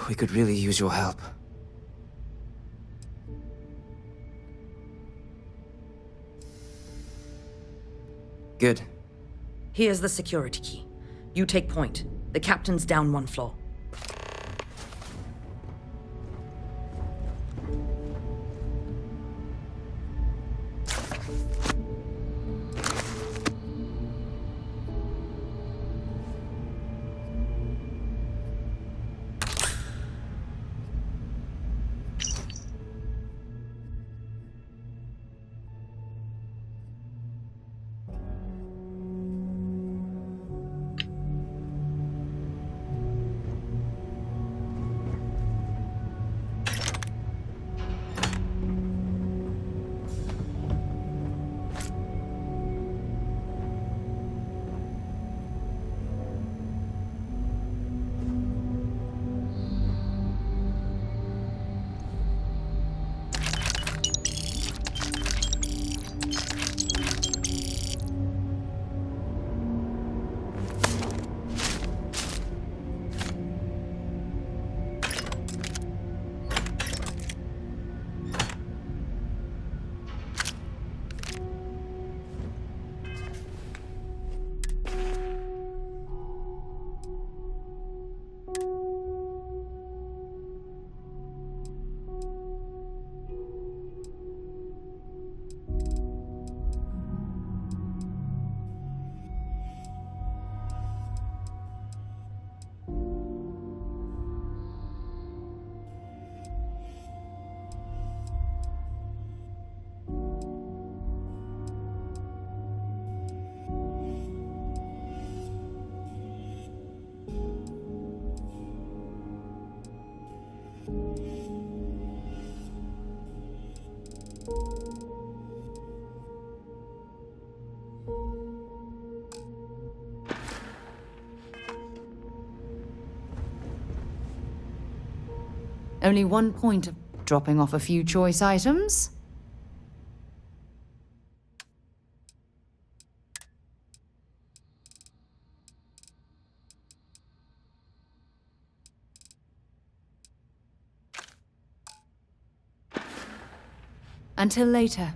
We could really use your help. Good. Here's the security key. You take point. The captain's down one floor. Only one point of dropping off a few choice items. Until later.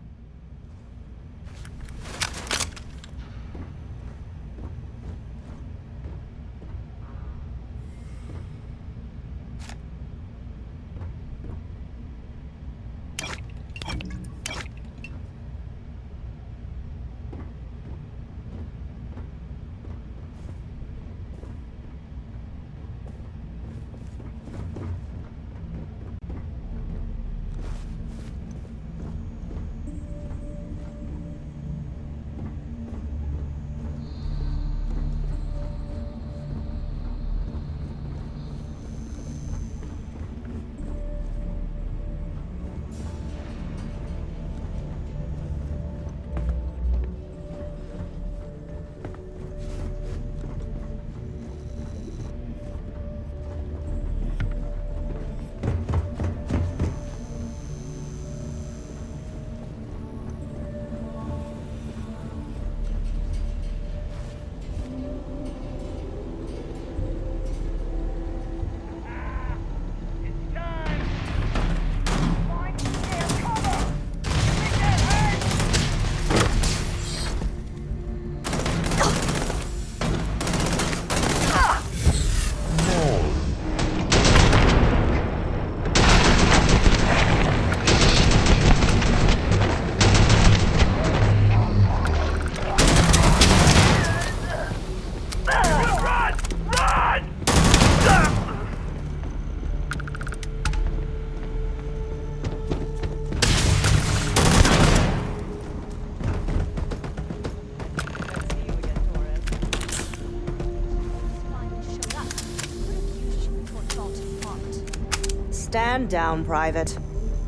Stand down, Private.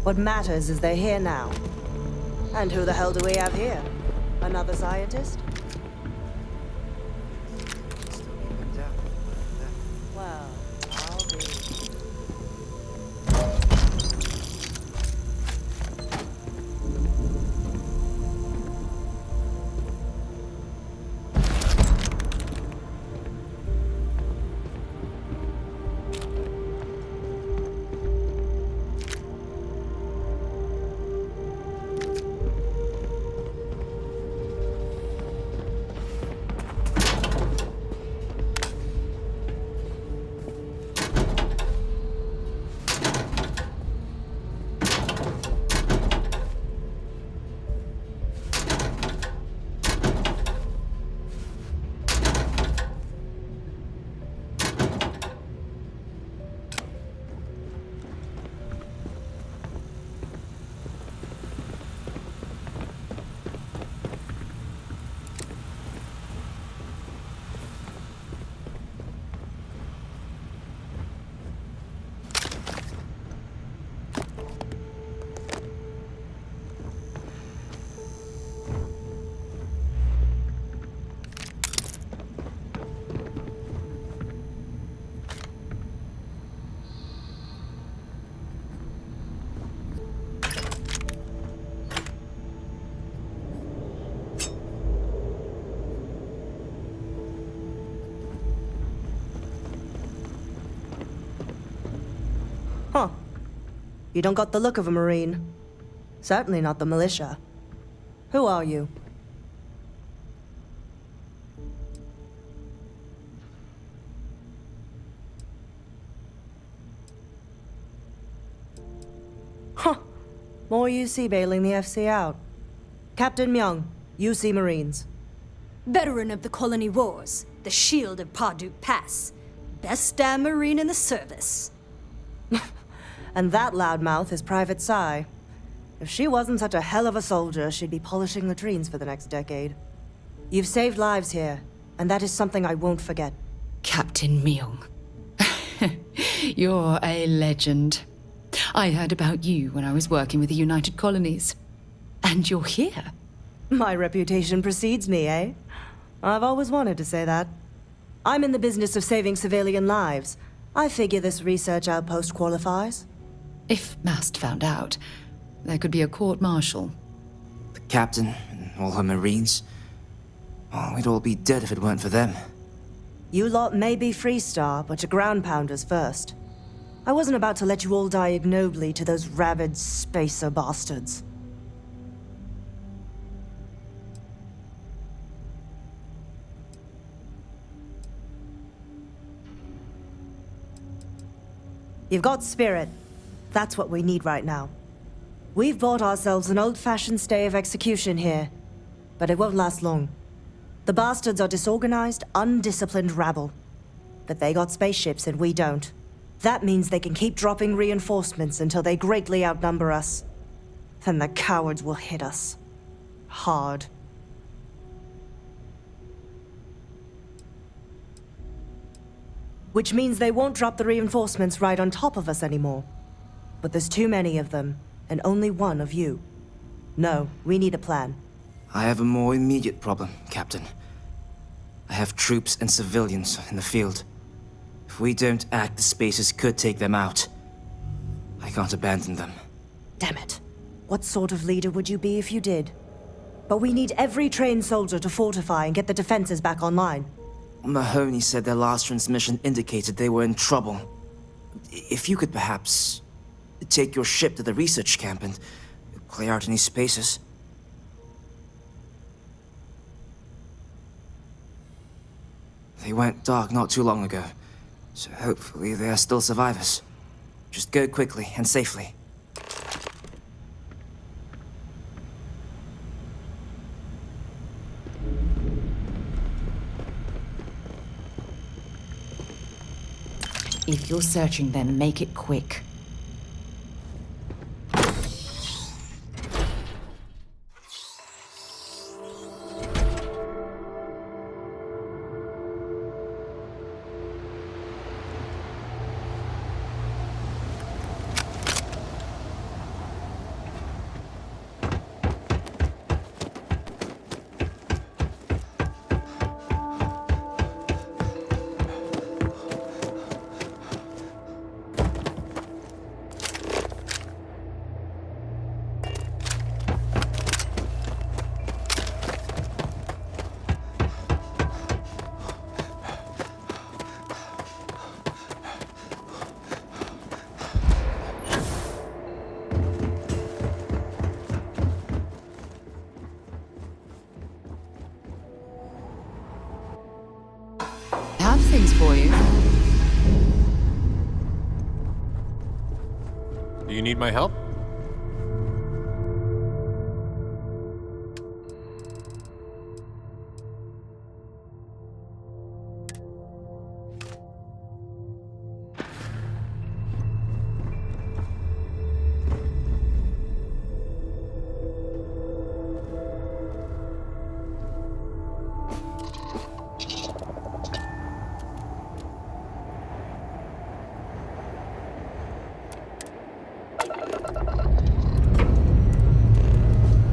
What matters is they're here now. And who the hell do we have here? Another scientist? Well, I'll be... Huh. You don't got the look of a Marine. Certainly not the militia. Who are you? Huh. More UC bailing the FC out. Captain Myung, UC Marines. Veteran of the Colony Wars, the Shield of Parduk Pass. Best damn Marine in the service. And that loudmouth is Private Psy. If she wasn't such a hell of a soldier, she'd be polishing latrines for the next decade. You've saved lives here, and that is something I won't forget. Captain Myung. You're a legend. I heard about you when I was working with the United Colonies. And you're here. My reputation precedes me, eh? I've always wanted to say that. I'm in the business of saving civilian lives. I figure this research outpost qualifies. If Mast found out, there could be a court-martial. The captain and all her Marines. Oh, we'd all be dead if it weren't for them. You lot may be Freestar, but you're ground pounders first. I wasn't about to let you all die ignobly to those rabid spacer bastards. You've got spirit. That's what we need right now. We've bought ourselves an old-fashioned stay of execution here, but it won't last long. The bastards are disorganized, undisciplined rabble. But they got spaceships and we don't. That means they can keep dropping reinforcements until they greatly outnumber us. Then the cowards will hit us. Hard. Which means they won't drop the reinforcements right on top of us anymore. But there's too many of them, and only one of you. No, we need a plan. I have a more immediate problem, Captain. I have troops and civilians in the field. If we don't act, the Spacers could take them out. I can't abandon them. Damn it. What sort of leader would you be if you did? But we need every trained soldier to fortify and get the defenses back online. Mahoney said their last transmission indicated they were in trouble. If you could perhaps take your ship to the research camp and clear out any spaces. They went dark not too long ago, so hopefully they are still survivors. Just go quickly and safely. If you're searching, then make it quick. things for you. Do you need my help?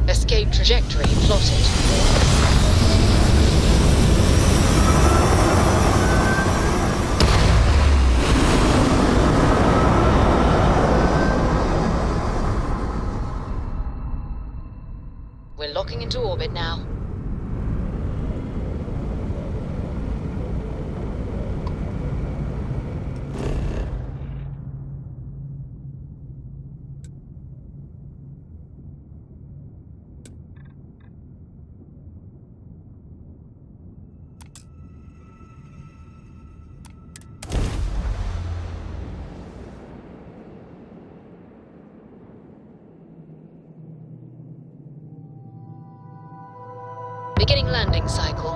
Escape trajectory plotted. We're locking into orbit now. Beginning landing cycle.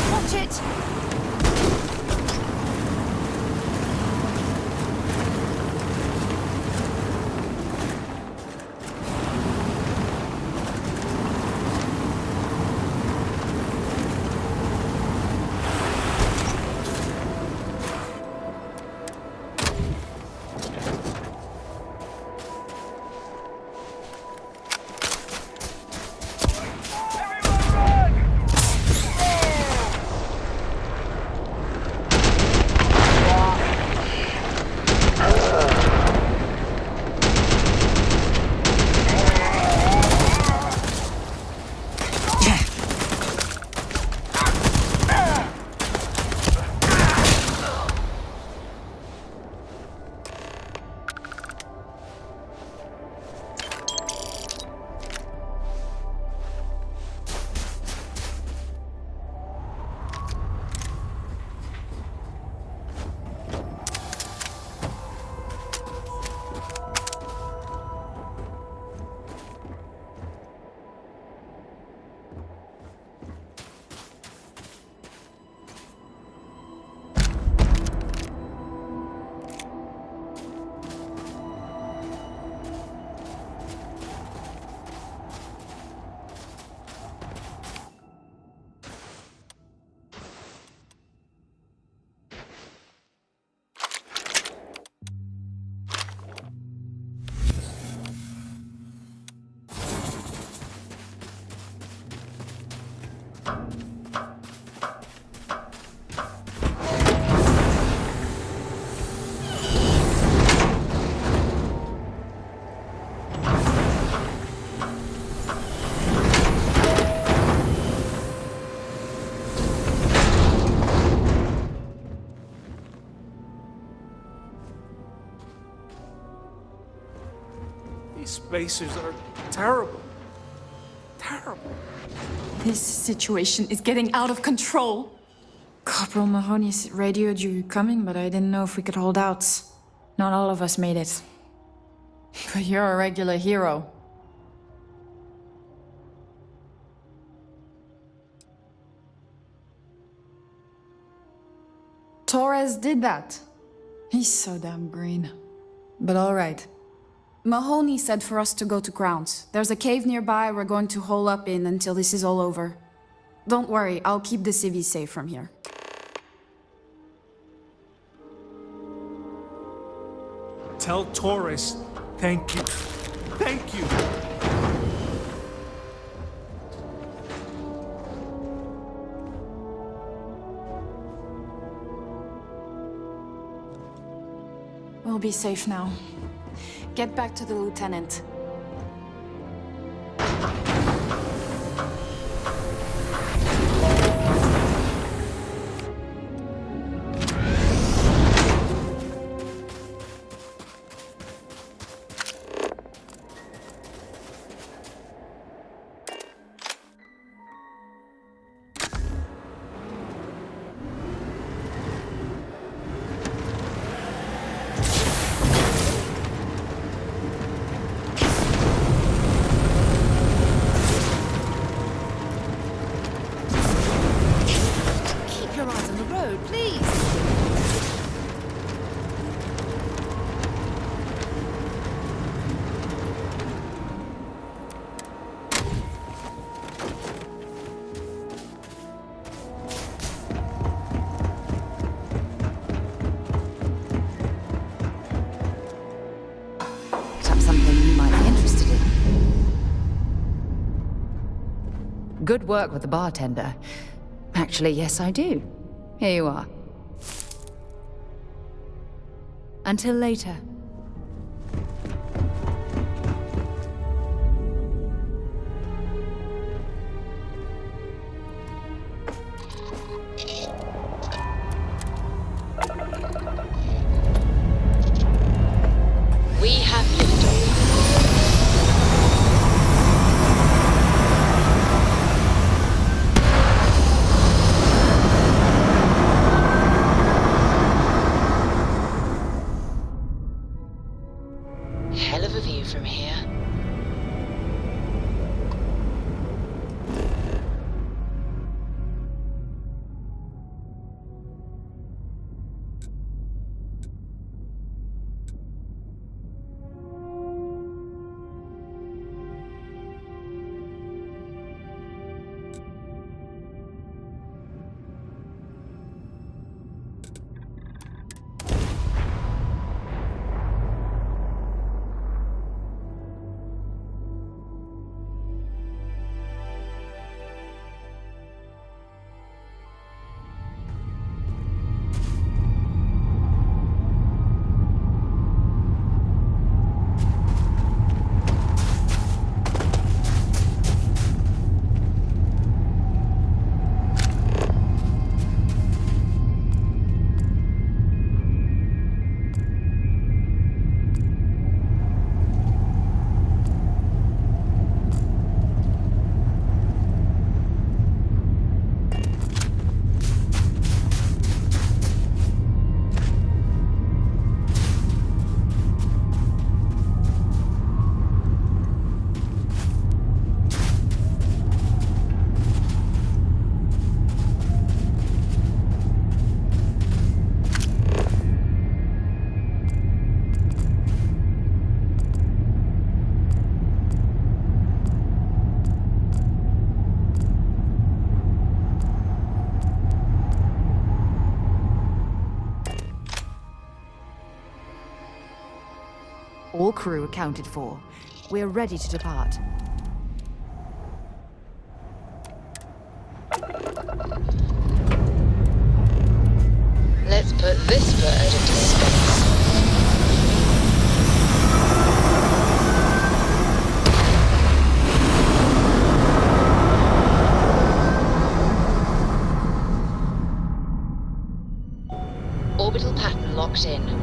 Watch it! These spacers are terrible. Terrible. This situation is getting out of control. Corporal Mahoney's radioed you coming, but I didn't know if we could hold out. Not all of us made it. But you're a regular hero. Torres did that. He's so damn green. But all right. Mahoney said for us to go to ground. There's a cave nearby we're going to hole up in until this is all over. Don't worry, I'll keep the civvies safe from here. tell Taurus, thank you. Thank you. We'll be safe now. Get back to the lieutenant. Good work with the bartender. Actually, yes, I do. Here you are. Until later. We have liftoff. Hell of a view from here. All crew accounted for. We're ready to depart. Let's put this bird into space. Orbital pattern locked in.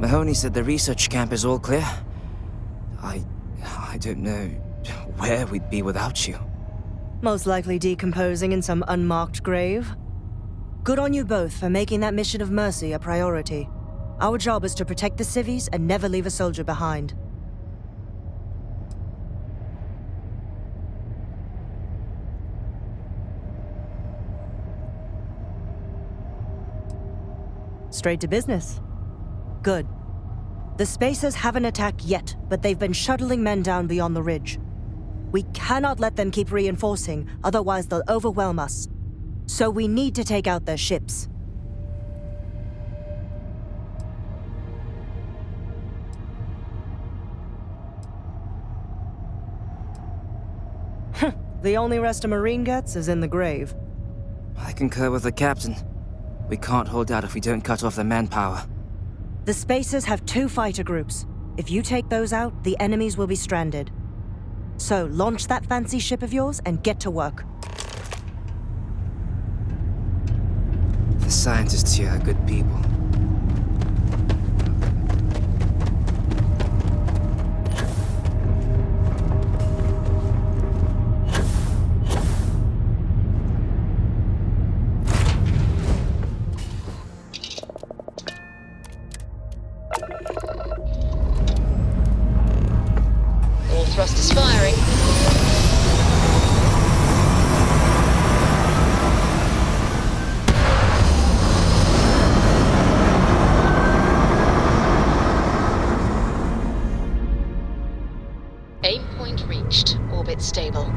Mahoney said the research camp is all clear. I don't know where we'd be without you. Most likely decomposing in some unmarked grave. Good on you both for making that mission of mercy a priority. Our job is to protect the civvies and never leave a soldier behind. Straight to business. Good. The Spacers haven't attacked yet, but they've been shuttling men down beyond the ridge. We cannot let them keep reinforcing, otherwise they'll overwhelm us. So we need to take out their ships. The only rest a Marine gets is in the grave. I concur with the captain. We can't hold out if we don't cut off their manpower. The Spacers have 2 fighter groups. If you take those out, the enemies will be stranded. So launch that fancy ship of yours and get to work. The scientists here are good people. All thrusters firing. Aim point reached. Orbit stable.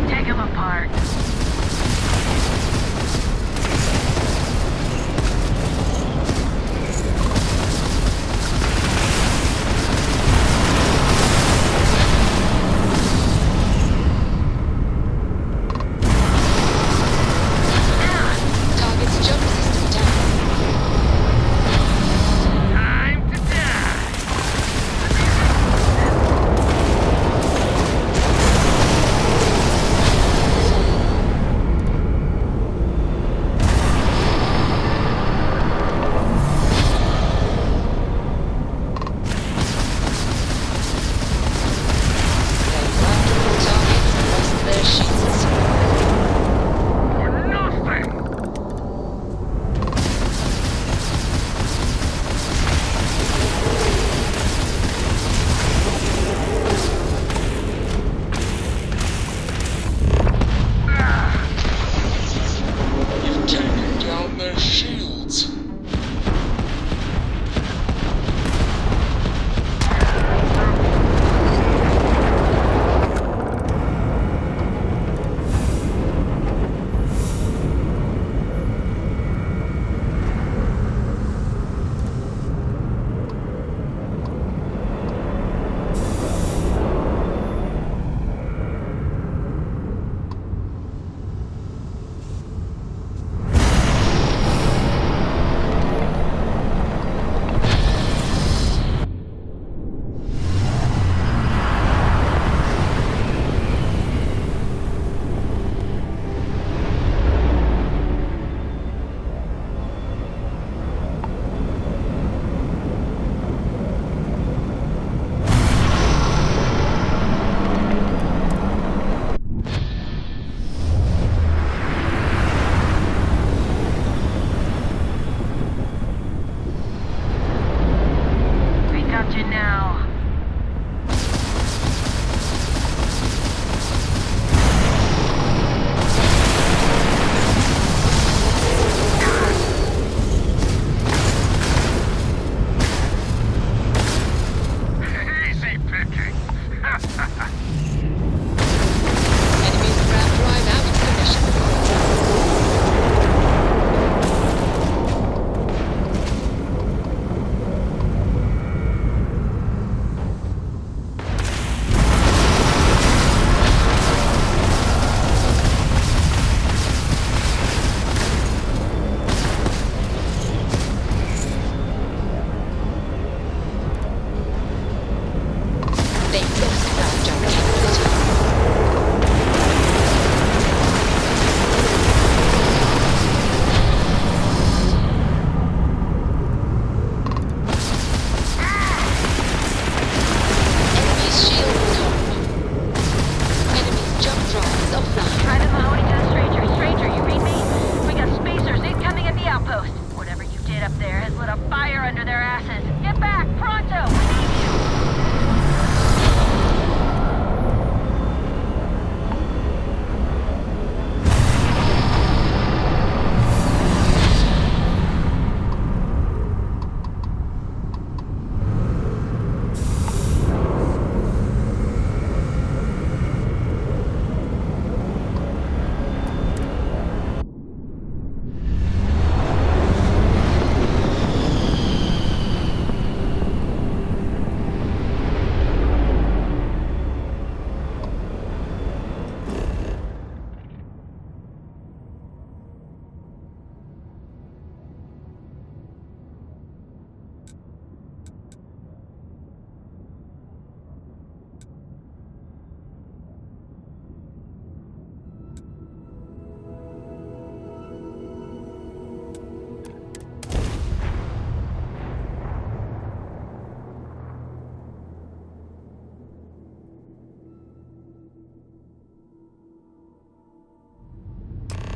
Take him apart.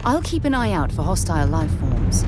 I'll keep an eye out for hostile life forms.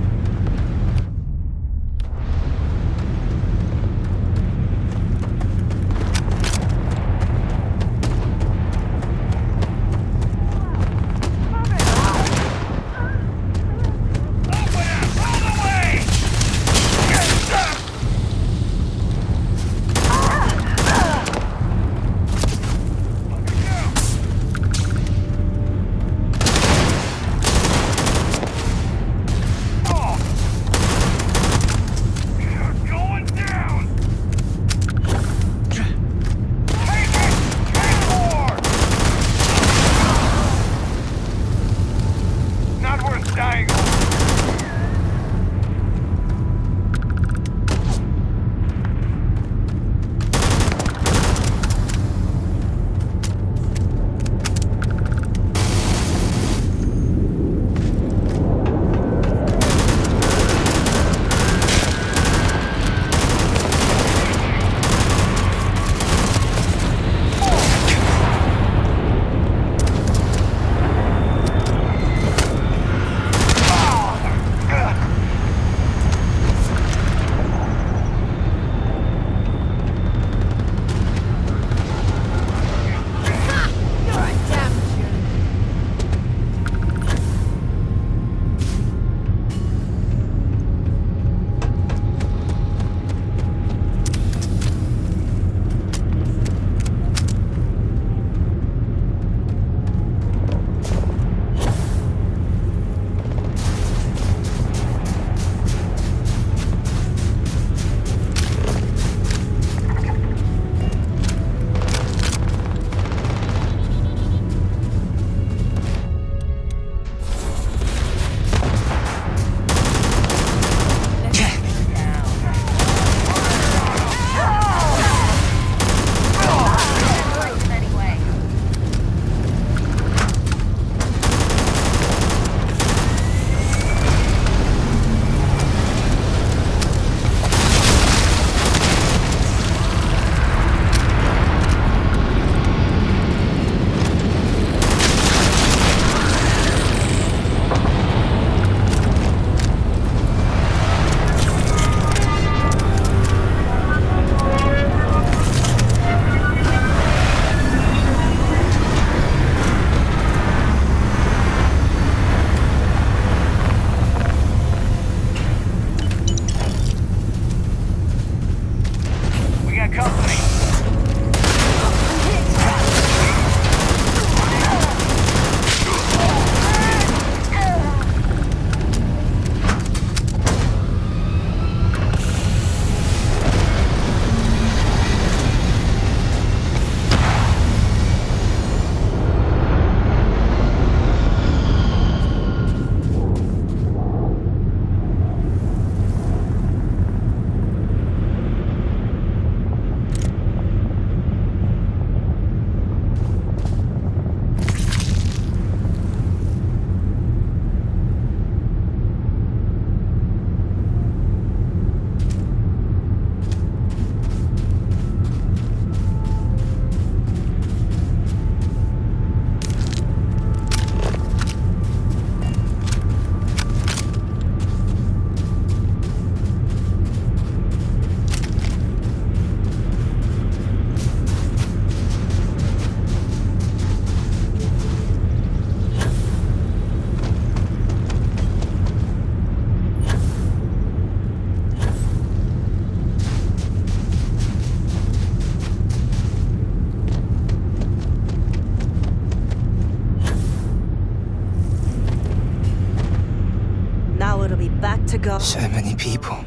To go. So many people.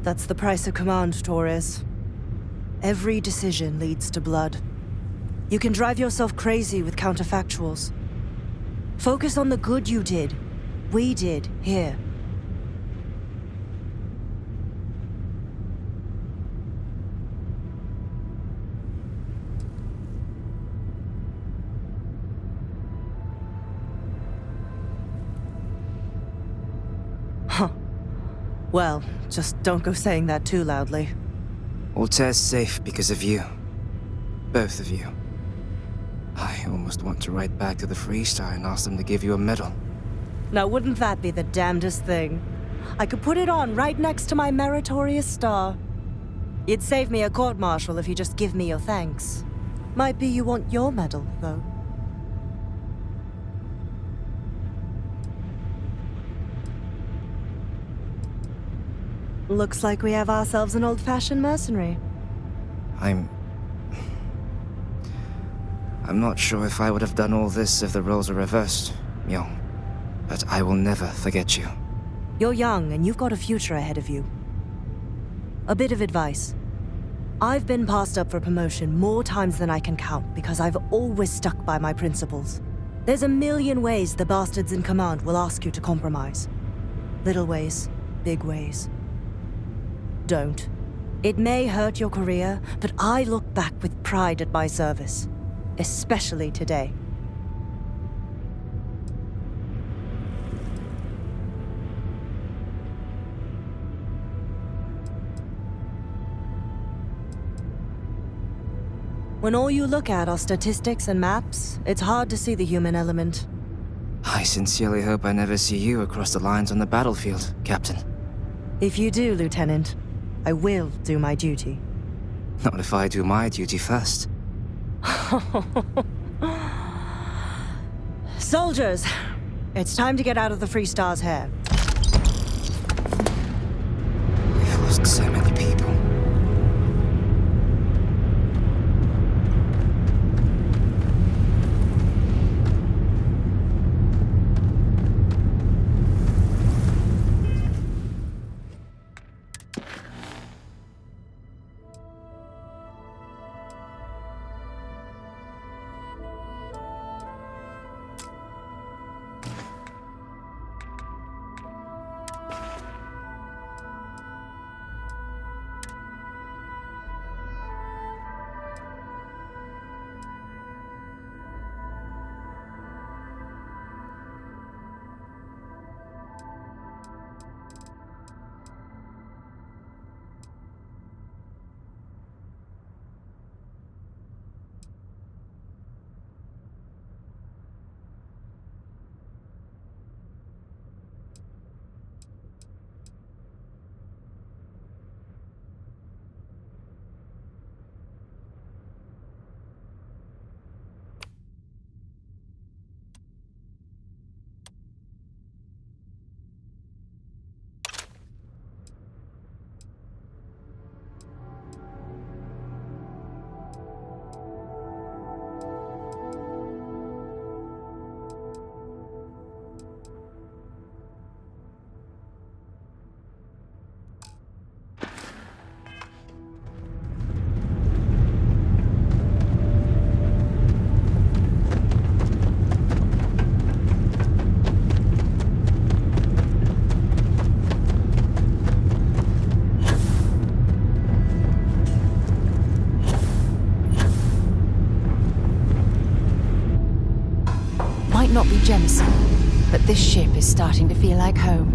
That's the price of command, Torres. Every decision leads to blood. You can drive yourself crazy with counterfactuals. Focus on the good you did. We did, here. Huh. Well, just don't go saying that too loudly. Altair's safe because of you. Both of you. I almost want to write back to the Freestar and ask them to give you a medal. Now, wouldn't that be the damnedest thing? I could put it on right next to my meritorious star. You'd save me a court-martial if you just give me your thanks. Might be you want your medal, though. Looks like we have ourselves an old-fashioned mercenary. I'm not sure if I would have done all this if the roles were reversed, Myung. But I will never forget you. You're young, and you've got a future ahead of you. A bit of advice. I've been passed up for promotion more times than I can count because I've always stuck by my principles. There's a million ways the bastards in command will ask you to compromise. Little ways, big ways. Don't. It may hurt your career, but I look back with pride at my service. Especially today. When all you look at are statistics and maps, it's hard to see the human element. I sincerely hope I never see you across the lines on the battlefield, Captain. If you do, Lieutenant, I will do my duty. Not if I do my duty first. Soldiers, it's time to get out of the Free Star's hair. We've lost so many people. Not be Jemison, but this ship is starting to feel like home.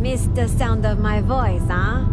Missed the sound of my voice, huh?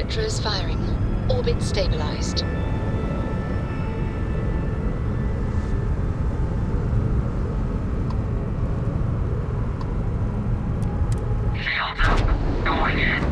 Electro is firing. Orbit stabilized. Shields up. Going in.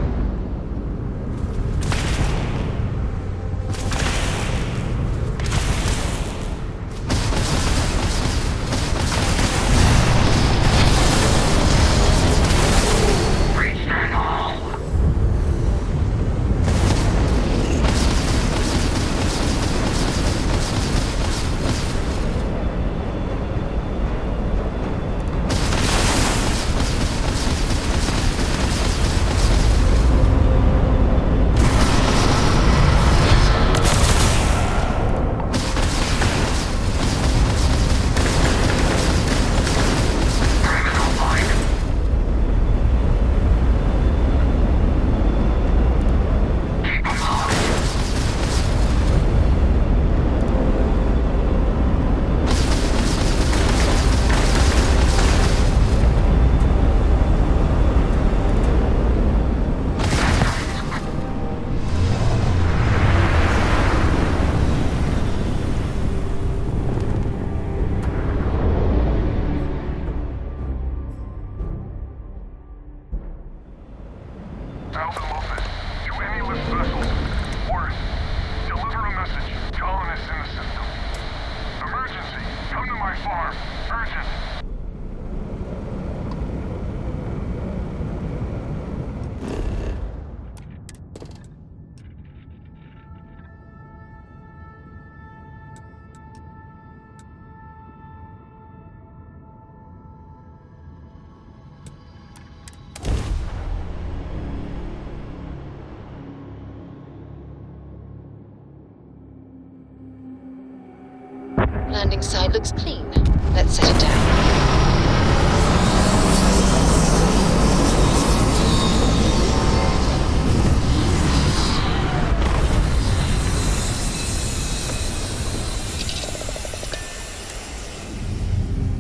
Landing side looks clean. Let's set it down.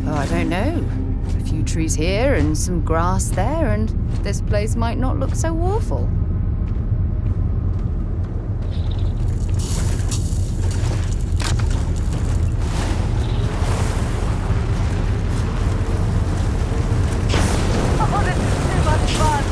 Oh, I don't know. A few trees here and some grass there, and this place might not look so awful. Oh, this is too much fun!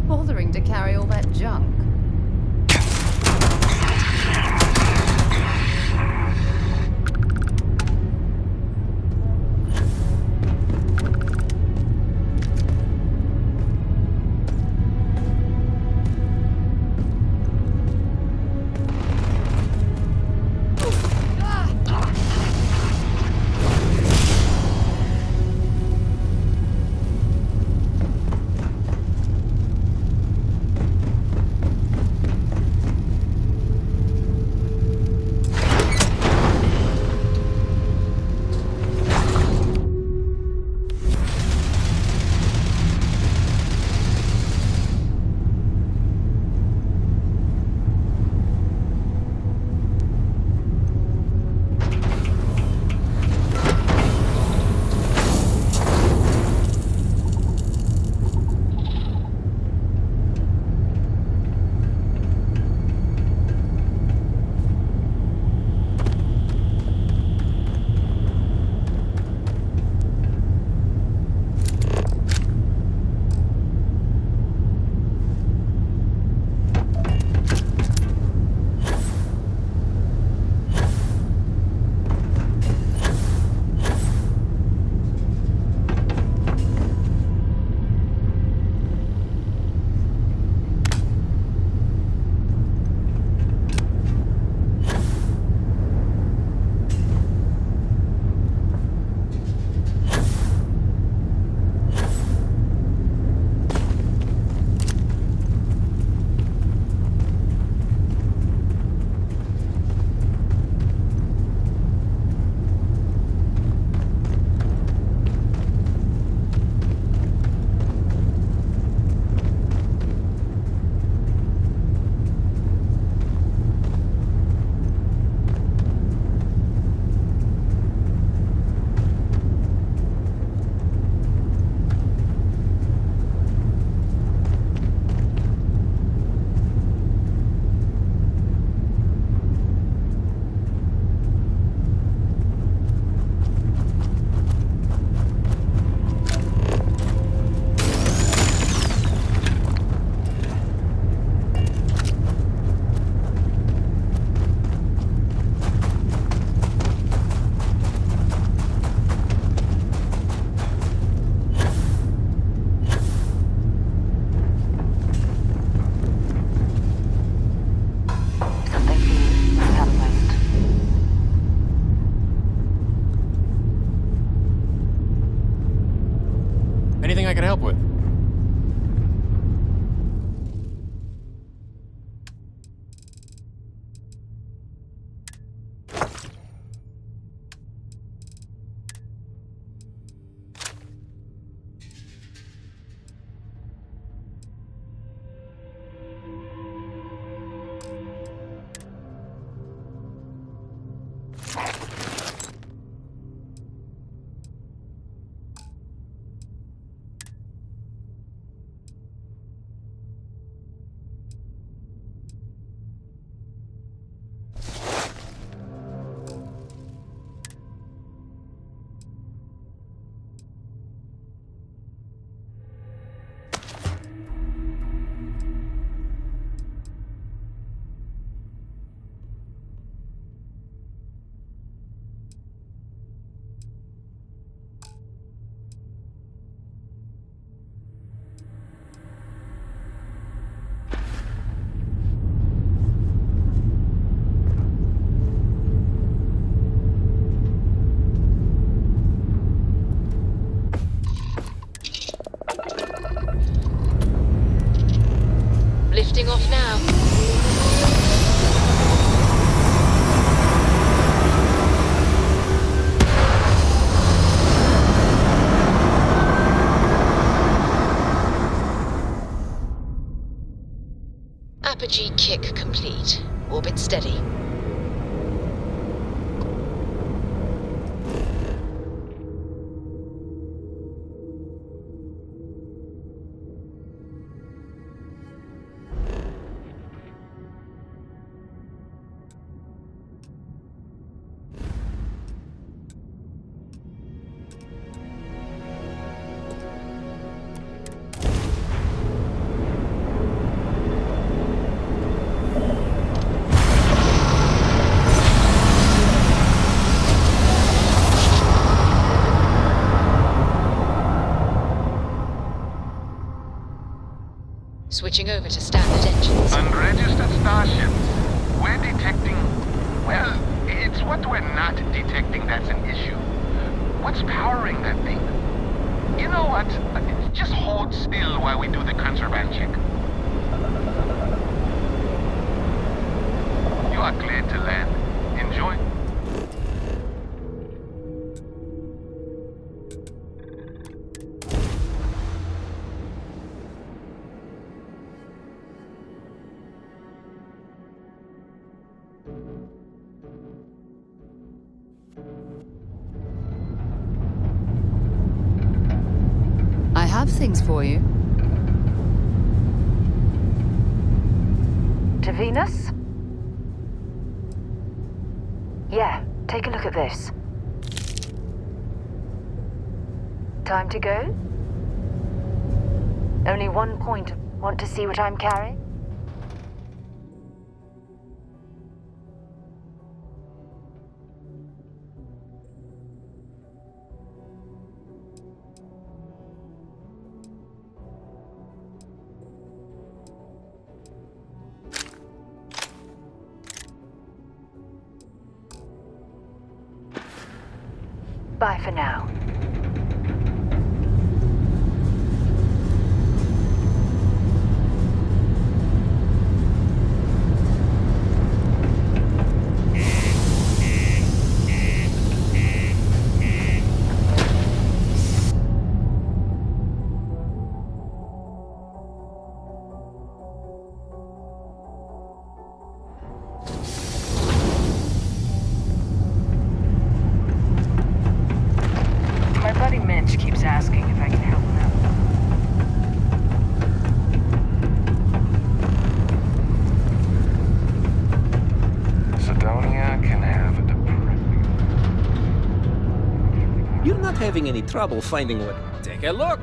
Bothering to carry all that junk. Anything I can help with? Lifting off now. Apogee kick complete. Orbit steady. Switching over to standard engines. Unregistered starships. We're detecting... Well, it's what we're not detecting that's an issue. What's powering that thing? You know what? Just hold still while we do the contraband check. You are cleared to land. Enjoy. I have things for you. To Venus? Yeah, take a look at this. Time to go? Only 1 point. Want to see what I'm carrying? Bye for now. My buddy Mitch keeps asking if I can help him out. Sidonia can have a depressing... You're not having any trouble finding what... Take a look!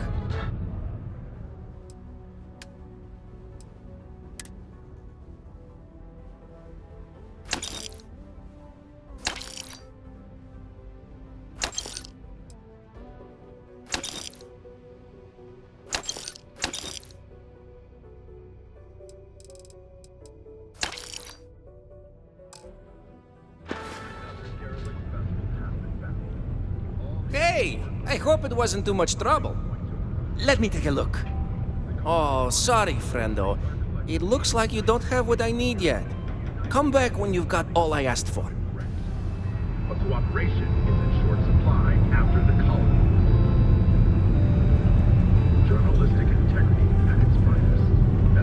Hey! I hope it wasn't too much trouble. Let me take a look. Oh, sorry, friendo. It looks like you don't have what I need yet. Come back when you've got all I asked for. But cooperation is in short supply after the colony. Journalistic integrity at its finest.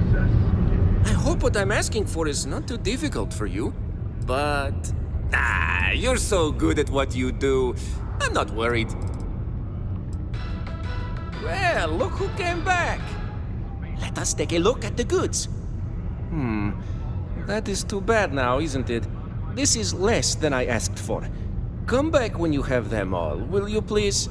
SS. I hope what I'm asking for is not too difficult for you. But... you're so good at what you do. I'm not worried. Well, look who came back. Let us take a look at the goods. That is too bad now, isn't it? This is less than I asked for. Come back when you have them all, will you please?